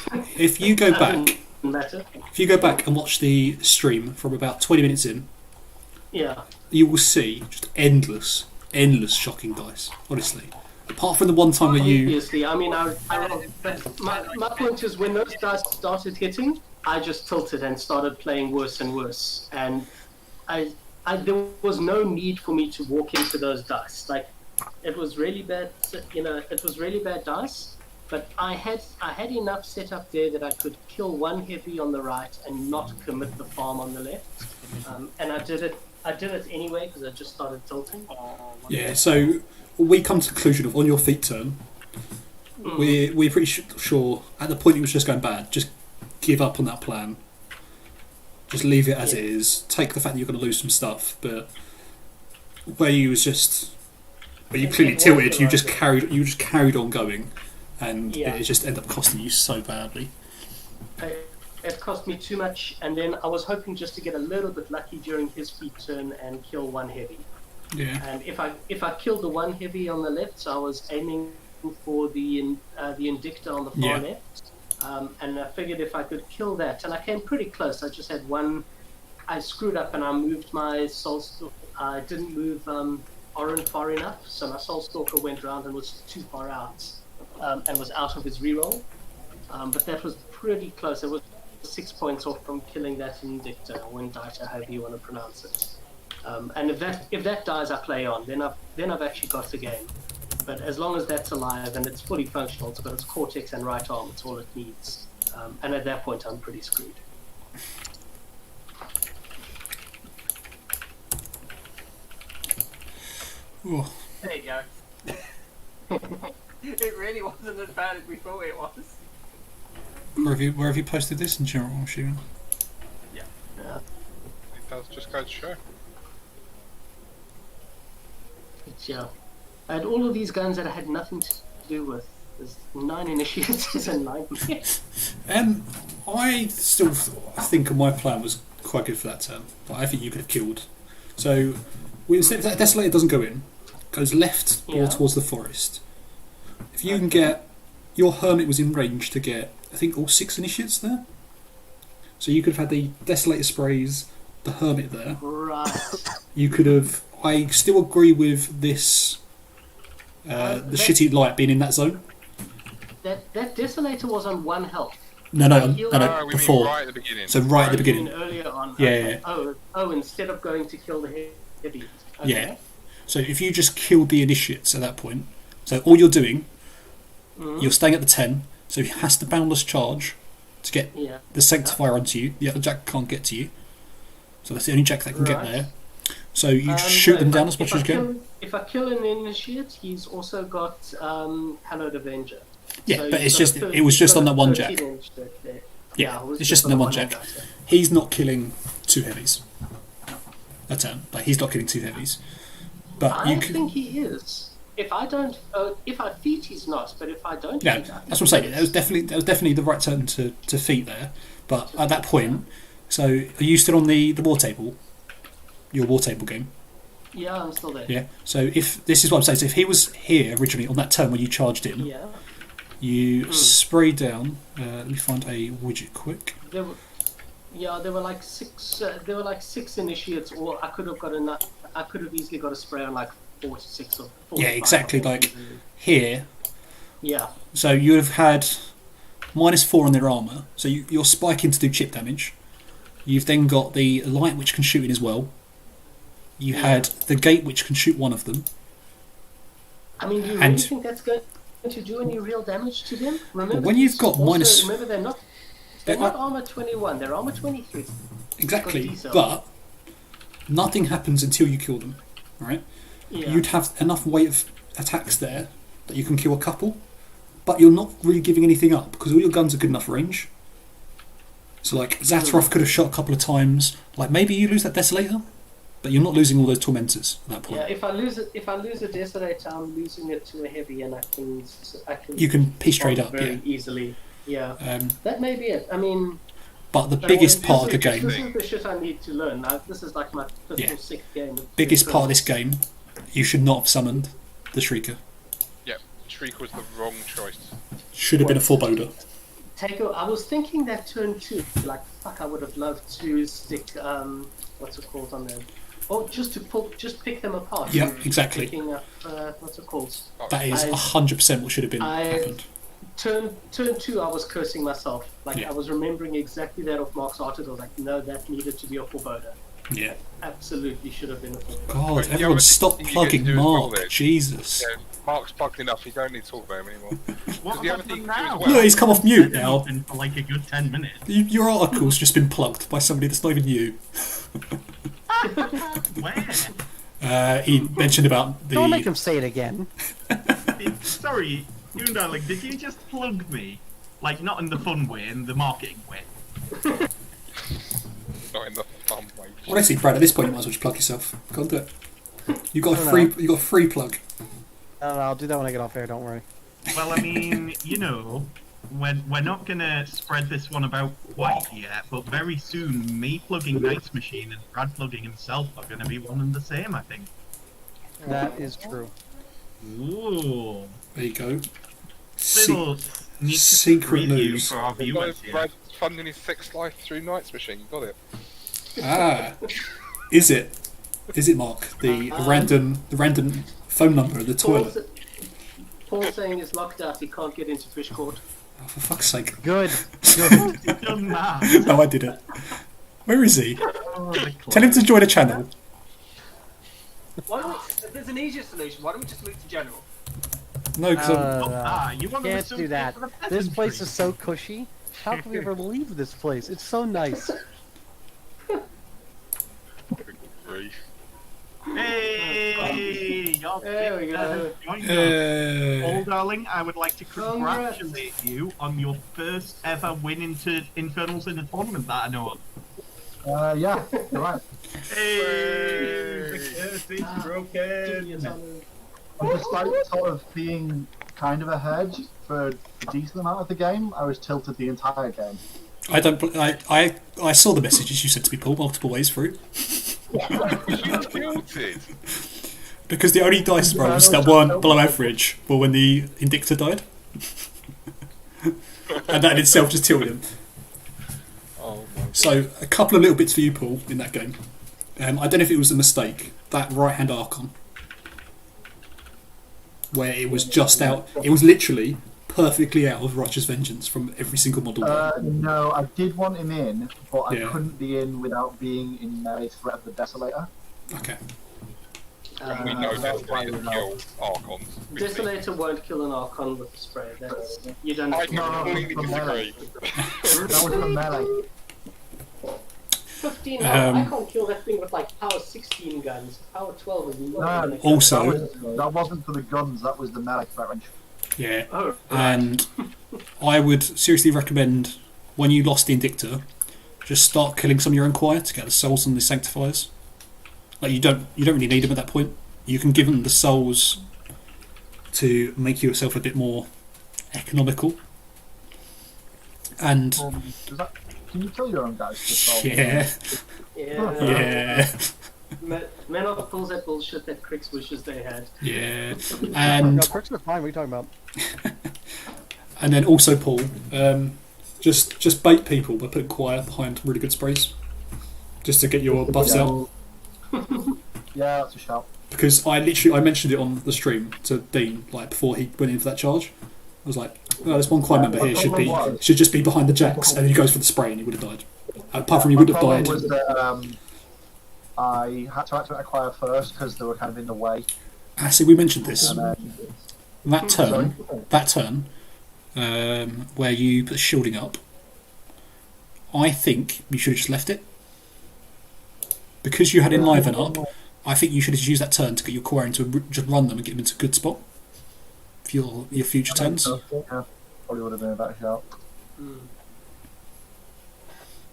go back, matter. if you go back and watch the stream from about 20 minutes in, yeah, you will see just endless shocking dice. Honestly, apart from the one time where you, obviously, I mean, but my point is when those dice started hitting, I just tilted and started playing worse and worse, and there was no need for me to walk into those dice. Like, it was really bad, it was really bad dice, but I had enough set up there that I could kill one heavy on the right and not commit the farm on the left. And I did it anyway because I just started tilting. Yeah, so we come to the conclusion of on your feet turn, we're pretty sure at the point it was just going bad, just give up on that plan. Just leave it as it is. Take the fact that you're going to lose some stuff, but where you clearly tilted, you just carried on going, and it just ended up costing you so badly. It cost me too much, and then I was hoping just to get a little bit lucky during his feet turn and kill one heavy. Yeah. And if I killed the one heavy on the left, so I was aiming for the Indictor on the far left. And I figured if I could kill that, and I came pretty close. I just had one. I screwed up and I moved my Soul Stalker. I didn't move Oren far enough, so my Soul Stalker went round and was too far out, and was out of his reroll. But that was pretty close. It was 6 points off from killing that Indictor, or Indictor, however you want to pronounce it. And if that dies, I play on. Then I've actually got the game. But as long as that's alive and it's fully functional, it's got its cortex and right arm, it's all it needs. And at that point, I'm pretty screwed. Ooh. There you go. It really wasn't as bad as we thought it was. Where have you posted this in general, I'm assuming? Yeah. Yeah. It does just go to show. Yeah. I had all of these guns that I had nothing to do with. There's 9 initiates and 9. I still think my plan was quite good for that turn, but I think you could have killed. So, instead of that Desolator doesn't go in, goes left more towards the forest. If you can get... Your Hermit was in range to get, I think, all 6 initiates there. So you could have had the Desolator sprays, the Hermit there. Right. You could have... I still agree with this... the shitty light being in that zone. That Desolator was on 1 health. No, We before. mean right at the beginning. So right at the beginning. Earlier on. Yeah. Oh, instead of going to kill the heavy. Okay. Yeah. So if you just killed the initiates at that point, so all you're doing, you're staying at the 10, so he has to boundless charge to get the Sanctifier onto you. The other Jack can't get to you. So that's the only Jack that can get there. So you shoot them down as much as you can. If I kill an initiate, he's also got Hallowed Avenger. Yeah, So but he's it's got just it was just on that one 13 Jack. inch there. Yeah, it was it's just on the the one Jack. He's not killing 2 heavies. A turn, like he's not killing 2 heavies. But I you can. think he is. If I don't, if I feat, he's not. But if I don't, Yeah, feat, I that's what I'm saying. That was definitely the right turn to feat there. But at that point, so are you still on the Wartable? Your Wartable game? Yeah, I'm still there. Yeah. So if this is what I'm saying, so if he was here originally on that turn when you charged in, you spray down. Let me find a widget quick. There were like 6. There were like 6 initiates, or I could have got enough. I could have easily got a spray on like 4 to 6 or 4. Yeah, exactly. Like here. Yeah. So you would have had -4 on their armor. So you're spiking to do chip damage. You've then got the light which can shoot in as well. You had the gate which can shoot one of them. I mean, do you really think that's going to do any real damage to them? Remember, when you've got minus... Remember, they're not armor 21. They're armor 23. Exactly, but nothing happens until you kill them, right? Yeah. You'd have enough weight of attacks there that you can kill a couple, but you're not really giving anything up because all your guns are good enough range. So, like, Zataroth could have shot a couple of times. Like, maybe you lose that Desolator, but you're not losing all those Tormentors at that point. Yeah, if I lose a Desolator, I'm losing it to a heavy, and I can you can piece trade up, very easily. Yeah, that may be it. I mean, But the biggest part of the game, This is the shit I need to learn. This is like my fifth Yeah. or sixth game. of biggest doing part of this game, you should not have summoned the Shrieker. Yep, Shriek was the wrong choice. Should have been a foreboding. I was thinking that turn 2, like, fuck, I would have loved to stick, what's it called on there? Or just to pick them apart. Yeah, exactly. Picking up, what's it called? That is 100% what should have been happened. Turn 2, I was cursing myself. Like, Yeah. I was remembering exactly that of Mark's article. I was like, no, that needed to be a foreboding. Yeah. Absolutely should have been a foreboding. God, But the everyone other stop thing you plugging get to do as well Mark. then- Jesus. Yeah, Mark's plugged enough, you don't need to talk about him anymore. What the have other I thing done you do now? as well- Look, he's come off mute now. Open for like a good 10 minutes. Your article's just been plugged by somebody that's not even you. Where? He mentioned about Don't make the. him say it again. Sorry, you darling, did you just plug me? Like, not in the fun way, in the marketing way. Not in the fun way. Honestly, Brad, at this point you might as well just plug yourself. Go on, do it. You got a No, free. no. You got a free plug. No, I'll do that when I get off air. Don't worry. Well, I mean, you know, we're not gonna spread this one about quite yet, but very soon, me plugging Night's Machine and Brad plugging himself are gonna be one and the same, I think. That is true. Ooh. There you go. Little sneak secret preview news. for our viewers here. Brad funding his sex life through Night's Machine, you got it. Ah, is it? Is it, Mark? The random phone number at the toilet. Paul's saying he's locked out, he can't get into Fishcord. Oh, for fuck's sake! Good. You've done that. No, I didn't. Where is he? Oh, the Tell him to join a channel. Why don't we, there's an easier solution. Why don't we just move to general? No, because You want to Can't do that. This place is so cushy. How can we ever leave this place? It's so nice. Good grief. Hey! You're There we go. Paul, darling, I would like to congratulate you on your first ever win into Infernals in a tournament that I know of. Yeah, you're right. Hey! The curse is broken! And despite sort of being kind of ahead for a decent amount of the game, I was tilted the entire game. I don't. I saw the messages you sent to me, Paul, multiple ways through. You tilted. Because the only dice rolls that weren't below average were when the Indictor died. And that in itself just tilted him. Oh my God. So, a couple of little bits for you, Paul, in that game. I don't know if it was a mistake. That right-hand Archon. Where it was just out. It was literally perfectly out of Righteous Vengeance from every single model. No, I did want him in, but I Yeah. couldn't be in without being in melee threat of the Desolator. Okay. And we know that's going to kill Archons. Desolator won't kill an Archon with spray. That's you don't. I No, completely from disagree. That was from melee. 15. Um, I can't kill that thing with like power 16 guns. Power 12 is not. No, gonna kill Also- that wasn't for the guns, that was the melee threat range. Yeah. Oh, And I would seriously recommend, when you lost the Indictor, just start killing some of your own choir to get the souls on the Sanctifiers. Like you don't really need them at that point. You can give them the souls to make yourself a bit more economical. And Can you kill your own guys? to solve it? yeah, yeah, Men of pulls that bullshit that Crix wishes they had. yeah, No, and Crooks are fine. What are you talking about? and then also Paul, just bait people by putting choir behind really good sprays, just to get your buffs out. Yeah, that's a shout. Because I mentioned it on the stream to Dean like before he went in for that charge. I was like, oh, there's one choir member here should just be behind the jacks, and then he goes for the spray and he would have died. Apart from he would have My problem died. was that I had to activate choir first because they were kind of in the way. See, we mentioned this. And then, That turn, where you put shielding up, I think you should have just left it. Because you had Enliven up, I think you should have just used that turn to get your core in to just run them and get them into a good spot for your future turns. yeah, probably would have been a better shout.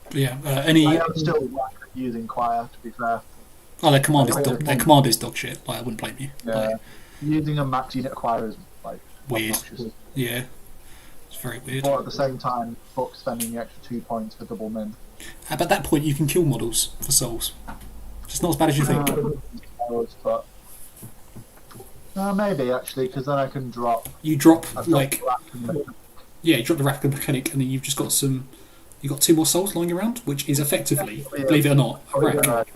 But yeah, any. I am still whack at using choir, to be fair. Oh, their command is dog shit. Like, I wouldn't blame you. Yeah. Like, Using a max unit choir is like weird. obnoxious. Yeah. It's very weird. But at the same time, fuck spending the extra 2 points for double min. But at that point, you can kill models for souls. It's not as bad as you think. But maybe actually, because then I can drop. You drop I've like got the you drop the rapid mechanic, and then you've just got some. You got 2 more souls lying around, which is effectively, believe it or not, a rack.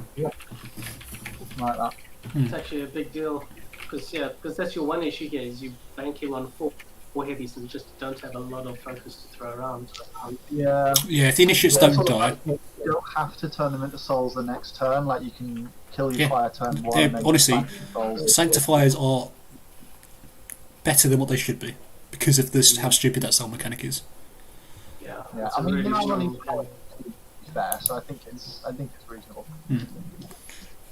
Like that. It's actually a big deal because that's your one issue here is you banking on four heavies and just don't have a lot of focus to throw around. Yeah. Yeah, if the initiates don't die. Like, you don't have to turn them into souls the next turn. Like you can kill your fire turn one. Yeah, honestly, sanctifiers are better than what they should be because of this how stupid that soul mechanic is. Yeah. I mean, they are running fair, so I think it's reasonable.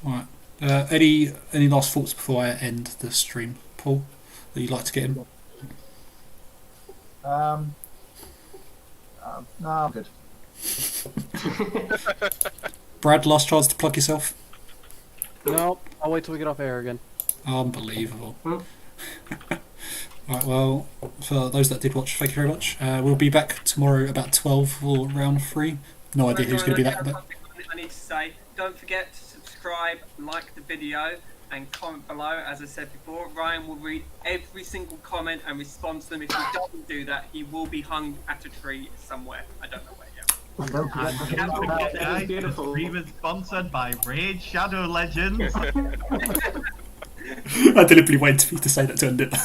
Right. Any last thoughts before I end the stream, Paul? That you'd like to get in? No, I'm good. Brad, last chance to plug yourself. No, I'll wait till we get off air again. Unbelievable. Right, well, for those that did watch, thank you very much. We'll be back tomorrow about 12 for round 3. No idea who's going to be that. But I need to say, don't forget to subscribe, like the video, and comment below. As I said before, Ryan will read every single comment and respond to them. If he doesn't do that, he will be hung at a tree somewhere. I don't know where yet. And don't forget And can't forget, guys, the stream is sponsored by Raid Shadow Legends. I deliberately waited for you to say that to end it.